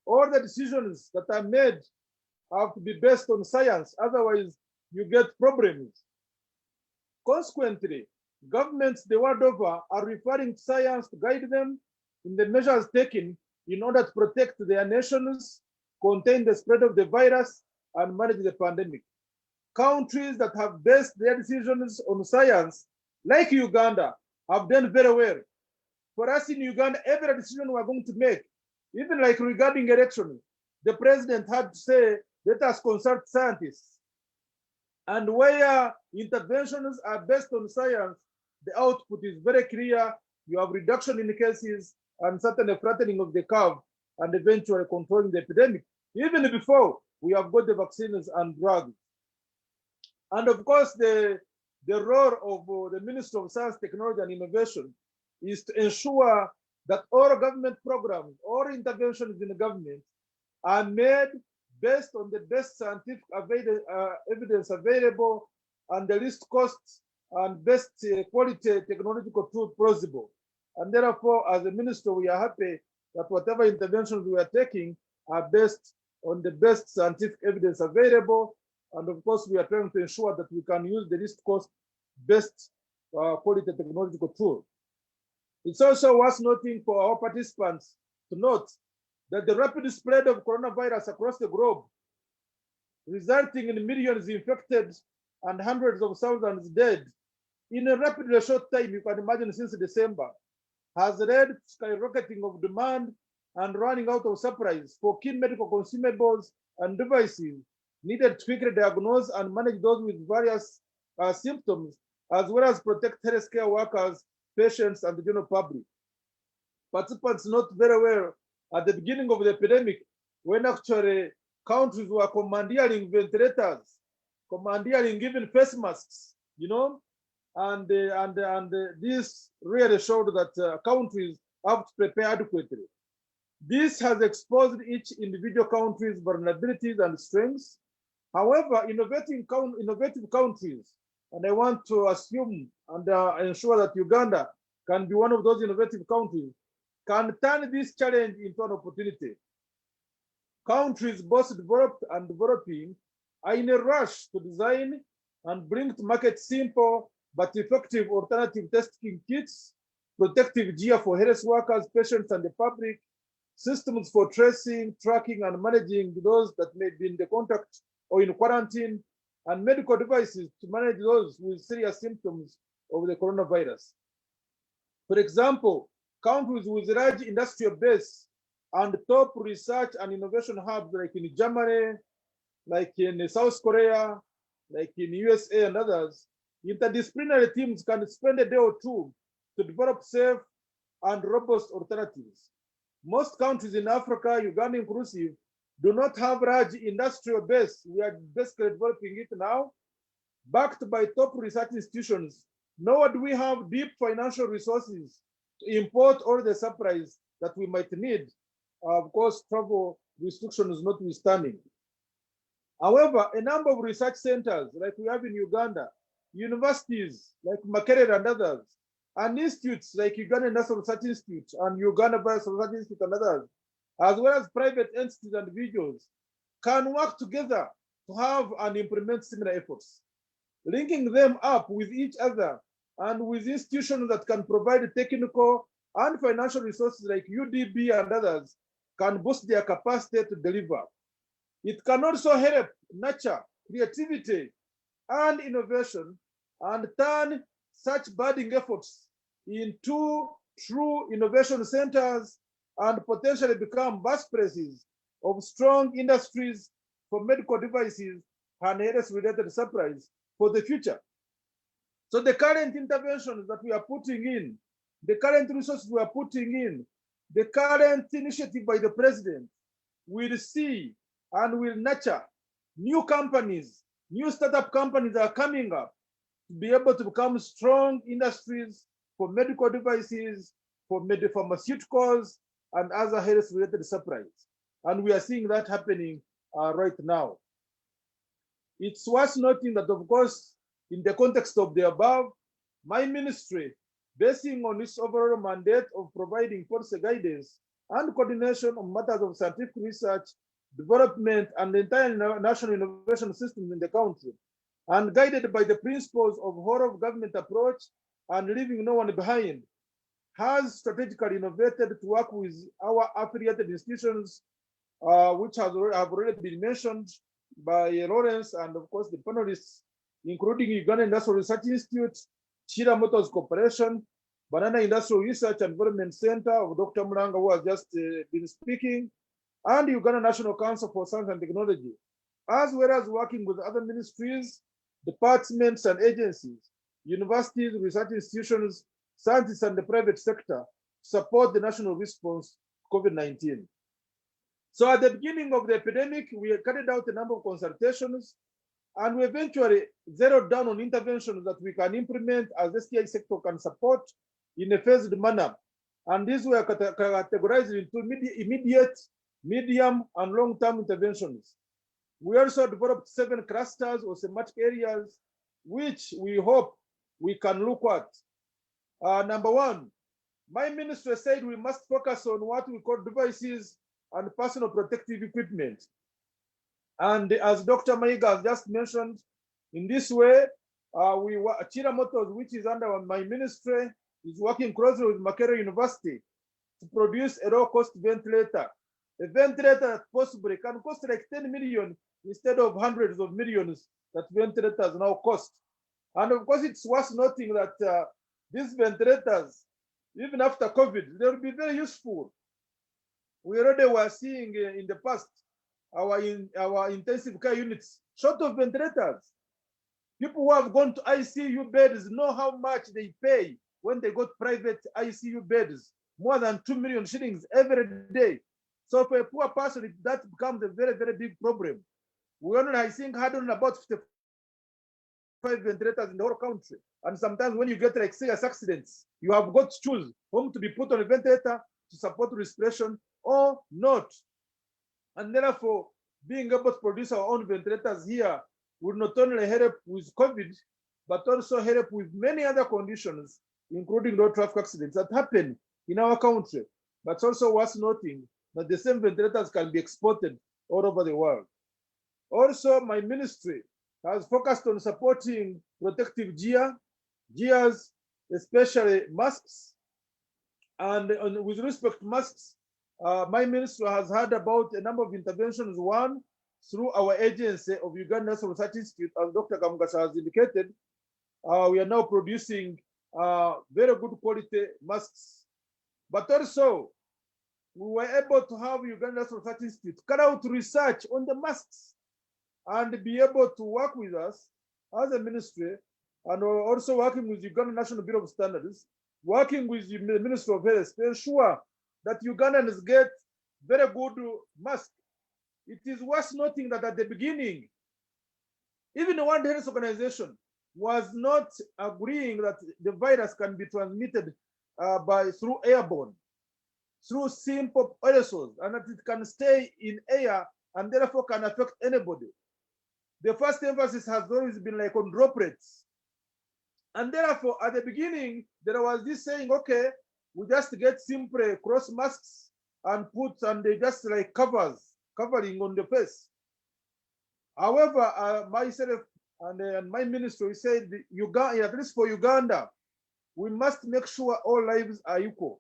All the decisions that are made have to be based on science, otherwise you get problems. Consequently, governments the world over are referring to science to guide them in the measures taken in order to protect their nations, contain the spread of the virus, and manage the pandemic. Countries that have based their decisions on science, like Uganda, have done very well. For us in Uganda, every decision we're going to make, even like regarding elections, the president had to say, let us consult scientists. And where interventions are based on science, the output is very clear. You have reduction in cases and certainly flattening of the curve and eventually controlling the epidemic, even before we have got the vaccines and drugs. And of course, the role of the Minister of Science, Technology and Innovation is to ensure that all government programs, all interventions in the government are made based on the best scientific evidence available and the least costs and best quality technological tool possible. And therefore, as a minister, we are happy that whatever interventions we are taking are based on the best scientific evidence available. And of course, we are trying to ensure that we can use the least cost, best quality technological tool. It's also worth noting for our participants to note that the rapid spread of coronavirus across the globe, resulting in millions infected and hundreds of thousands dead, in a rapidly short time, you can imagine since December, has led to skyrocketing of demand and running out of supplies for key medical consumables and devices needed to quickly diagnose and manage those with various symptoms, as well as protect healthcare workers, patients, and the general public. Participants note very well at the beginning of the epidemic, when actually countries were commandeering ventilators, commandeering even face masks, and this really showed that countries have to prepare adequately. This has exposed each individual country's vulnerabilities and strengths. However, innovative countries, and I want to assume and ensure that Uganda can be one of those innovative countries, can turn this challenge into an opportunity. Countries both developed and developing are in a rush to design and bring to market simple but effective alternative testing kits, protective gear for health workers, patients, and the public, systems for tracing, tracking, and managing those that may be in the contact or in quarantine, and medical devices to manage those with serious symptoms of the coronavirus. For example, countries with large industrial base and top research and innovation hubs like in Germany, like in South Korea, like in USA and others, interdisciplinary teams can spend a day or two to develop safe and robust alternatives. Most countries in Africa, Uganda inclusive, do not have large industrial base. We are basically developing it now, backed by top research institutions. Nor do we have deep financial resources to import all the supplies that we might need, of course, travel restrictions notwithstanding. However, a number of research centers, like we have in Uganda, universities like Makerere and others, and institutes like Uganda National Research Institute and Uganda Virus Research Institute and others, as well as private entities and individuals, can work together to have and implement similar efforts. Linking them up with each other and with institutions that can provide technical and financial resources like UDB and others can boost their capacity to deliver. It can also help nurture creativity and innovation and turn such budding efforts into true innovation centers and potentially become birthplaces of strong industries for medical devices and health-related supplies for the future. So the current interventions that we are putting in, the current resources we are putting in, the current initiative by the president will see and will nurture new companies, new startup companies that are coming up to be able to become strong industries for medical devices, for pharmaceuticals, and other health-related supplies. And we are seeing that happening right now. It's worth noting that, of course, in the context of the above, my ministry, basing on its overall mandate of providing policy guidance and coordination on matters of scientific research, development, and the entire national innovation system in the country, and guided by the principles of whole of government approach and leaving no one behind, has strategically innovated to work with our affiliated institutions, which have already been mentioned by Florence and, of course, the panelists, including Uganda National Research Institute, Chira Motors Corporation, Banana Industrial Research and Development Center of Dr. Moranga, who has just been speaking, and Uganda National Council for Science and Technology, as well as working with other ministries, departments and agencies, universities, research institutions, scientists, and the private sector to support the national response to COVID-19. So at the beginning of the epidemic, we carried out a number of consultations, and we eventually zeroed down on interventions that we can implement as the STI sector can support in a phased manner. And these were categorized into immediate, medium, and long-term interventions. We also developed 7 clusters or thematic areas, which we hope we can look at. Number 1, my ministry said we must focus on what we call devices and personal protective equipment. And as Dr. Mayega has just mentioned, in this way, Chira Motors, which is under my ministry, is working closely with Makerere University to produce a low-cost ventilator. A ventilator that possibly can cost like 10 million instead of hundreds of millions that ventilators now cost. And of course, it's worth noting that these ventilators, even after COVID, they will be very useful. We already were seeing in the past our intensive care units short of ventilators. People who have gone to ICU beds know how much they pay when they got private ICU beds, more than 2 million shillings every day. So for a poor person, that becomes a very, very big problem. We only, I think, had on about 50 ventilators in the whole country. And sometimes when you get like serious accidents, you have got to choose whom to be put on a ventilator to support respiration or not. And therefore, being able to produce our own ventilators here will not only help with COVID, but also help with many other conditions, including road traffic accidents that happen in our country. But it's also worth noting that the same ventilators can be exported all over the world. Also, my ministry has focused on supporting protective gears, especially masks. And with respect to masks, my ministry has had about a number of interventions. One, through our agency of Uganda Research Institute, as Dr. Mugasha has indicated, we are now producing very good quality masks. But also, we were able to have Uganda Research Institute carry out research on the masks and be able to work with us as a ministry, and also working with Uganda National Bureau of Standards, working with the Ministry of Health to ensure that Ugandans get very good masks. It is worth noting that at the beginning, even the World Health Organization was not agreeing that the virus can be transmitted through airborne, through simple aerosols, and that it can stay in air and therefore can affect anybody. The first emphasis has always been like on droplets. And therefore, at the beginning, there was this saying, okay, we just get simple cross masks and put, and they just like covering on the face. However, myself and my ministry said, Uganda, at least for Uganda, we must make sure all lives are equal.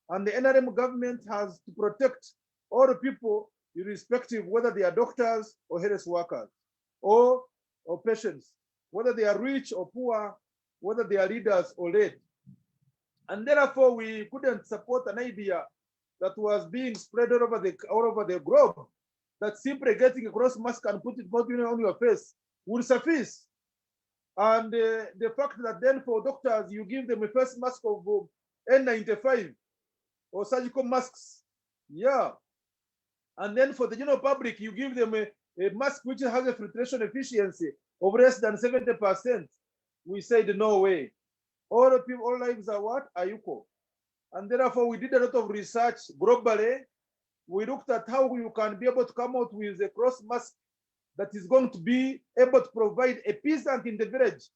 And the NRM government has to protect all the people, irrespective whether they are doctors or health workers or patients, whether they are rich or poor, whether they are leaders or led. And therefore, we couldn't support an idea that was being spread all over the globe, that simply getting a cross mask and put it on your face will suffice. And the fact that then for doctors, you give them a face mask of N95 or surgical masks. Yeah. And then for the general public, you give them a mask which has a filtration efficiency of less than 70%. We said, no way. All lives are what? Are equal. And therefore, we did a lot of research globally. We looked at how you can be able to come out with a cross mask that is going to be able to provide a peasant in the village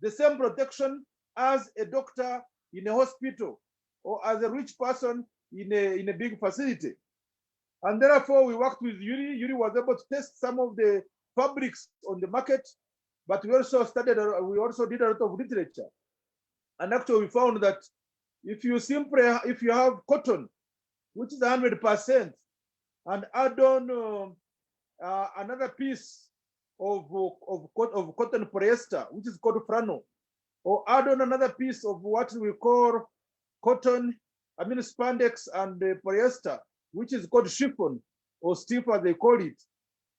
the same protection as a doctor in a hospital or as a rich person in a big facility. And therefore, we worked with Yuri. Yuri was able to test some of the fabrics on the market, but we also did a lot of literature. And actually, we found that if you have cotton, which is 100%, and add on another piece of cotton polyester, which is called flannel, or add on another piece of what we call cotton, spandex and polyester, which is called chiffon or stiff as they call it.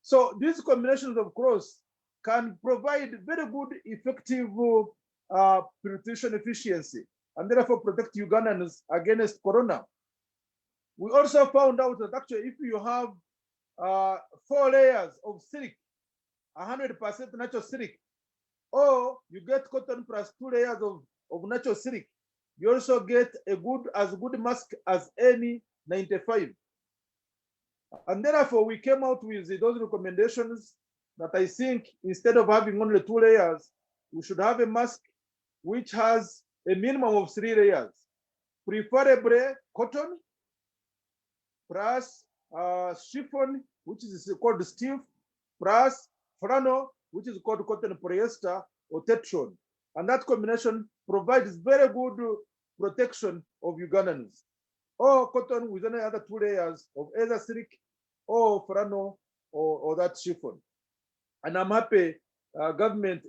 So these combinations of cloths can provide very good, effective filtration efficiency and therefore protect Ugandans against corona. We also found out that actually if you have 4 layers of silk, 100% natural silk, or you get cotton plus 2 layers of natural silk, you also get as good mask as any 95. And therefore, we came out with those recommendations that I think instead of having only 2 layers, we should have a mask which has a minimum of 3 layers, preferably cotton, plus chiffon, which is called stiff, plus flannel, which is called cotton polyester or tetron. And that combination provides very good protection of Ugandans. Or cotton with any other 2 layers of either silk or flannel or that chiffon. And I'm happy government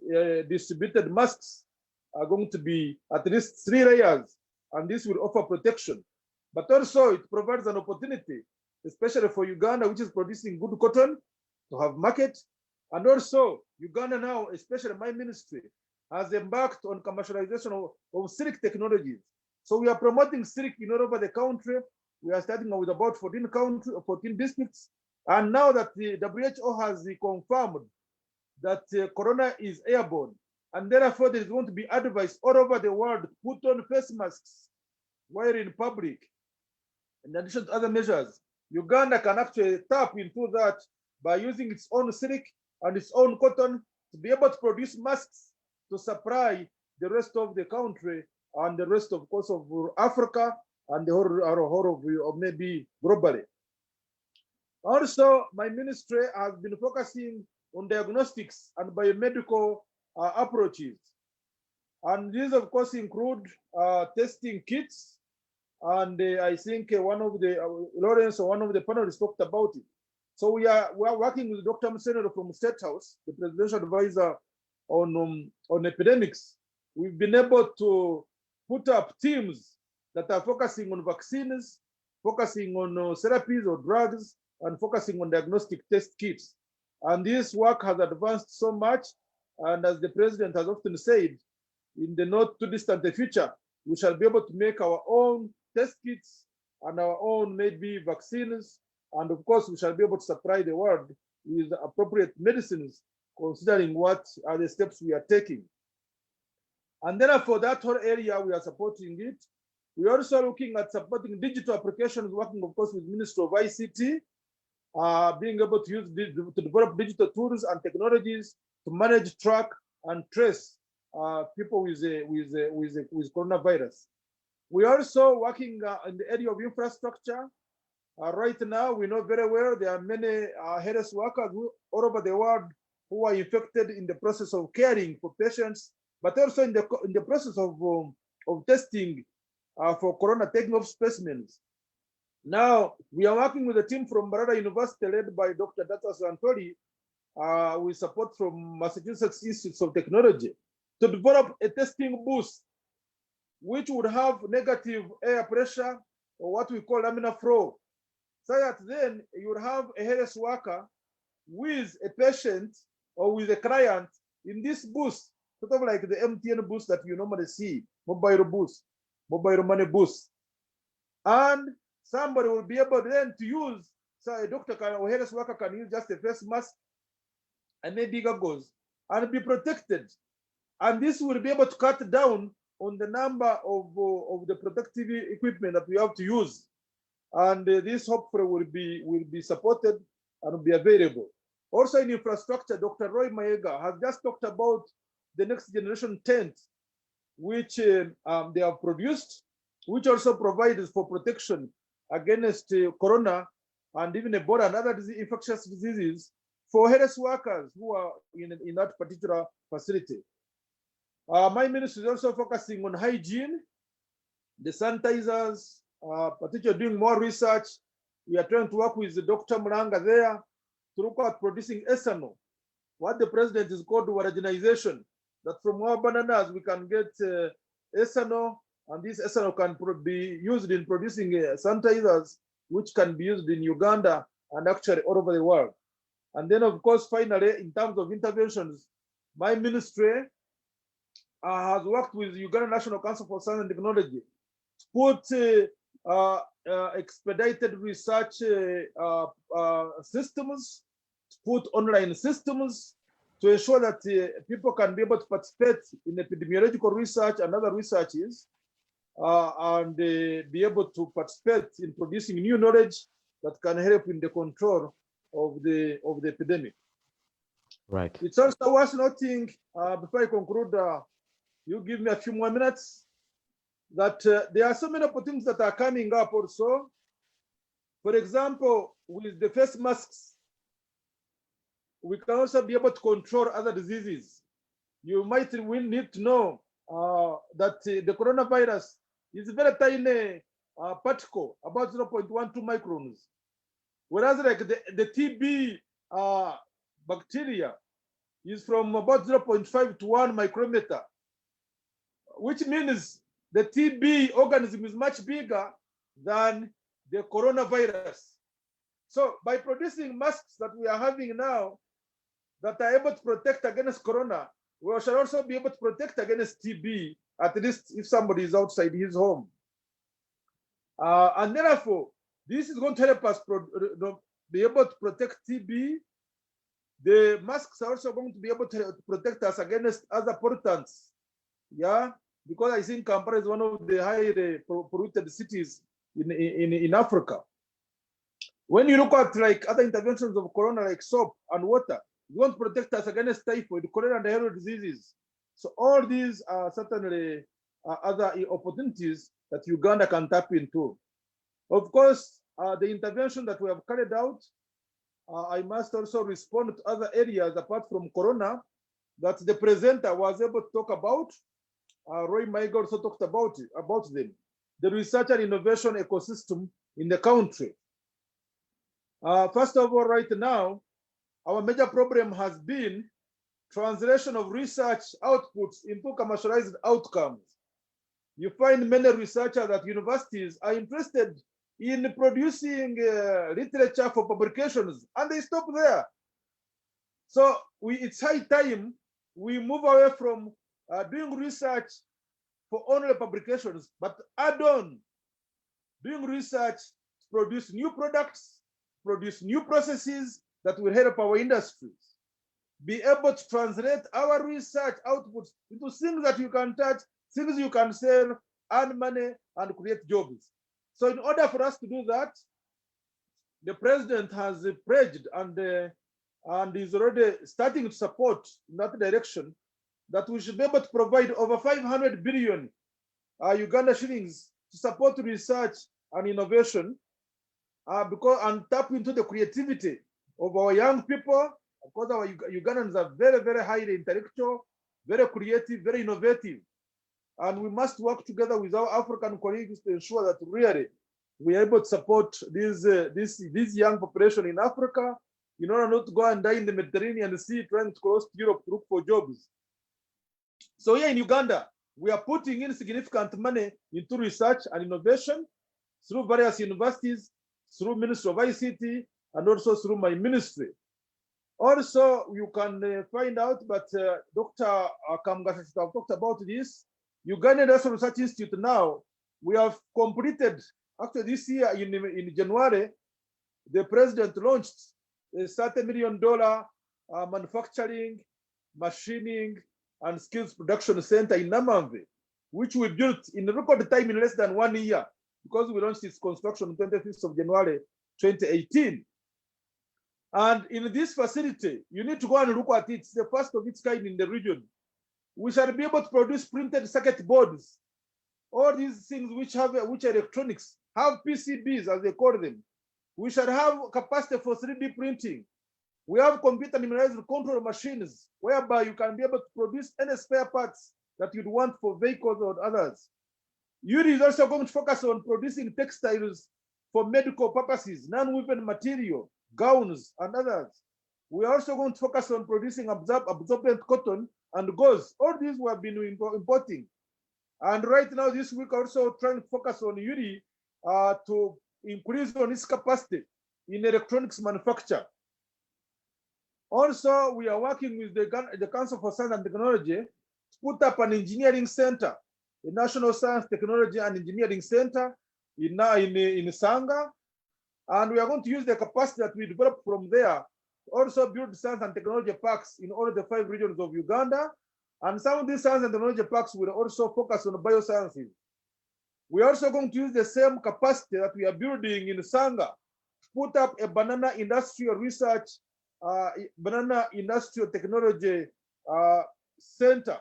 distributed masks are going to be at least 3 layers, and this will offer protection. But also it provides an opportunity, especially for Uganda, which is producing good cotton, to have market. And also Uganda now, especially my ministry, has embarked on commercialization of silk technologies. So we are promoting silk in all over the country. We are starting with about 14 districts. And now that the WHO has confirmed that corona is airborne, and therefore there is going to be advice all over the world, put on face masks while in public. In addition to other measures, Uganda can actually tap into that by using its own silk and its own cotton to be able to produce masks to supply the rest of the country and the rest, of course, of Africa and the whole of maybe globally. Also, my ministry has been focusing on diagnostics and biomedical approaches. And these, of course, include testing kits. And I think one of the, Lawrence or one of the panelists talked about it. So we are working with Dr. Musenero from State House, the presidential advisor on epidemics. We've been able to put up teams that are focusing on vaccines, focusing on therapies or drugs, and focusing on diagnostic test kits. And this work has advanced so much. And as the president has often said, in the not too distant future, we shall be able to make our own test kits and our own maybe vaccines. And of course, we shall be able to supply the world with appropriate medicines, considering what are the steps we are taking. And then for that whole area, we are supporting it. We're also looking at supporting digital applications, working, of course, with Ministry of ICT, being able to use to develop digital tools and technologies to manage, track, and trace people with coronavirus. We are also working in the area of infrastructure. Right now, we know very well there are many health workers all over the world who are infected in the process of caring for patients, but also in the process of testing for corona, taking of specimens. Now, we are working with a team from Barada University led by Dr. Datas Antori with support from Massachusetts Institute of Technology to develop a testing booth which would have negative air pressure or what we call laminar flow, so that then you would have a health worker with a patient or with a client in this booth, sort of like the MTN booth that you normally see, mobile booth, mobile money booth. And somebody will be able then to use, so a doctor can, or health worker can use just a face mask and maybe goggles and be protected. And this will be able to cut down on the number of the protective equipment that we have to use. And this hopefully will be supported and will be available. Also in infrastructure, Dr. Roy Mayega has just talked about the next generation tent, which they have produced, which also provides for protection against corona and even Ebola and other infectious diseases for health workers who are in that particular facility. My ministry is also focusing on hygiene, the sanitizers, particularly doing more research. We are trying to work with Dr. Moranga there to look at producing ethanol, what the president is called homogenization, that from our bananas we can get ethanol, and this ethanol can be used in producing sanitizers, which can be used in Uganda and actually all over the world. And then, of course, finally, in terms of interventions, my ministry has worked with Uganda National Council for Science and Technology to put expedited research systems, to put online systems to ensure that people can be able to participate in epidemiological research and other researches, and be able to participate in producing new knowledge that can help in the control of the epidemic. Right. It's also worth noting, before I conclude, you give me a few more minutes, that there are so many opportunities that are coming up also. For example, with the face masks, we can also be able to control other diseases. You might need to know that the coronavirus is a very tiny particle, about 0.12 microns. Whereas like the TB bacteria is from about 0.5 to 1 micrometer, which means the TB organism is much bigger than the coronavirus. So by producing masks that we are having now that are able to protect against corona, we shall also be able to protect against TB, at least if somebody is outside his home. And therefore, this is going to help us be able to protect TB, The masks are also going to be able to protect us against other pollutants. Yeah, because I think Kampala is one of the highly polluted cities in Africa. When you look at like other interventions of corona, like soap and water, you want to protect us against typhoid, cholera, and aerial diseases. So all these are certainly other opportunities that Uganda can tap into. Of course, the intervention that we have carried out, I must also respond to other areas apart from corona that the presenter was able to talk about. Roy Mayega also talked about them. The research and innovation ecosystem in the country. First of all, right now, our major problem has been translation of research outputs into commercialized outcomes. You find many researchers at universities are interested in producing literature for publications, and they stop there. So it's high time we move away from doing research for only publications, but add on doing research to produce new products, produce new processes that will help our industries, be able to translate our research outputs into things that you can touch, things you can sell, earn money, and create jobs. So in order for us to do that, the president has pledged and is already starting to support in that direction, that we should be able to provide over 500 billion Uganda shillings to support research and innovation, and tap into the creativity of our young people. Of course, our Ugandans are very, very highly intellectual, very creative, very innovative. And we must work together with our African colleagues to ensure that really we are able to support this young population in Africa in order not to go and die in the Mediterranean Sea trying to cross to Europe to look for jobs. So here in Uganda, we are putting in significant money into research and innovation through various universities, through Ministry of ICT, and also through my ministry. Also, you can find out, but Dr. Mugasha talked about this. Uganda National Research Institute now, we have completed, after this year in January, the president launched a $30 million manufacturing, machining, and skills production center in Namamve, which we built in record time in less than 1 year, because we launched its construction on 25th of January 2018. And in this facility, you need to go and look at it. It's the first of its kind in the region. We shall be able to produce printed circuit boards, all these things which are electronics, have PCBs as they call them. We shall have capacity for 3D printing. We have computer numerized control machines, whereby you can be able to produce any spare parts that you'd want for vehicles or others. URI is also going to focus on producing textiles for medical purposes, non-woven material, gowns, and others. We are also going to focus on producing absorbent cotton and gauze. All these we have been importing. And right now, this week, also trying to focus on URI to increase on its capacity in electronics manufacture. Also, we are working with the Council for Science and Technology to put up an engineering center, a National Science, Technology, and Engineering Center in Sanga. And we are going to use the capacity that we develop from there to also build science and technology parks in all the 5 regions of Uganda. And some of these science and technology parks will also focus on biosciences. We are also going to use the same capacity that we are building in Sanga to put up a banana industrial research, banana industrial technology center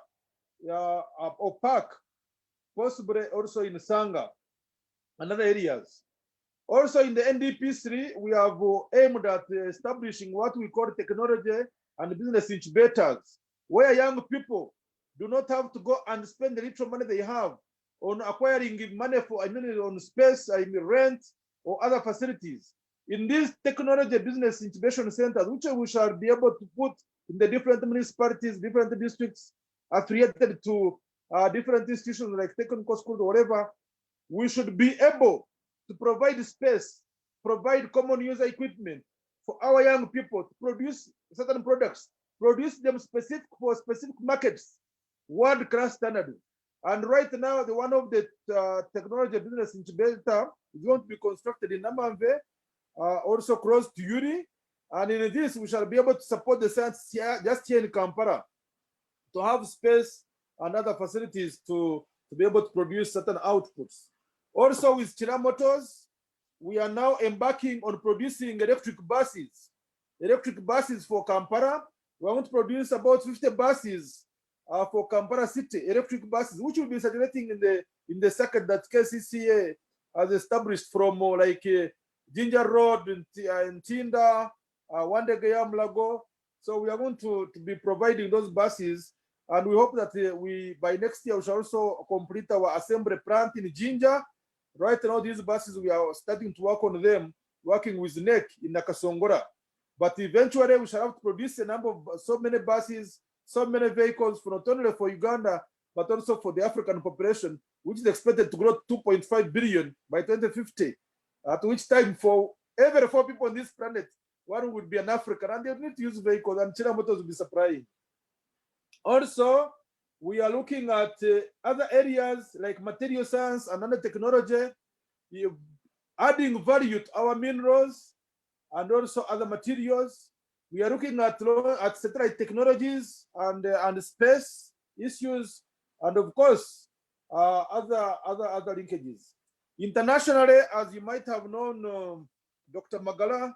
or park, possibly also in Sanga and other areas. Also in the NDP3, we have aimed at establishing what we call technology and business incubators, where young people do not have to go and spend the little money they have on acquiring money for, on space, rent, or other facilities. In these technology business incubation centers, which we shall be able to put in the different municipalities, different districts affiliated to different institutions like technical schools or whatever, we should be able to provide space, provide common user equipment for our young people to produce certain products, produce them specific for specific markets, world-class standard. And right now, one of the technology business incubator is going to be constructed in Namamve, also close to URI. And in this, we shall be able to support the science just here in Kampala, to have space and other facilities to be able to produce certain outputs. Also with China Motors, we are now embarking on producing electric buses for Kampala. We want to produce about 50 buses for Kampala city, electric buses, which will be circulating in the circuit that KCCA has established from Ginger Road in Tinda, Wandegaya, Mlago. So we are going to be providing those buses, and we hope that by next year we shall also complete our assembly plant in Ginger. Right now, these buses, we are starting to work on them, working with NEC in Nakasongora. But eventually, we shall have to produce a number of so many buses, so many vehicles, for not only for Uganda, but also for the African population, which is expected to grow 2.5 billion by 2050. At which time, for every 4 people on this planet, one would be an African, and they need to use vehicles, and China Motors will be supplying. Also, we are looking at other areas like material science and nanotechnology, adding value to our minerals and also other materials. We are looking at satellite technologies and space issues, and of course, other linkages. Internationally, as you might have known, Dr. Magala,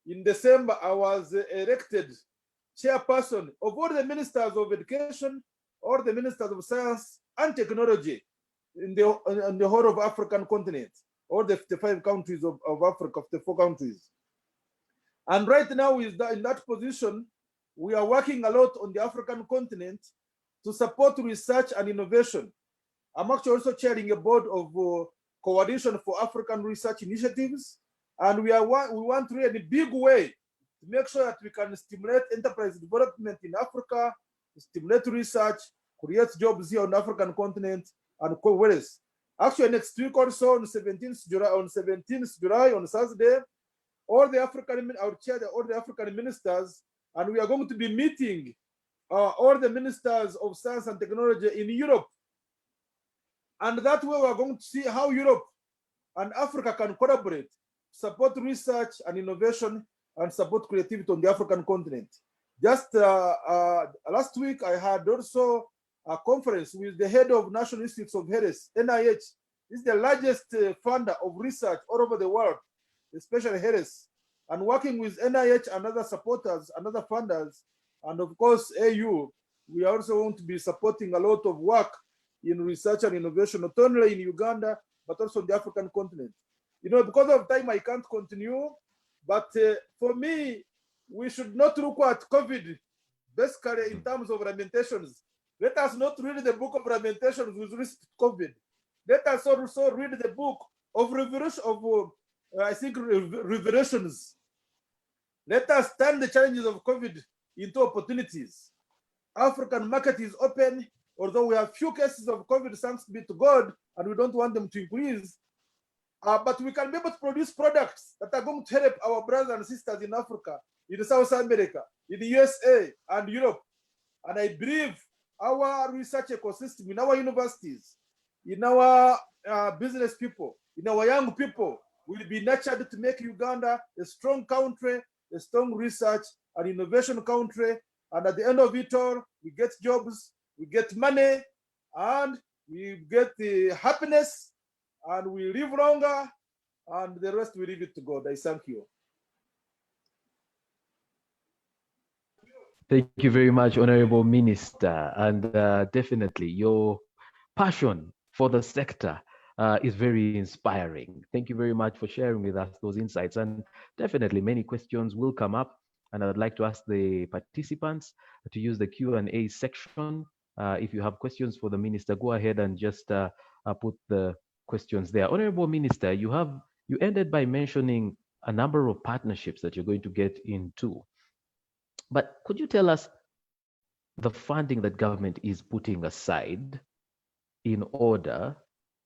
in December, I was elected chairperson of all the ministers of education, or the ministers of science and technology in the whole of African continent, or the 55 countries of Africa, 54 countries. And right now, in that position, we are working a lot on the African continent to support research and innovation. I'm actually also chairing a board of Coalition for African Research Initiatives, and we want to, in a big way, to make sure that we can stimulate enterprise development in Africa, stimulate research, create jobs here on the African continent, and co-whereas. Actually, next week also, on 17th July, on Thursday, all the African ministers, and we are going to be meeting all the ministers of science and technology in Europe. And that way, we are going to see how Europe and Africa can collaborate, support research and innovation, and support creativity on the African continent. Just last week, I had also a conference with the head of National Institutes of Health, NIH. This is the largest funder of research all over the world, especially health, and working with NIH and other supporters and other funders, and of course, AU. We are also going to be supporting a lot of work in research and innovation, not only in Uganda, but also on the African continent. You know, because of time, I can't continue, but for me, we should not look at COVID basically in terms of lamentations. Let us not read the book of lamentations with respect to COVID. Let us also read the book of revelations. Let us turn the challenges of COVID into opportunities. African market is open, although we have few cases of COVID, thanks be to God, and we don't want them to increase. But we can be able to produce products that are going to help our brothers and sisters in Africa, in South America, in the USA and Europe. And I believe our research ecosystem, in our universities, in our business people, in our young people, will be nurtured to make Uganda a strong country, a strong research and innovation country. And at the end of it all, we get jobs, we get money, and we get the happiness, and we live longer, and the rest we leave it to God. I thank you. Thank you very much, Honorable Minister. And definitely your passion for the sector is very inspiring. Thank you very much for sharing with us those insights. And definitely many questions will come up. And I would like to ask the participants to use the Q&A section. If you have questions for the minister, go ahead and just put the questions there. Honorable Minister, you ended by mentioning a number of partnerships that you're going to get into. But could you tell us the funding that government is putting aside in order,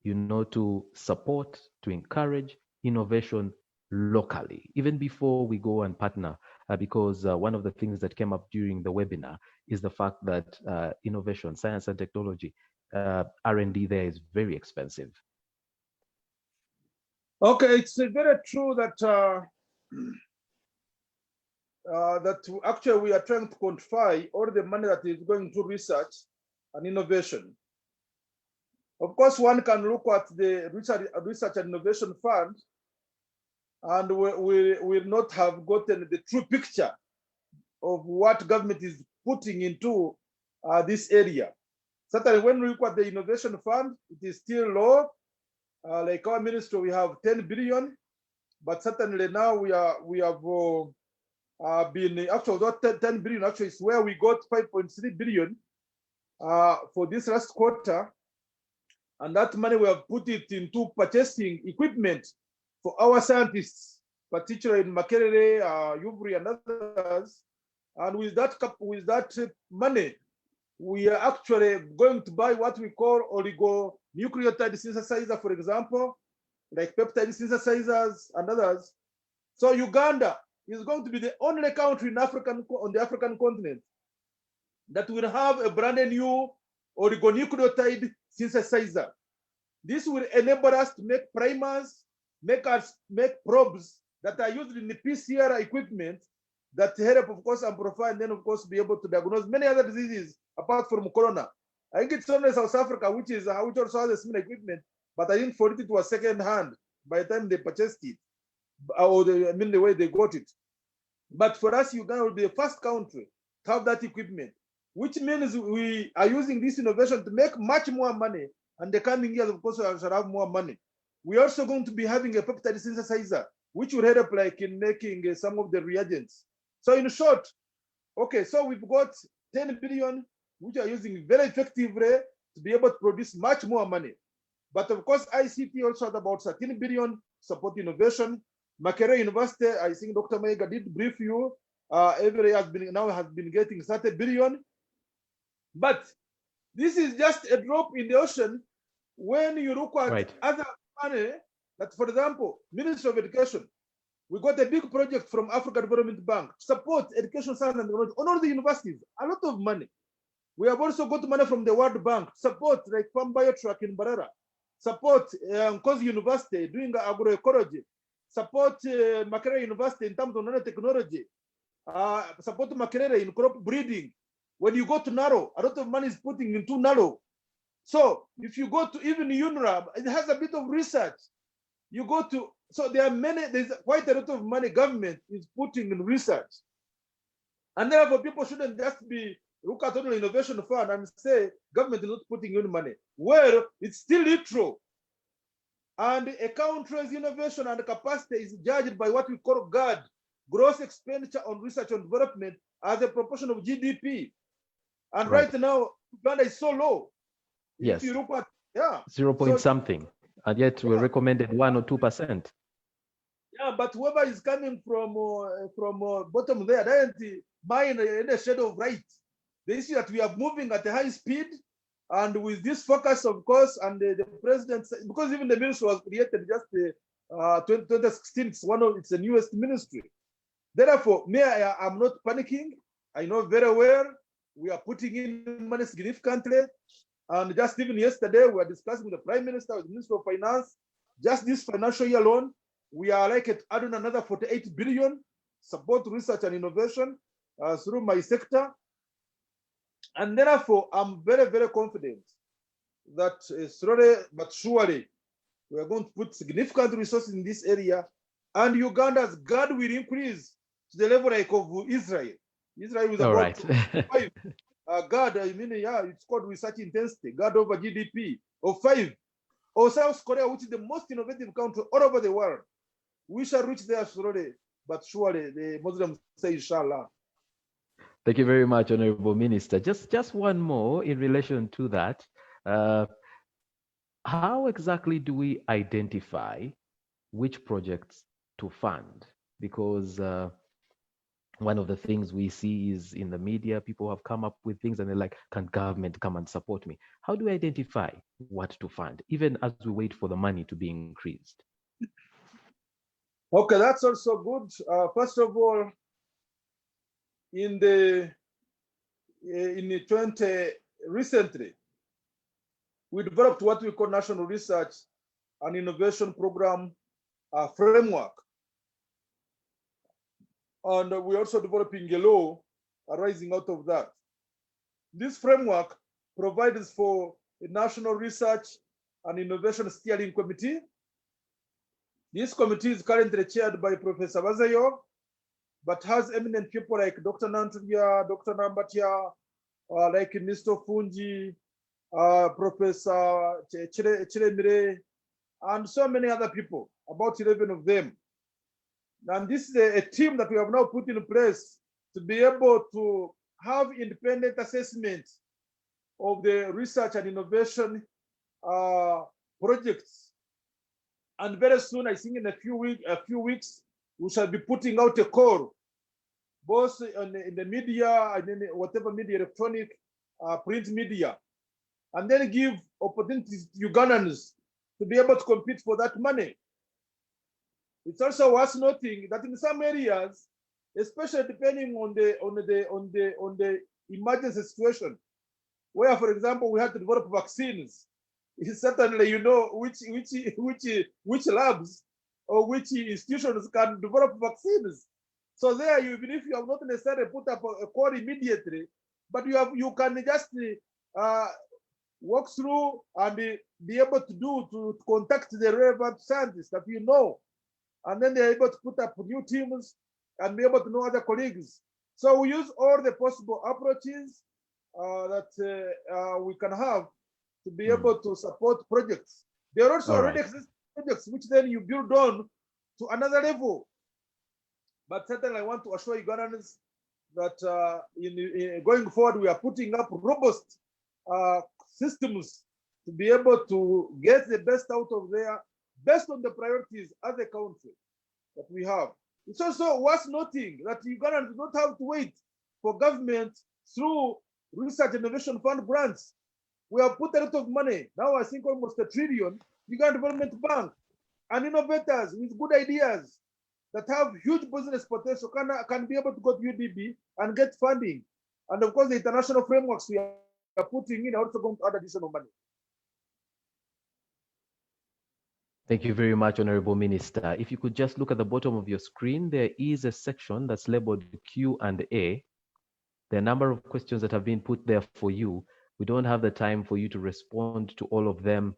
to support, to encourage innovation locally, even before we go and partner? Because one of the things that came up during the webinar is the fact that innovation, science and technology, R&D there is very expensive. Okay, it's very true that that actually we are trying to quantify all the money that is going to research and innovation. Of course, one can look at the research and innovation fund, and we will not have gotten the true picture of what government is putting into this area. Certainly, when we look at the innovation fund, it is still low. Like our ministry, we have 10 billion, but certainly now we have been actually that 10 billion actually is where we got 5.3 billion for this last quarter, and that money we have put it into purchasing equipment for our scientists, particularly in Makerere, Yuvri, and others. And with that money, we are actually going to buy what we call oligonucleotide synthesizer, for example, like peptide synthesizers and others. So Uganda is going to be the only country on the African continent that will have a brand new oligonucleotide synthesizer. This will enable us to make primers, make probes that are used in the PCR equipment that help, of course, amplify and then, of course, be able to diagnose many other diseases apart from corona. I think it's only South Africa, which also has a similar equipment, but I think for it was second hand by the time they purchased it, or the way they got it. But for us, Uganda will be the first country to have that equipment, which means we are using this innovation to make much more money, and the coming years, of course, we shall have more money. We're also going to be having a peptide synthesizer, which will help like in making some of the reagents. So in short, okay, so we've got 10 billion, which are using very effectively to be able to produce much more money. But of course, ICT also had about 13 billion support innovation. Makerere University, I think Dr. Mayega did brief you, every year has been getting 30 billion. But this is just a drop in the ocean when you look at other money, that for example, Ministry of Education, we got a big project from Africa Development Bank to support education, science, and technology on all the universities, a lot of money. We have also got money from the World Bank to support like Farm Biotrack in Barara, support Kozi University doing agroecology, support Makerere University in terms of nanotechnology, support Makerere in crop breeding. When you go to Naro, a lot of money is putting into Naro. So if you go to even UNRAB, it has a bit of research. You go to, so there's quite a lot of money government is putting in research. And therefore people shouldn't just look at only innovation fund and say government is not putting in money. Well, it's still true. And a country's innovation and capacity is judged by what we call GAD, gross expenditure on research and development, as a proportion of GDP. And right now, Uganda is so low. Yes. If you look at, 0 point something. And yet we recommended 1 or 2%. Yeah, but whoever is coming from bottom there, doesn't mind any shadow of right. The issue that we are moving at a high speed, and with this focus, of course, and the president, because even the ministry was created just 2016, it's the newest ministry. Therefore, I'm not panicking. I know very well we are putting in money significantly. And just even yesterday, we were discussing with the Prime Minister, with the Minister of Finance, just this financial year alone, we are like adding another 48 billion support research and innovation through my sector. And therefore, I'm very, very confident that slowly but surely, we are going to put significant resources in this area, and Uganda's GAD will increase to the level like of Israel. Israel is about 5. GAD, it's called research intensity, GAD over GDP of 5. Or South Korea, which is the most innovative country all over the world. We shall reach there slowly, but surely, the Muslims say, inshallah. Thank you very much, Honorable Minister. Just one more in relation to that. How exactly do we identify which projects to fund? Because one of the things we see is in the media, people have come up with things and they're like, can government come and support me? How do we identify what to fund, even as we wait for the money to be increased? Okay, that's also good. First of all, recently, we developed what we call National Research and Innovation Program framework. and we're also developing a law arising out of that. This framework provides for a national research and innovation steering committee. This committee is currently chaired by Professor Bazayo, but has eminent people like Dr. Nantulia, Dr. Nambatia, like Mr. Fungi, Professor Chiremire, and so many other people, about 11 of them. And this is a team that we have now put in place to be able to have independent assessment of the research and innovation projects. And very soon, I think in a few weeks, we shall be putting out a call, both in the media and in whatever media, electronic, print media, and then give opportunities to Ugandans to be able to compete for that money. It's also worth noting that in some areas, especially depending on the emergency situation, where, for example, we have to develop vaccines, certainly you know which labs or which institutions can develop vaccines. So there, even if you have not necessarily put up a call immediately, but you can just walk through and be able to contact the relevant scientists that you know, and then they're able to put up new teams and be able to know other colleagues. So we use all the possible approaches that we can have to be able to support projects. There are also already existing projects which then you build on to another level. But certainly I want to assure Ugandans that in going forward, we are putting up robust systems to be able to get the best out of there based on the priorities as a country that we have. It's also worth noting that Ugandans do not have to wait for government through Research Innovation Fund grants. We have put a lot of money, now I think almost $1 trillion, Uganda Development Bank, and innovators with good ideas that have huge business potential can be able to go to UDB and get funding. And of course, the international frameworks we are putting in are also going to add additional money. Thank you very much, Honorable Minister. If you could just look at the bottom of your screen, there is a section that's labeled Q&A. There are a number of questions that have been put there for you. We don't have the time for you to respond to all of them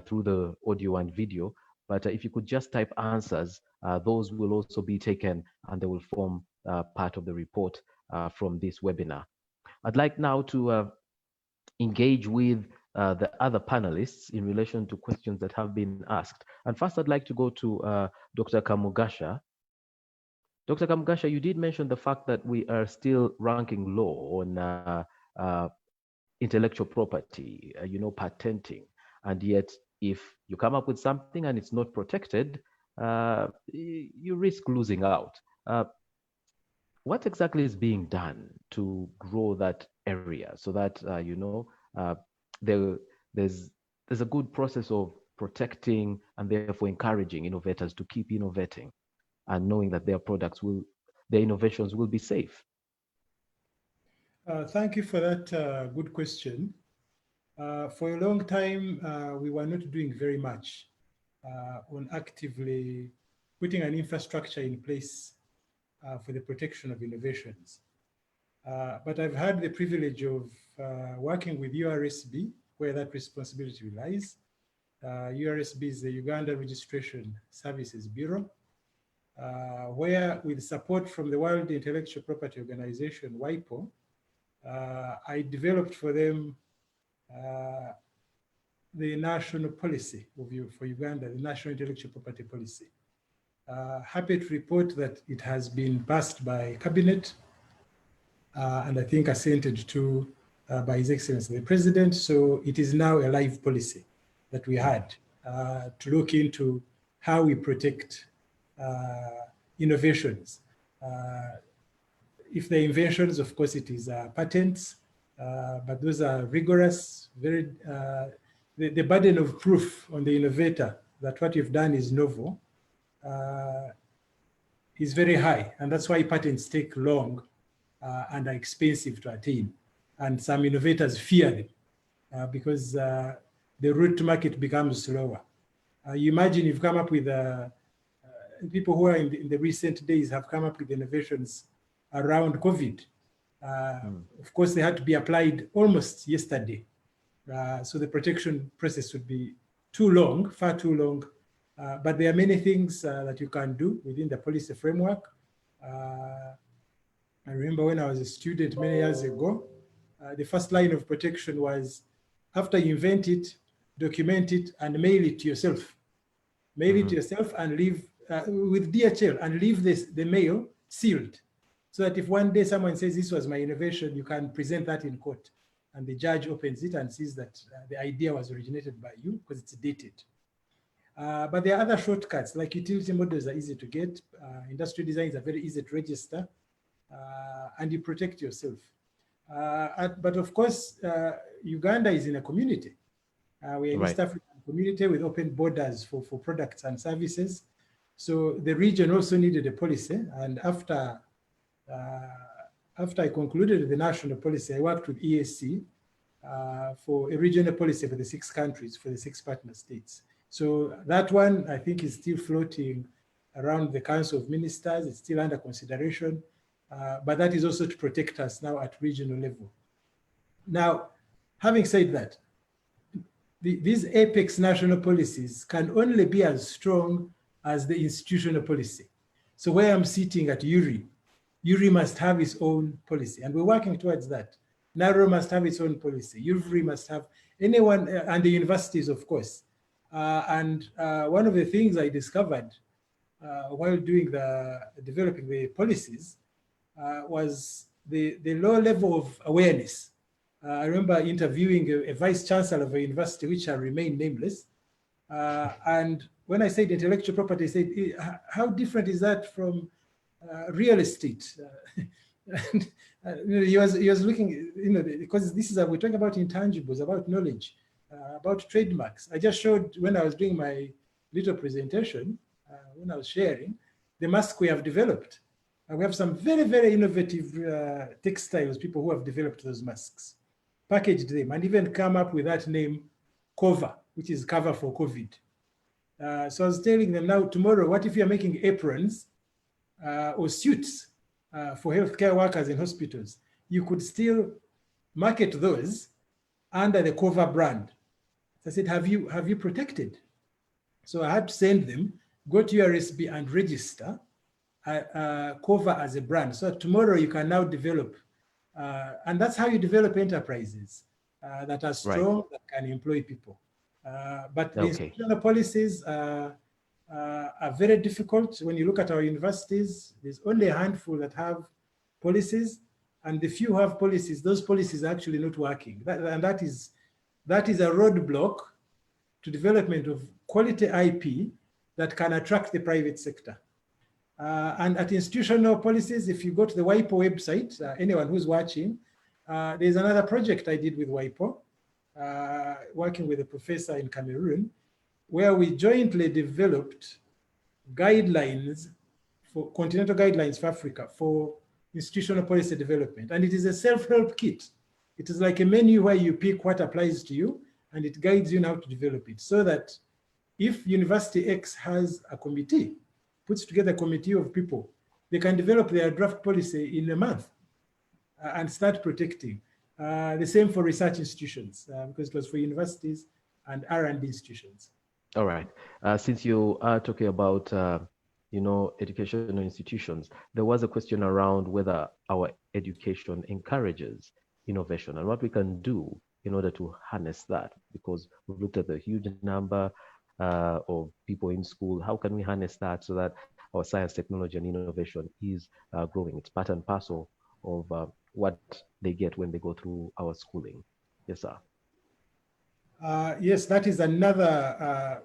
through the audio and video, but if you could just type answers, those will also be taken and they will form part of the report from this webinar. I'd like now to engage with the other panelists in relation to questions that have been asked. And first, I'd like to go to Dr. Mugasha. Dr. Mugasha, you did mention the fact that we are still ranking low on intellectual property, patenting. And yet, if you come up with something and it's not protected, you risk losing out. What exactly is being done to grow that area so that, there's a good process of protecting and therefore encouraging innovators to keep innovating and knowing that their innovations will be safe? Thank you for that good question. For a long time, we were not doing very much on actively putting an infrastructure in place for the protection of innovations. But I've had the privilege of working with URSB, where that responsibility lies. URSB is the Uganda Registration Services Bureau, where with support from the World Intellectual Property Organization, WIPO, I developed for them the national policy for Uganda, the National Intellectual Property Policy. Happy to report that it has been passed by Cabinet and I think assented to by His Excellency the President. So it is now a live policy that we had to look into how we protect innovations. If they're inventions, of course, it is patents, but those are rigorous, very, the burden of proof on the innovator that what you've done is novel is very high. And that's why patents take long and are expensive to attain. And some innovators fear them because the route to market becomes slower. You imagine you've come up with people who are in the recent days have come up with innovations around COVID. Of course, they had to be applied almost yesterday. So the protection process would be too long, far too long. But there are many things that you can do within the policy framework. I remember when I was a student many years ago, the first line of protection was, after you invent it, document it and mail it to yourself. Mail it to yourself and leave with DHL and leave the mail sealed. So that if one day someone says this was my innovation, you can present that in court. And the judge opens it and sees that the idea was originated by you because it's dated. But there are other shortcuts, like utility models are easy to get. Industrial designs are very easy to register. And you protect yourself. But of course, Uganda is in a community. We're in East African community with open borders for products and services. So the region also needed a policy. And after I concluded the national policy, I worked with EAC for a regional policy for the 6 countries, for the 6 partner states. So that one, I think, is still floating around the Council of Ministers. It's still under consideration. But that is also to protect us now at regional level. Now, having said that, these apex national policies can only be as strong as the institutional policy. So where I'm sitting at URI must have its own policy, and we're working towards that. NARO must have its own policy. UVRI must have, anyone, and the universities, of course. And one of the things I discovered while developing the policies was the low level of awareness. I remember interviewing a vice chancellor of a university, which shall remain nameless. And when I said intellectual property, he said, how different is that from real estate? And he was looking, because this is, we're talking about intangibles, about knowledge, about trademarks. I just showed, when I was doing my little presentation, when I was sharing, the mask we have developed. We have some very, very innovative textiles, people who have developed those masks, packaged them, and even come up with that name, COVA, which is cover for COVID. So I was telling them, now tomorrow, what if you're making aprons or suits for healthcare workers in hospitals? You could still market those under the COVA brand. So I said, have you protected? So I had to send them, go to URSB and register COVA as a brand. So tomorrow you can now develop, and that's how you develop enterprises that are strong, that can employ people. But the institutional policies are very difficult. When you look at our universities, there's only a handful that have policies, and the few who have policies, those policies are actually not working. That is a roadblock to development of quality IP that can attract the private sector. And at institutional policies, if you go to the WIPO website, anyone who's watching, there's another project I did with WIPO, working with a professor in Cameroon, where we jointly developed guidelines for continental guidelines for Africa for institutional policy development. And it is a self-help kit. It is like a menu where you pick what applies to you, and it guides you now to develop it, so that if University X has a committee, puts together a committee of people, they can develop their draft policy in a month and start protecting. The same for research institutions, because it was for universities and R&D institutions. All right. Since you are talking about, educational institutions, there was a question around whether our education encourages innovation and what we can do in order to harness that, because we've looked at the huge number of people in school. How can we harness that so that our science, technology, and innovation is growing? It's part and parcel of what they get when they go through our schooling. Yes, sir. Yes, that is another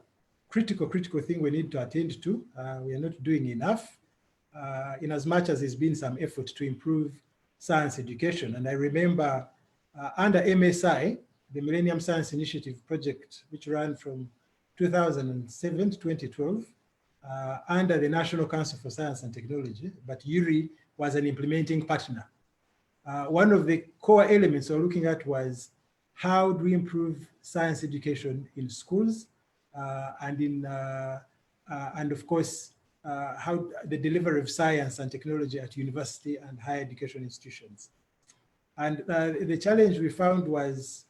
critical thing we need to attend to. We are not doing enough, in as much as there's been some effort to improve science education. And I remember under MSI, the Millennium Science Initiative project, which ran from 2007 to 2012, under the National Council for Science and Technology, but URI was an implementing partner. One of the core elements we're looking at was, how do we improve science education in schools, and of course how the delivery of science and technology at university and higher education institutions. And the challenge we found was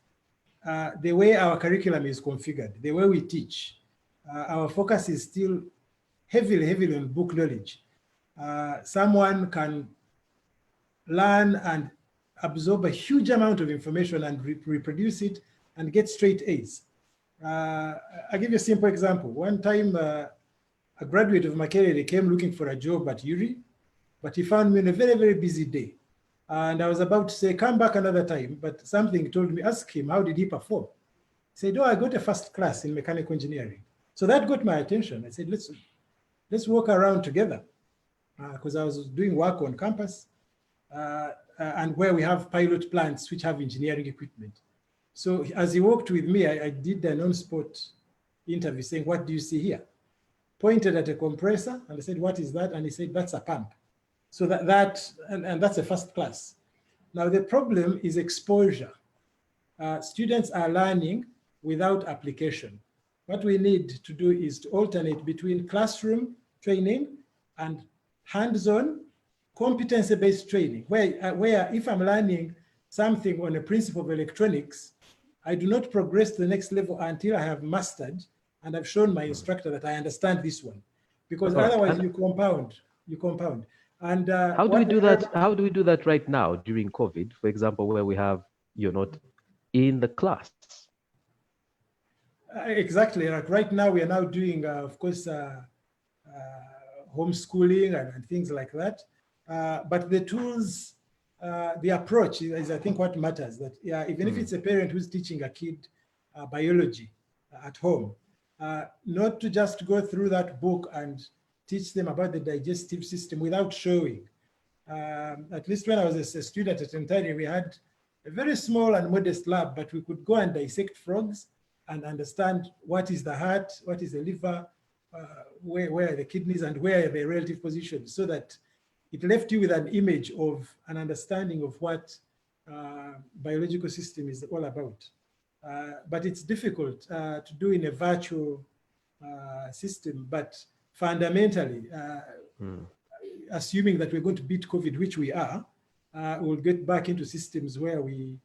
the way our curriculum is configured, the way we teach. Our focus is still heavily on book knowledge. Someone can learn and absorb a huge amount of information and reproduce it and get straight A's. I'll give you a simple example. One time, a graduate of Makerere came looking for a job at URI, but he found me on a very busy day. And I was about to say, come back another time, but something told me, ask him, how did he perform? He said, oh, I got a first class in mechanical engineering. So that got my attention. I said, let's walk around together, because I was doing work on campus and where we have pilot plants which have engineering equipment. So as he walked with me, I did an on-spot interview saying, what do you see here? Pointed at a compressor, and I said, what is that? And he said, that's a pump. So that's a first class. Now the problem is exposure. Students are learning without application. What we need to do is to alternate between classroom training and hands-on competency-based training, where if I'm learning something on a principle of electronics, I do not progress to the next level until I have mastered and I've shown my instructor that I understand this one, because otherwise you compound. And how do we do that? How do we do that right now during COVID, for example, where we have you're not in the class? Exactly. Like right now, we are now doing, of course, homeschooling and things like that. But the tools, the approach is, I think, what matters. That even if it's a parent who's teaching a kid biology at home, not to just go through that book and teach them about the digestive system without showing. At least when I was a student at Untitled, we had a very small and modest lab, but we could go and dissect frogs and understand what is the heart, what is the liver, where are the kidneys, and where are the relative positions, so that it left you with an image of an understanding of what biological system is all about. But it's difficult to do in a virtual system, but fundamentally, assuming that we're going to beat COVID, which we are, we'll get back into systems where we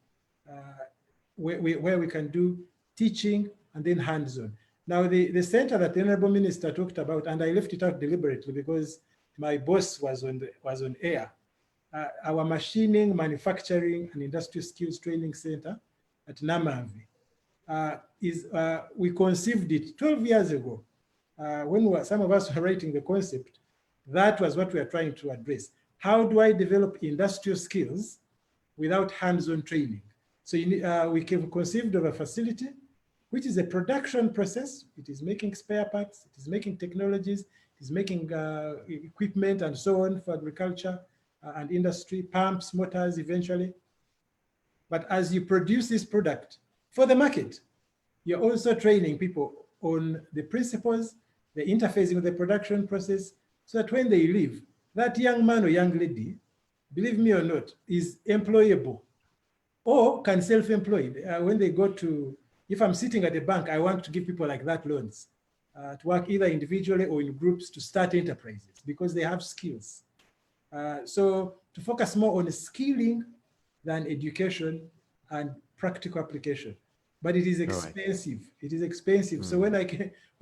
can do teaching and then hands-on. Now, the center that the Honorable Minister talked about, and I left it out deliberately because my boss was on air, our machining, manufacturing, and industrial skills training center at Namavi we conceived it 12 years ago. When some of us were writing the concept, that was what we are trying to address. How do I develop industrial skills without hands-on training? So we conceived of a facility, which is a production process. It is making spare parts, it is making technologies, it is making equipment and so on for agriculture and industry, pumps, motors eventually. But as you produce this product for the market, you're also training people on the principles, the interfacing with the production process, so that when they leave, that young man or young lady, believe me or not, is employable or can self-employed. When they go to, if I'm sitting at a bank, I want to give people like that loans to work either individually or in groups to start enterprises because they have skills. So to focus more on skilling than education and practical application. But it is expensive. Right. It is expensive. So when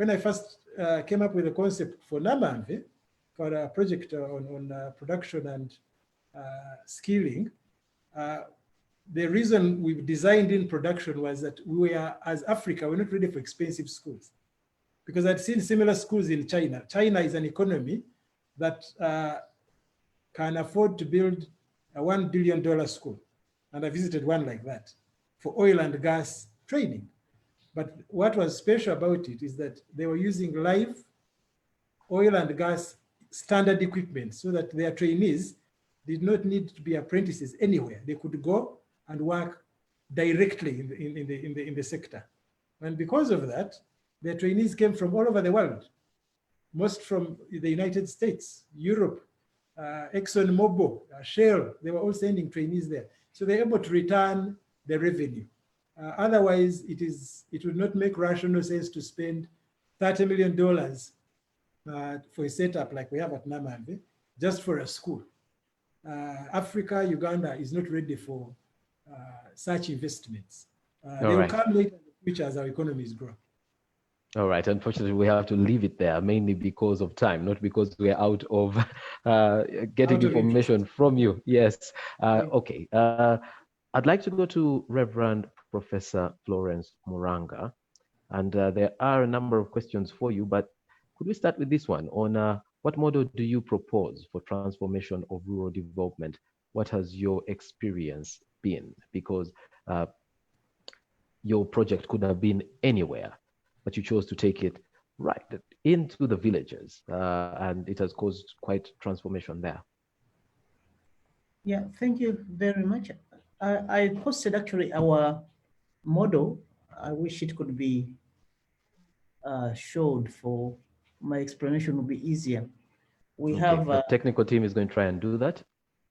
I first came up with a concept for Namanve, for a project on production and skilling, the reason we designed in production was that we are, as Africa, we're not ready for expensive schools. Because I'd seen similar schools in China. China is an economy that can afford to build a $1 billion school. And I visited one like that for oil and gas training. But what was special about it is that they were using live oil and gas standard equipment so that their trainees did not need to be apprentices anywhere. They could go and work directly in the sector. And because of that, their trainees came from all over the world, most from the United States, Europe, ExxonMobil, Shell, they were all sending trainees there. So they're able to return the revenue. Otherwise, it would not make rational sense to spend $30 million for a setup like we have at Namambe, just for a school. Africa, Uganda is not ready for such investments. They will come later in the future as our economies grow. All right. Unfortunately, we have to leave it there, mainly because of time, not because we're out of getting information from you. Yes. Okay. I'd like to go to Reverend Professor Florence Moranga. And there are a number of questions for you, but could we start with this one on what model do you propose for transformation of rural development? What has your experience been? Because your project could have been anywhere, but you chose to take it right into the villages, and it has caused quite transformation there. Yeah, thank you very much. I posted actually our model. I wish it could be showed for my explanation would be easier. We have the technical team is going to try and do that.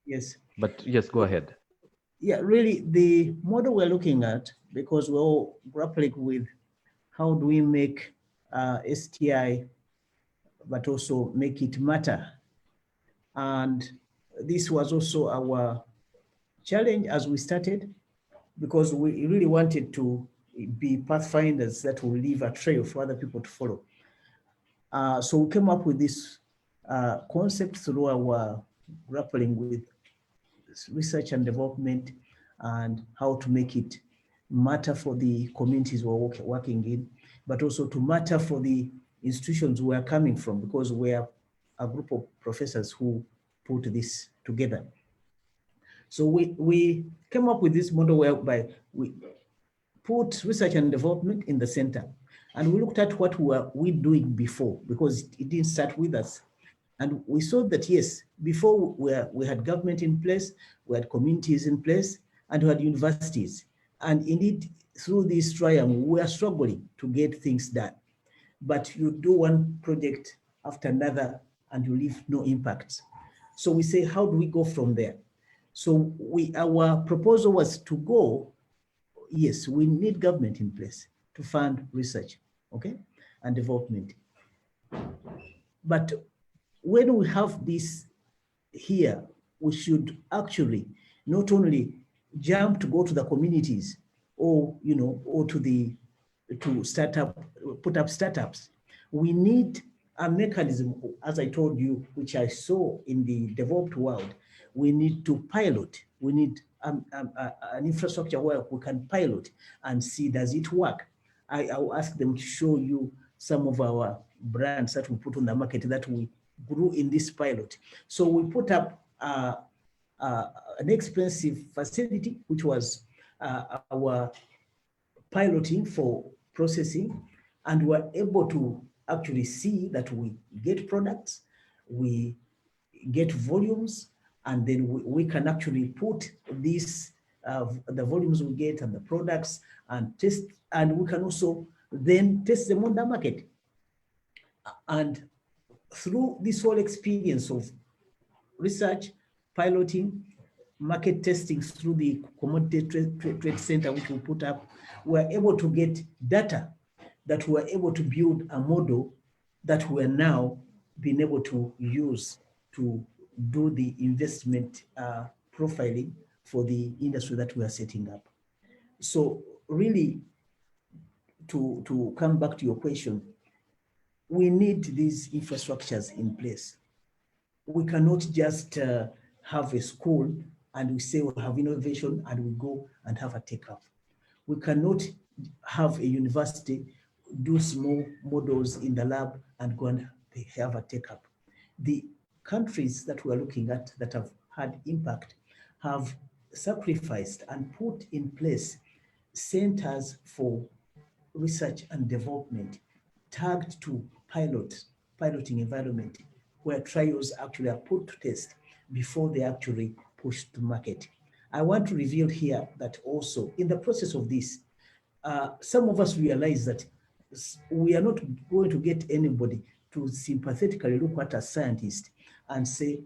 Yes. But yes, go ahead. Yeah, really the model we're looking at, because we're all grappling with how do we make STI, but also make it matter. And this was also our challenge as we started, because we really wanted to be pathfinders that will leave a trail for other people to follow. So we came up with this concept through our grappling with research and development and how to make it matter for the communities we're working in, but also to matter for the institutions we are coming from, because we are a group of professors who put this together. So we came up with this model whereby we put research and development in the center. And we looked at what were we doing before, because it didn't start with us. And we saw that, yes, before we had government in place, we had communities in place, and we had universities. And indeed, through this triangle, we are struggling to get things done. But you do one project after another, and you leave no impact. So we say, how do we go from there? So our proposal was to go, yes, we need government in place to fund research, okay, and development. But when we have this here, we should actually not only jump to go to the communities or, or to put up startups. We need a mechanism, as I told you, which I saw in the developed world. We need to pilot. We need an infrastructure where we can pilot and see, does it work? I'll ask them to show you some of our brands that we put on the market that we grew in this pilot. So we put up an expensive facility, which was our piloting for processing, and we're able to actually see that we get products, we get volumes, and then we can actually put these, the volumes we get and the products and test, and we can also then test them on the market. And through this whole experience of research, piloting, market testing through the commodity trade center, which we put up, we're able to get data that we're able to build a model that we're now being able to use to do the investment profiling for the industry that we are setting up. So really, to come back to your question, we need these infrastructures in place. We cannot just have a school and we say we have innovation and we go and have a take-up. We cannot have a university do small models in the lab and go and have a take-up. The countries that we're looking at that have had impact have sacrificed and put in place centers for research and development tagged to piloting environment, where trials actually are put to test before they actually push to market. I want to reveal here that also in the process of this, some of us realize that we are not going to get anybody to sympathetically look at a scientist and say,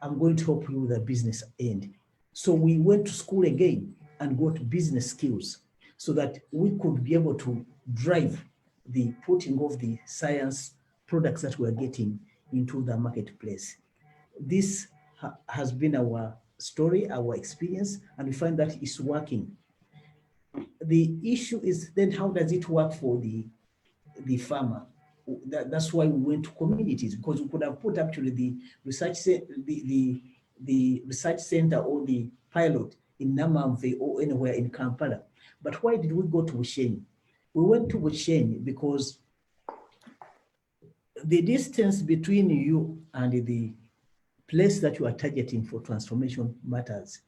I'm going to help you with a business end. So we went to school again and got business skills so that we could be able to drive the putting of the science products that we're getting into the marketplace. This has been our story, our experience, and we find that it's working. The issue is then how does it work for the farmer? That's why we went to communities, because we could have put actually the research the research center or the pilot in Namamve or anywhere in Kampala. But why did we go to Bushenyi? We went to Bushenyi because the distance between you and the place that you are targeting for transformation matters.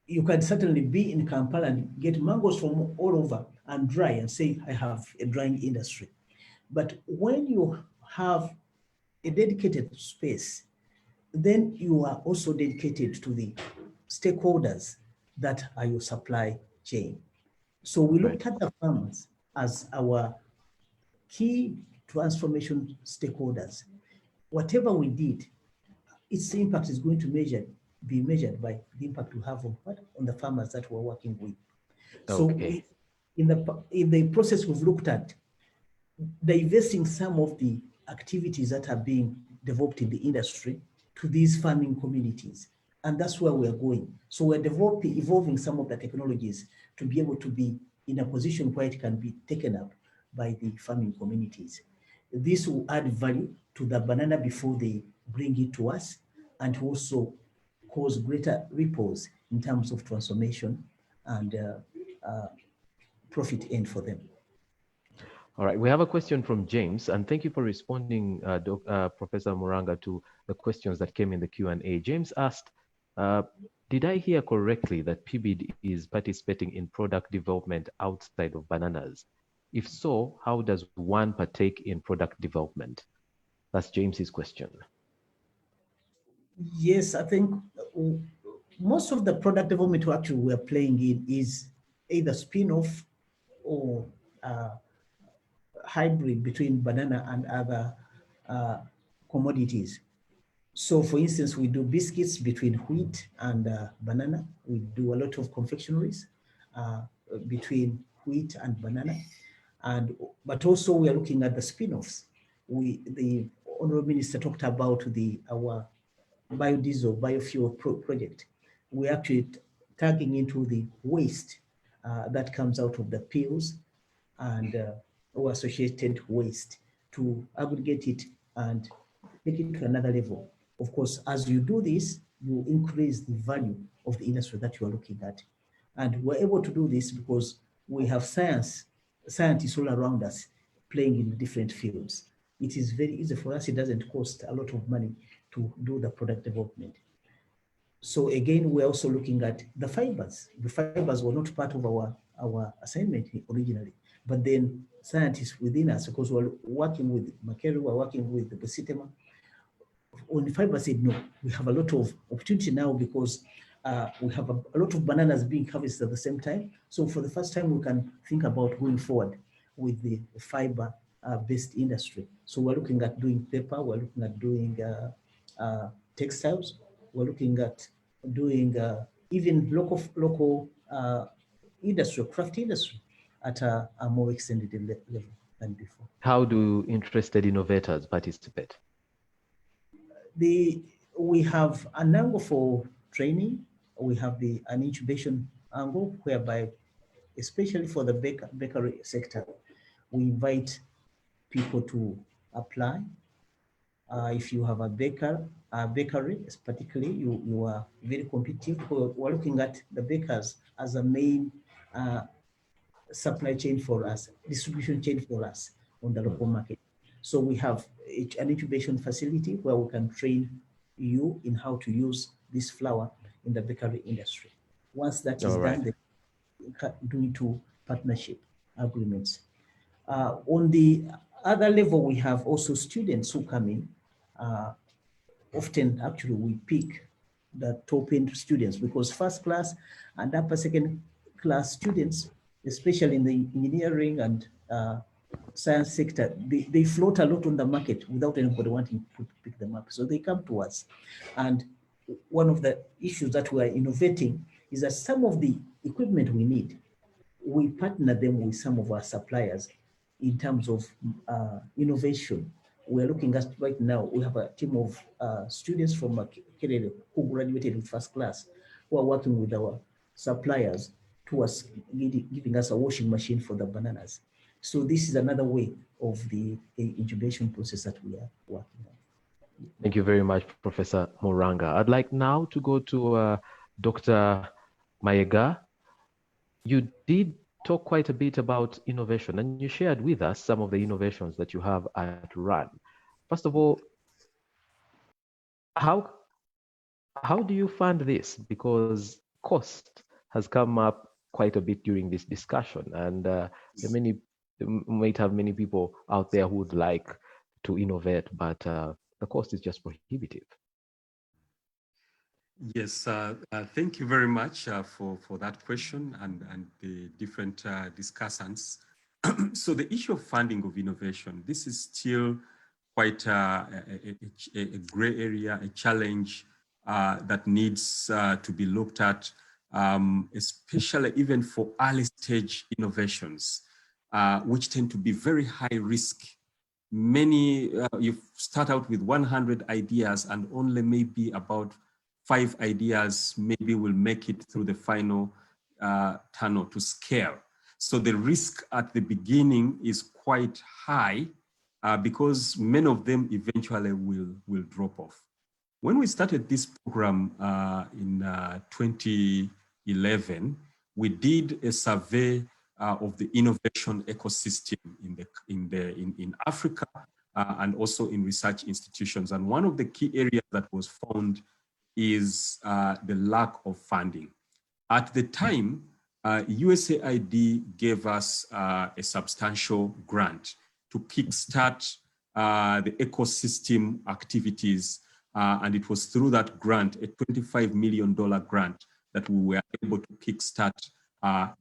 You can certainly be in Kampala and get mangoes from all over and dry and say, I have a drying industry. But when you have a dedicated space, then you are also dedicated to the stakeholders that are your supply chain. So we looked at the farmers as our key transformation stakeholders. Whatever we did, its impact is going to be measured by the impact we have on the farmers that we're working with. So in the process, we've looked at divesting some of the activities that are being developed in the industry to these farming communities. And that's where we're going. So we're evolving some of the technologies to be able to be in a position where it can be taken up by the farming communities. This will add value to the banana before they bring it to us, and also cause greater ripples in terms of transformation and profit end for them. All right, we have a question from James, and thank you for responding, Professor Moranga, to the questions that came in the Q&A. James asked, did I hear correctly that PBD is participating in product development outside of bananas? If so, how does one partake in product development? That's James's question. Yes, I think most of the product development actually we're playing in is either spin-off or hybrid between banana and other commodities. So for instance, we do biscuits between wheat and banana. We do a lot of confectionaries between wheat and banana. But also we are looking at the spin-offs. The Honorable Minister talked about our biodiesel, biofuel project. We're actually tagging into the waste that comes out of the peels and or associated waste to aggregate it and take it to another level. Of course, as you do this, you increase the value of the industry that you are looking at. And we're able to do this because we have scientists all around us playing in different fields. It is very easy for us. It doesn't cost a lot of money to do the product development. So again, we're also looking at the fibers. The fibers were not part of our assignment originally, but then scientists within us, because we're working with Makeri, we're working with the Busitema, on the fiber said, no, we have a lot of opportunity now because we have a lot of bananas being harvested at the same time. So for the first time, we can think about going forward with the fiber-based industry. So we're looking at doing paper, we're looking at doing textiles, we're looking at doing even local industry, craft industry at a more extended level than before. How do interested innovators participate? We have an angle for training. We have an incubation angle whereby, especially for the bakery sector, we invite people to apply. If you have a bakery, particularly, you are very competitive. We're looking at the bakers as a main supply chain for us, distribution chain for us on the local market. So we have an incubation facility where we can train you in how to use this flour in the bakery industry. Once that is done, they do into partnership agreements. On the other level, we have also students who come in. Often, actually, we pick the top-end students because first class and upper second class students, especially in the engineering and science sector, they float a lot on the market without anybody wanting to pick them up. So they come to us. And one of the issues that we are innovating is that some of the equipment we need, we partner them with some of our suppliers in terms of innovation. We're looking at right now, we have a team of students from Makerere who graduated in first class, who are working with our suppliers towards giving us a washing machine for the bananas. So this is another way of the incubation process that we are working on. Thank you very much, Professor Moranga. I'd like now to go to Dr. Mayega. You did talk quite a bit about innovation, and you shared with us some of the innovations that you have at RUN. First of all, how do you fund this? Because cost has come up quite a bit during this discussion, and might have many people out there who would like to innovate, but the cost is just prohibitive. Yes, thank you very much for that question and the different discussants. So the issue of funding of innovation, this is still quite a gray area, a challenge that needs to be looked at, especially even for early stage innovations, which tend to be very high risk. Many, you start out with 100 ideas and only maybe about 5 ideas maybe will make it through the final tunnel to scale. So the risk at the beginning is quite high because many of them eventually will drop off. When we started this program in 2011, we did a survey of the innovation ecosystem in Africa and also in research institutions. And one of the key areas that was found is the lack of funding. At the time, USAID gave us a substantial grant to kickstart the ecosystem activities. And it was through that grant, a $25 million grant, that we were able to kickstart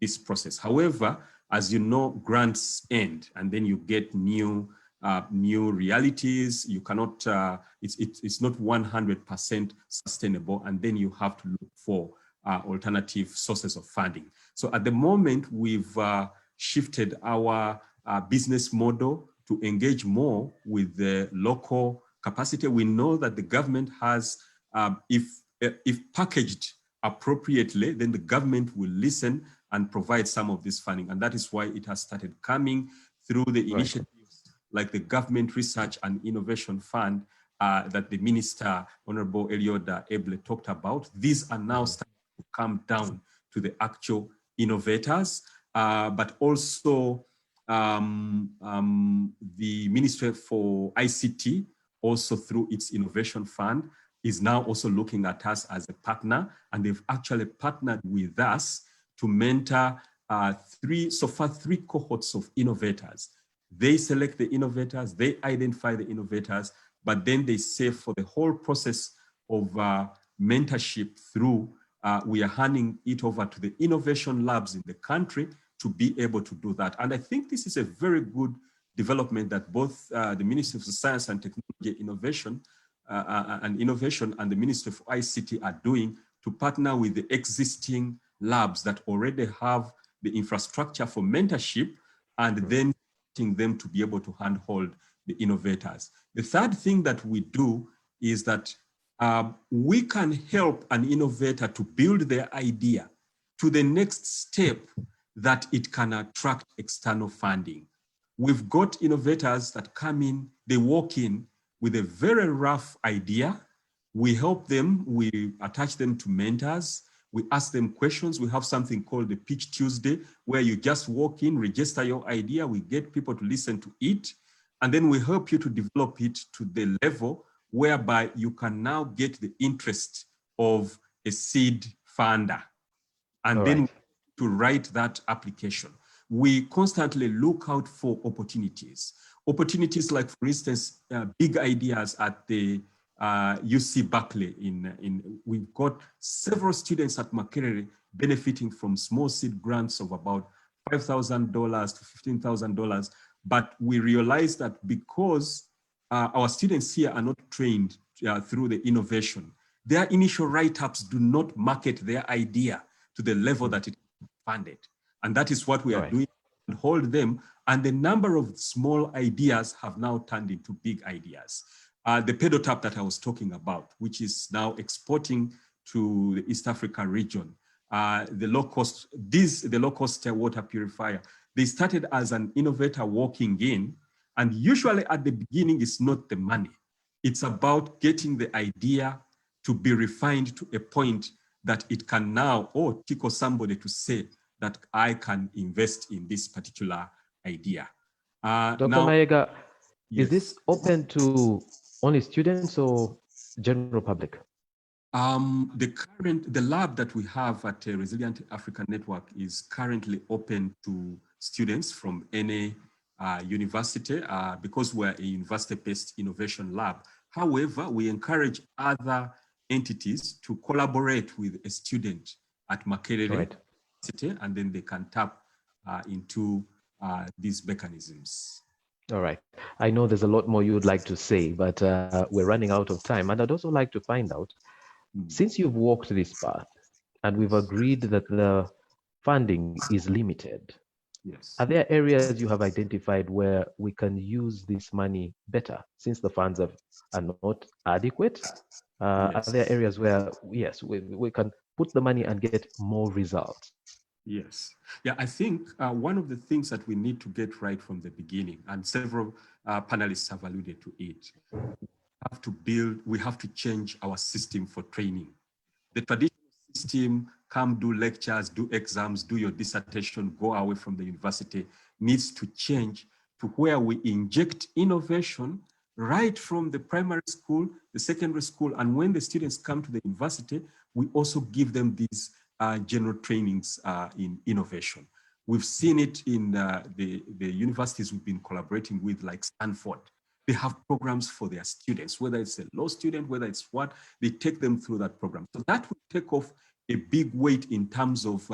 this process. However, as you know, grants end and then you get new realities. You cannot, it's not 100% sustainable, and then you have to look for alternative sources of funding. So at the moment, we've shifted our business model to engage more with the local capacity. We know that the government has, if packaged appropriately, then the government will listen and provide some of this funding. And that is why it has started coming through the initiatives like the Government Research and Innovation Fund that the Minister, Honorable Elioda Eble, talked about. These are now starting to come down to the actual innovators, but also the Ministry for ICT, also through its Innovation Fund, is now also looking at us as a partner, and they've actually partnered with us to mentor so far three cohorts of innovators. They select the innovators, they identify the innovators, but then they say for the whole process of mentorship through, we are handing it over to the innovation labs in the country to be able to do that. And I think this is a very good development that both the Ministry of Science and Technology Innovation and the Ministry of ICT are doing to partner with the existing labs that already have the infrastructure for mentorship, and then them to be able to handhold the innovators. The third thing that we do is that we can help an innovator to build their idea to the next step that it can attract external funding. We've got innovators that come in, they walk in with a very rough idea. We help them, we attach them to mentors, we ask them questions. We have something called the Pitch Tuesday, where you just walk in, register your idea, we get people to listen to it, and then we help you to develop it to the level whereby you can now get the interest of a seed funder. And then to write that application. We constantly look out for opportunities. Opportunities like, for instance, big ideas at the UC Berkeley. We've got several students at Makerere benefiting from small seed grants of about $5,000 to $15,000. But we realize that because our students here are not trained through the innovation, their initial write-ups do not market their idea to the level that it is funded. And that is what we are doing, and hold them And the number of small ideas have now turned into big ideas. The pedal tap that I was talking about, which is now exporting to the East Africa region, the low-cost water purifier, they started as an innovator walking in, and usually at the beginning, it's not the money. It's about getting the idea to be refined to a point that it can now, tickle somebody to say that I can invest in this particular idea. Dr. Now, Mayega, yes. Is this open to only students or general public? The lab that we have at Resilient Africa Network is currently open to students from any university because we're a university-based innovation lab. However, we encourage other entities to collaborate with a student at Makerere University, and then they can tap into these mechanisms. All right. I know there's a lot more you would like to say, but we're running out of time. And I'd also like to find out, since you've walked this path and we've agreed that the funding is limited, yes, are there areas you have identified where we can use this money better since the funds are not adequate? Are there areas where, yes, we can put the money and get more results? Yes. Yeah, I think one of the things that we need to get right from the beginning, and several panelists have alluded to it, we have to change our system for training. The traditional system, come do lectures, do exams, do your dissertation, go away from the university, needs to change to where we inject innovation right from the primary school, the secondary school, and when the students come to the university, we also give them these general trainings in innovation. We've seen it in the universities we've been collaborating with, like Stanford. They have programs for their students, whether it's a law student, whether it's what, they take them through that program. So that will take off a big weight in terms of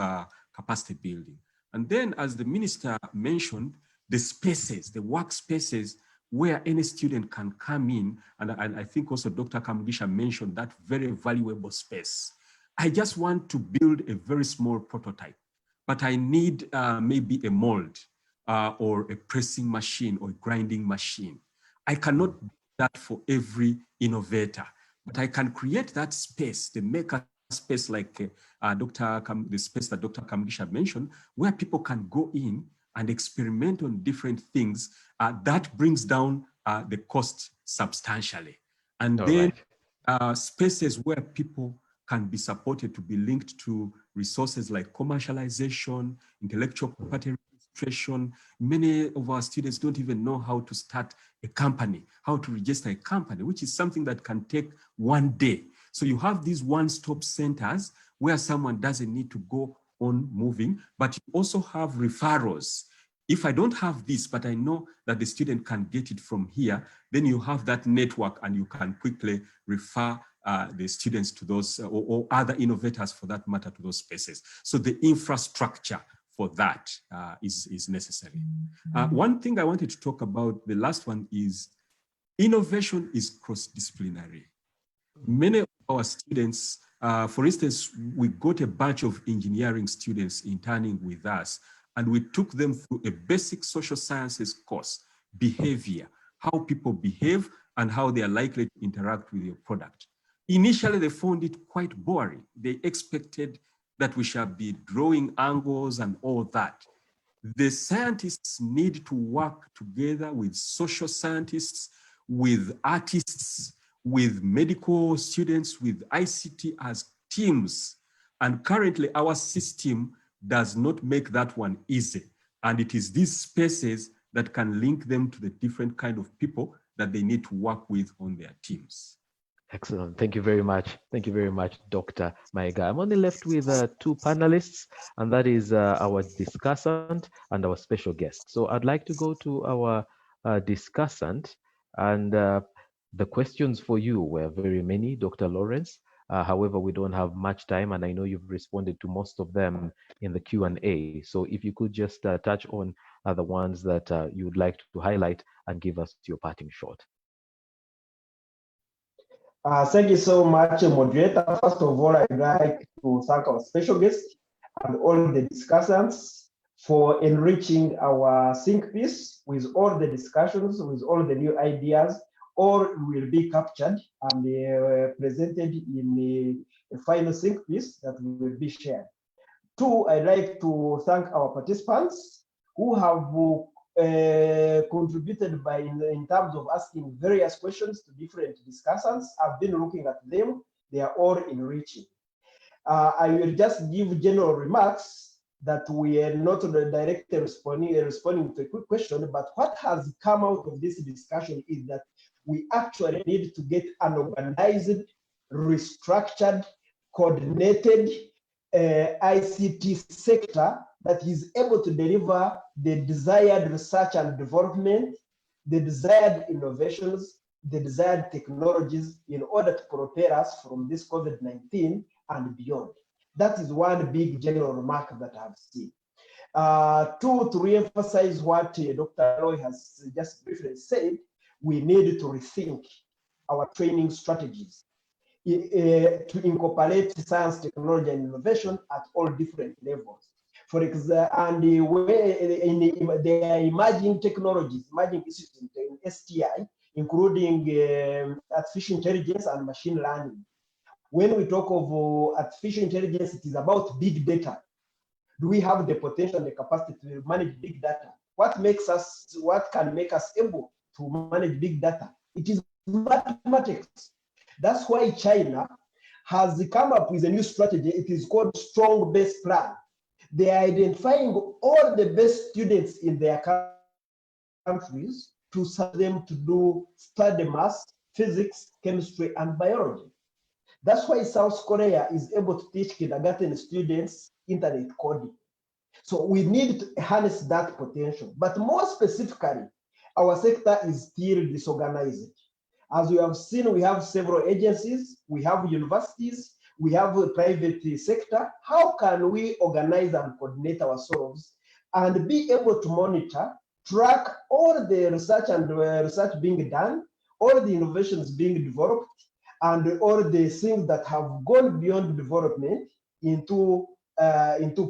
capacity building. And then, as the minister mentioned, the spaces, the workspaces where any student can come in, and I think also Dr. Mugasha mentioned that very valuable space. I just want to build a very small prototype, but I need maybe a mold or a pressing machine or a grinding machine. I cannot do that for every innovator, but I can create that space, the maker space like the space that Dr. Mugasha mentioned, where people can go in and experiment on different things. That brings down the cost substantially. And then spaces where people can be supported to be linked to resources like commercialization, intellectual property registration. Many of our students don't even know how to start a company, how to register a company, which is something that can take one day. So you have these one-stop centers where someone doesn't need to go on moving, but you also have referrals. If I don't have this, but I know that the student can get it from here, then you have that network and you can quickly refer the students to those or other innovators for that matter to those spaces. So the infrastructure for that is necessary. One thing I wanted to talk about, the last one, is innovation is cross-disciplinary. Many of our students, for instance, we got a bunch of engineering students interning with us, and we took them through a basic social sciences course, behavior, how people behave and how they are likely to interact with your product. Initially, they found it quite boring. They expected that we shall be drawing angles and all that. The scientists need to work together with social scientists, with artists, with medical students, with ICT as teams. And currently, our system does not make that one easy. And it is these spaces that can link them to the different kind of people that they need to work with on their teams. Excellent. Thank you very much. Thank you very much, Dr. Mayega. I'm only left with two panelists, and that is our discussant and our special guest. So I'd like to go to our discussant, and the questions for you were very many, Dr. Florence. However, we don't have much time, and I know you've responded to most of them in the Q&A. So if you could just touch on the ones that you would like to highlight and give us your parting shot. Thank you so much, moderator. First of all, I'd like to thank our special guest and all the discussants for enriching our think piece with all the discussions, with all the new ideas, all will be captured and presented in a final think piece that will be shared. Two, I'd like to thank our participants who have contributed in terms of asking various questions to different discussants. I've been looking at them. They are all enriching. I will just give general remarks that we are not directly responding to a quick question, but what has come out of this discussion is that we actually need to get an organized, restructured, coordinated ICT sector that is able to deliver the desired research and development, the desired innovations, the desired technologies in order to prepare us from this COVID-19 and beyond. That is one big general remark that I've seen. Two, to re-emphasize what Dr. Roy has just briefly said, we need to rethink our training strategies to incorporate science, technology, and innovation at all different levels. For example, and there are emerging technologies, emerging issues in STI, including artificial intelligence and machine learning. When we talk of artificial intelligence, it is about big data. Do we have the potential and the capacity to manage big data? What can make us able to manage big data? It is mathematics. That's why China has come up with a new strategy. It is called Strong Base Plan. They are identifying all the best students in their countries to send them to study math, physics, chemistry, and biology. That's why South Korea is able to teach kindergarten students internet coding. So we need to harness that potential. But more specifically, our sector is still disorganized. As we have seen, we have several agencies, we have universities, we have a private sector. How can we organize and coordinate ourselves and be able to monitor, track all the research and research being done, all the innovations being developed, and all the things that have gone beyond development into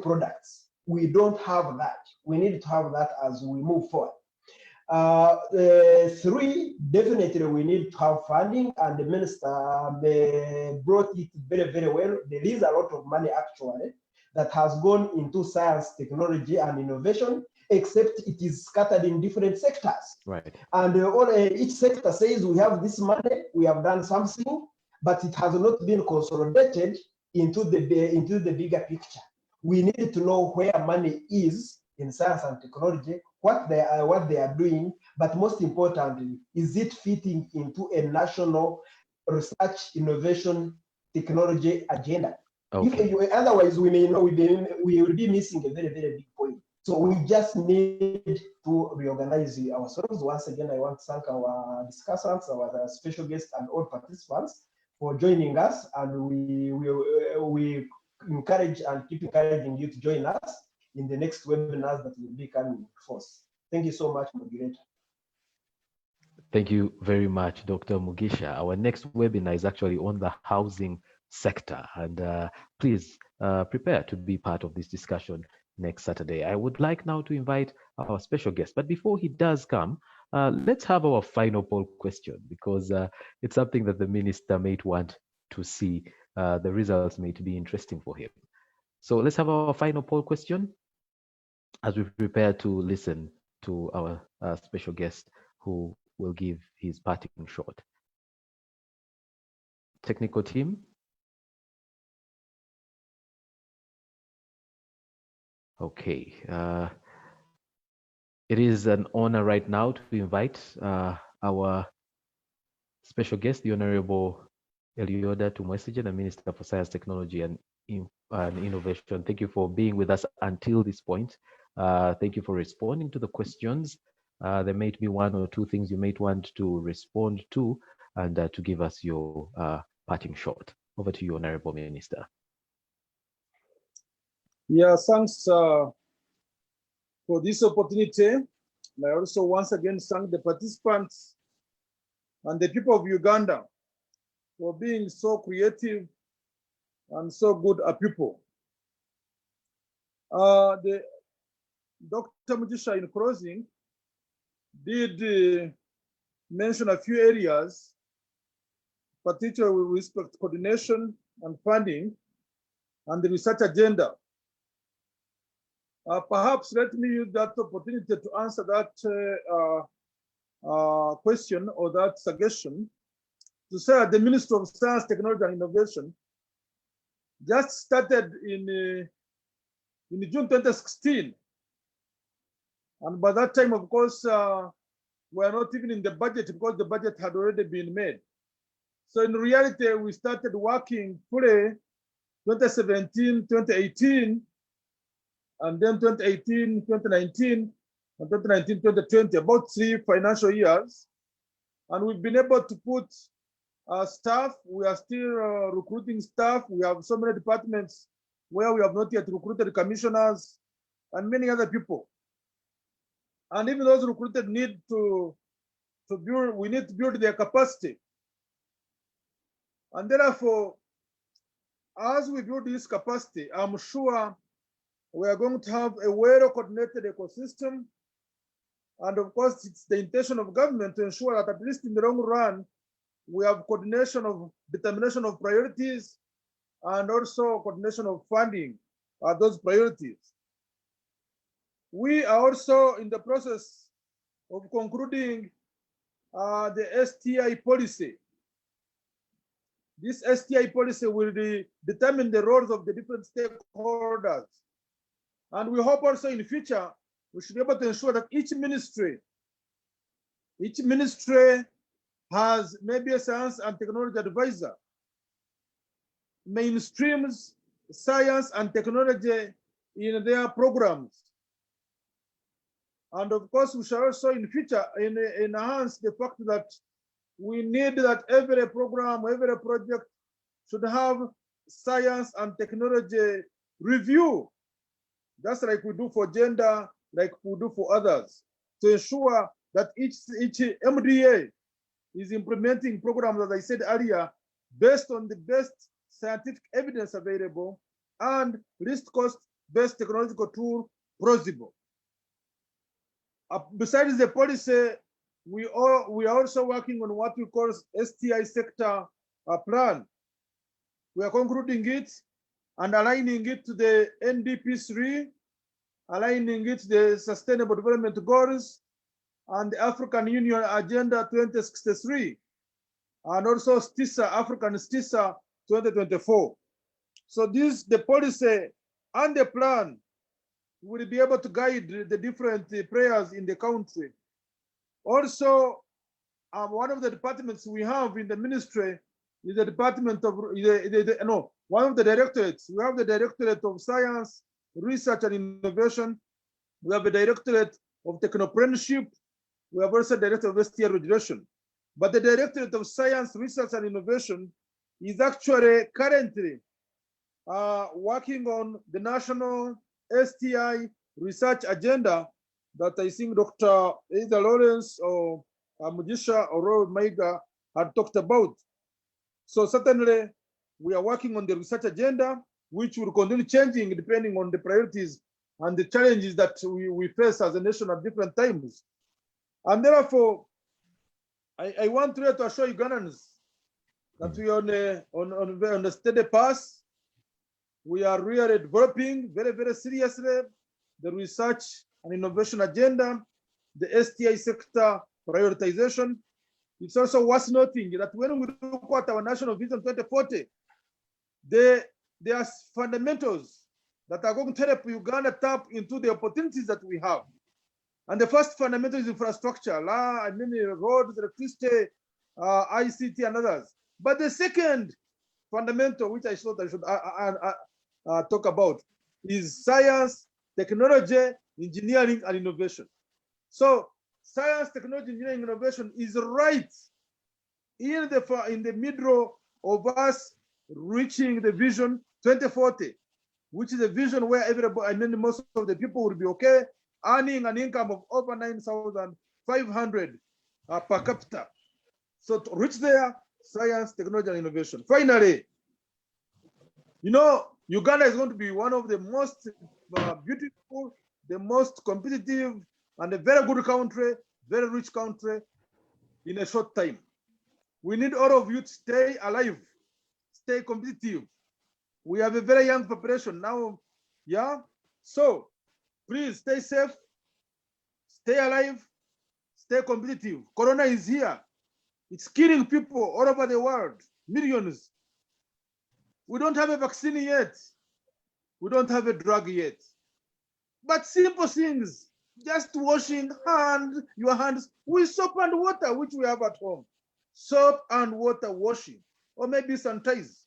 products? We don't have that. We need to have that as we move forward. Three, definitely we need to have funding, and the minister brought it very, very well. There is a lot of money actually that has gone into science, technology, and innovation, except it is scattered in different sectors. Right. And each sector says we have this money, we have done something, but it has not been consolidated into the bigger picture. We need to know where money is in science and technology, what they are doing, but most importantly, is it fitting into a national research, innovation, technology agenda? Okay. Otherwise, we will be missing a very, very big point. So we just need to reorganize ourselves. Once again, I want to thank our discussants, our special guests, and all participants for joining us, and we encourage and keep encouraging you to join us in the next webinars that will be coming forth. Thank you so much, moderator. Thank you very much, Dr. Mugisha. Our next webinar is actually on the housing sector, and please prepare to be part of this discussion next Saturday. I would like now to invite our special guest, but before he does come, let's have our final poll question, because it's something that the minister may want to see. The results may be interesting for him. So let's have our final poll question as we prepare to listen to our special guest who will give his parting shot. Technical team. Okay. It is an honor right now to invite our special guest, the Honorable Elioda Tumwesige, the Minister for Science, Technology, and Innovation. Thank you for being with us until this point. Thank you for responding to the questions. There may be one or two things you might want to respond to, and to give us your parting shot. Over to you, Honorable Minister. Yeah, thanks for this opportunity. And I also once again thank the participants and the people of Uganda for being so creative and so good at people. The Dr. Mugasha, in closing, did mention a few areas, particularly with respect to coordination and funding and the research agenda. Perhaps let me use that opportunity to answer that question or that suggestion, to say that the Ministry of Science, Technology and Innovation just started in June 2016. And by that time, of course, we are not even in the budget because the budget had already been made. So in reality, we started working fully 2017, 2018, and then 2018, 2019, and 2019, 2020, about 3 financial years. And we've been able to put staff. We are still recruiting staff. We have so many departments where we have not yet recruited commissioners and many other people. And even those recruited need to build, we need to build their capacity. And therefore, as we build this capacity, I'm sure we are going to have a well-coordinated ecosystem. And of course, it's the intention of government to ensure that at least in the long run, we have coordination of determination of priorities and also coordination of funding those priorities. We are also in the process of concluding the STI policy. This STI policy will determine the roles of the different stakeholders. And we hope also in the future, we should be able to ensure that each ministry has maybe a science and technology advisor, mainstreams science and technology in their programs. And of course, we shall also in future enhance the fact that we need that every program, every project should have science and technology review. That's like we do for gender, like we do for others, to ensure that each MDA is implementing programs, as I said earlier, based on the best scientific evidence available and least cost best technological tool possible. Besides the policy, we are also working on what we call STI sector plan. We are concluding it and aligning it to the NDP3, aligning it to the Sustainable Development Goals and the African Union Agenda 2063, and also STISA, African STISA 2024. So this, the policy and the plan will be able to guide the different players in the country. Also, one of the departments we have in the ministry is the department of, one of the directorates. We have the Directorate of Science, Research and Innovation. We have the Directorate of Technopreneurship. We have also the Directorate of STI Regulation. But the Directorate of Science, Research and Innovation is actually currently working on the national STI research agenda that I think Dr. either Florence or Mugasha or William Mayega had talked about. So certainly we are working on the research agenda, which will continue changing depending on the priorities and the challenges that we face as a nation at different times. And therefore, I want to assure Ugandans that we are on a steady path. We are really developing very, very seriously the research and innovation agenda, the STI sector prioritization. It's also worth noting that when we look at our National Vision 2040, there are fundamentals that are going to help Uganda tap into the opportunities that we have. And the first fundamental is infrastructure, roads, electricity, ICT, and others. But the second fundamental, which I thought I should talk about, is science, technology, engineering, and innovation. So science, technology, engineering, innovation is right in the middle of us reaching the vision 2040, which is a vision where everybody, most of the people will be okay, earning an income of over 9,500 per capita. So to reach there, science, technology, and innovation. Finally, Uganda is going to be one of the most beautiful the most competitive and a very good country, very rich country in a short time. We need all of you to stay alive, stay competitive. We have a very young population now, yeah? So please stay safe, stay alive, stay competitive. Corona is here. It's killing people all over the world, millions. We don't have a vaccine yet. We don't have a drug yet. But simple things, just washing your hands with soap and water, which we have at home. Soap and water washing, or maybe sanitize.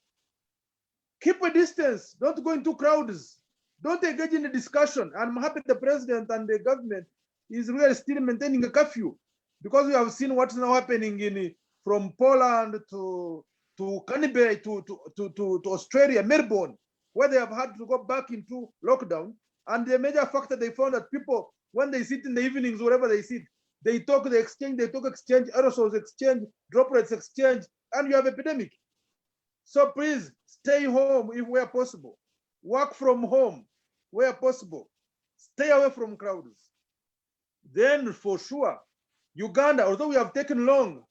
Keep a distance, don't go into crowds. Don't engage in a discussion. I'm happy the president and the government is really still maintaining a curfew, because we have seen what's now happening from Poland to Canberra to Australia, Melbourne, where they have had to go back into lockdown. And the major factor they found that people, when they sit in the evenings, wherever they sit, they talk, they exchange, aerosols exchange, droplets exchange, and you have epidemic. So please stay home if where possible. Work from home where possible. Stay away from crowds. Then for sure, Uganda, although we have taken long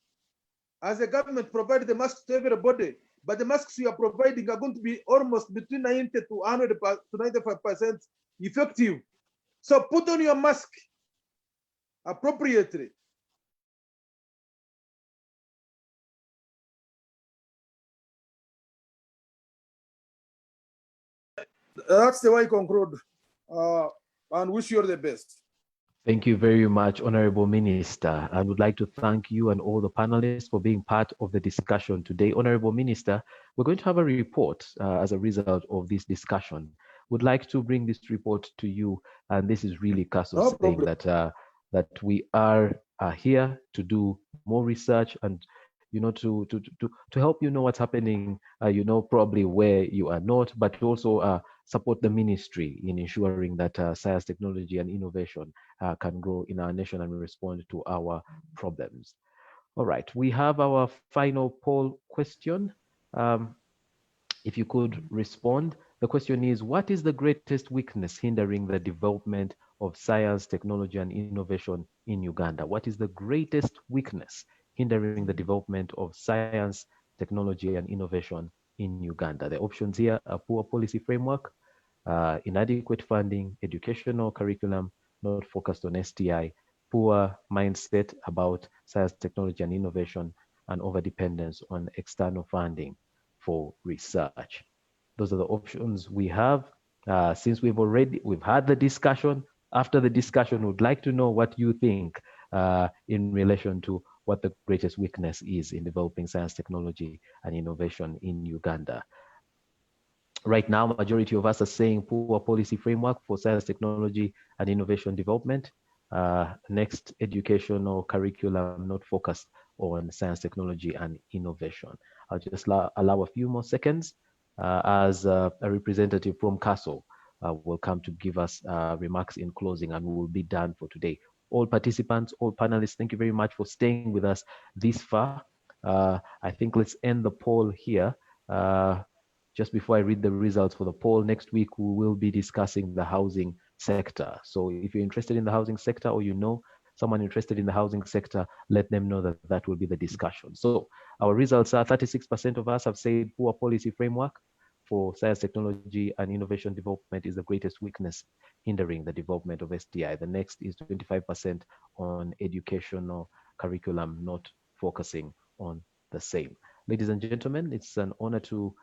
as a government provided the masks to everybody, but the masks we are providing are going to be almost between 90 to 100 to 95% effective. So put on your mask appropriately. That's the way I conclude, and wish you all the best. Thank you very much, Honorable Minister. I would like to thank you and all the panelists for being part of the discussion today. Honorable Minister, we're going to have a report as a result of this discussion. Would like to bring this report to you, and this is really Castle saying that we are here to do more research and to help you know what's happening, probably where you are not, but also support the ministry in ensuring that science, technology, and innovation can grow in our nation and respond to our problems. All right, we have our final poll question. If you could respond, the question is, what is the greatest weakness hindering the development of science, technology, and innovation in Uganda? What is the greatest weakness hindering the development of science, technology, and innovation in Uganda? The options here are poor policy framework, inadequate funding, educational curriculum not focused on STI, poor mindset about science, technology, and innovation, and overdependence on external funding for research. Those are the options we have. Since we've had the discussion, after the discussion, we'd like to know what you think in relation to what the greatest weakness is in developing science, technology, and innovation in Uganda. Right now, majority of us are saying poor policy framework for science, technology, and innovation development. Next, educational curriculum not focused on science, technology, and innovation. I'll just allow a few more seconds as a representative from Castle will come to give us remarks in closing, and we will be done for today. All participants, all panelists, thank you very much for staying with us this far. I think let's end the poll here. Just before I read the results for the poll, next week we will be discussing the housing sector. So if you're interested in the housing sector, or you know someone interested in the housing sector, let them know that that will be the discussion. So our results are 36% of us have said poor policy framework for science, technology, and innovation development is the greatest weakness hindering the development of STI. The next is 25% on educational curriculum not focusing on the same. Ladies and gentlemen, it's an honor to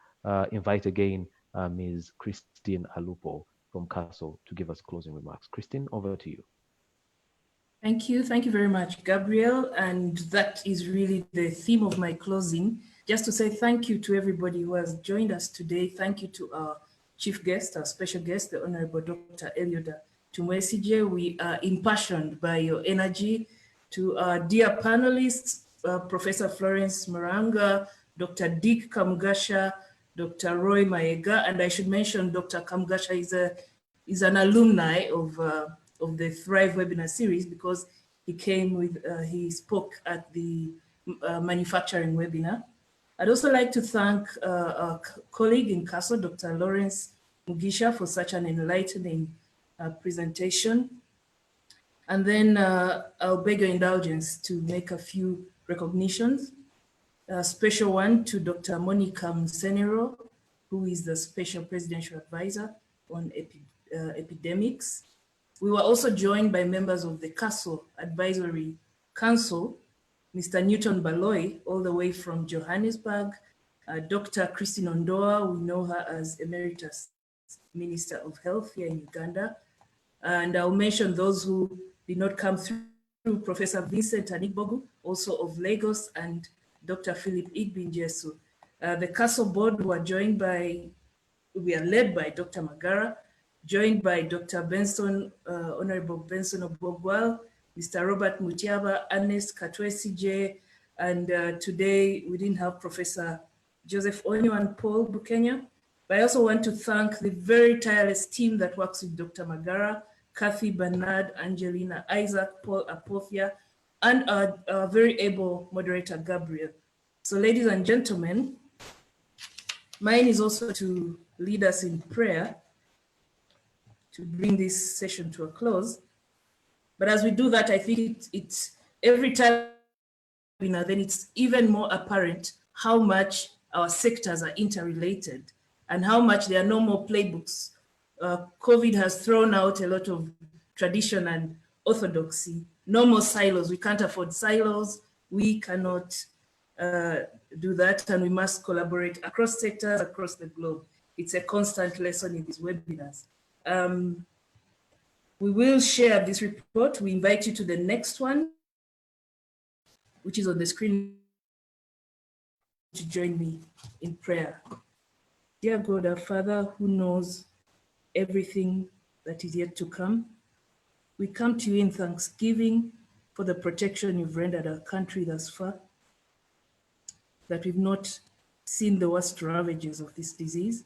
invite again Ms. Christine Alupo from Castle to give us closing remarks. Christine, over to you. Thank you. Thank you very much, Gabriel. And that is really the theme of my closing. Just to say thank you to everybody who has joined us today. Thank you to our chief guest, our special guest, the Honorable Dr. Elioda Tumwesije. We are impassioned by your energy. To our dear panelists, Professor Florence Moranga, Dr. Dick Mugasha, Dr. Roy Mayega, and I should mention Dr. Mugasha is an alumni of the Thrive webinar series, because he came with, he spoke at the manufacturing webinar. I'd also like to thank our colleague in Castle, Dr. Lawrence Mugisha, for such an enlightening presentation. And then I'll beg your indulgence to make a few recognitions. A special one to Dr. Monica Musenero, who is the Special Presidential Advisor on Epidemics. We were also joined by members of the Castle Advisory Council, Mr. Newton Baloy, all the way from Johannesburg, Dr. Christine Ondoa, we know her as Emeritus Minister of Health here in Uganda. And I'll mention those who did not come through, Professor Vincent Anigbogu, also of Lagos, and Dr. Philip Igbinjesu. The Castle Board were joined by, we are led by Dr. Magara, joined by Dr. Benson, Honorable Benson Obogwal, Mr. Robert Mutiaba, Ernest Katwesi J, and today we didn't have Professor Joseph Onyo and Paul Bukenya. But I also want to thank the very tireless team that works with Dr. Magara, Kathy, Bernard, Angelina, Isaac, Paul Apothia, and our very able moderator, Gabriel. So ladies and gentlemen, mine is also to lead us in prayer to bring this session to a close. But as we do that, I think it's every time, then it's even more apparent how much our sectors are interrelated and how much there are no more playbooks. COVID has thrown out a lot of tradition and orthodoxy. No more silos. We can't afford silos. We cannot do that, and we must collaborate across sectors, across the globe. It's a constant lesson in these webinars. We will share this report. We invite you to the next one, which is on the screen, to join me in prayer. Dear God, our Father, who knows everything that is yet to come, we come to you in thanksgiving for the protection you've rendered our country thus far, that we've not seen the worst ravages of this disease.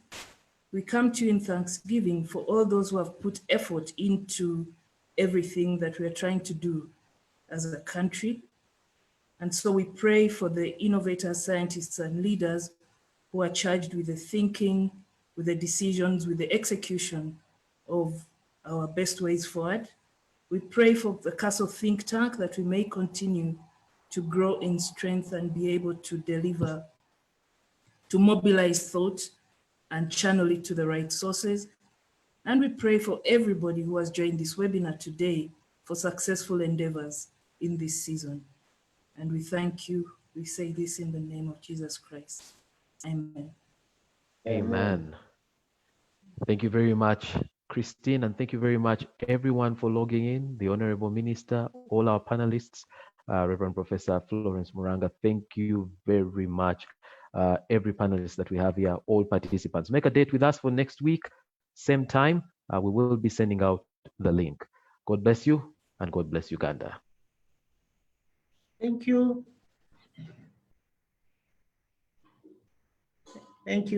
We come to you in thanksgiving for all those who have put effort into everything that we are trying to do as a country. And so we pray for the innovators, scientists, and leaders who are charged with the thinking, with the decisions, with the execution of our best ways forward. We pray for the Castle think tank, that we may continue to grow in strength and be able to deliver, to mobilize thought and channel it to the right sources. And we pray for everybody who has joined this webinar today for successful endeavors in this season. And we thank you. We say this in the name of Jesus Christ. Amen. Amen. Thank you very much, Christine, and thank you very much, everyone, for logging in, the Honorable Minister, all our panelists, Reverend Professor Florence Moranga. Thank you very much, every panelist that we have here, all participants. Make a date with us for next week, same time. We will be sending out the link. God bless you, and God bless Uganda. Thank you. Thank you.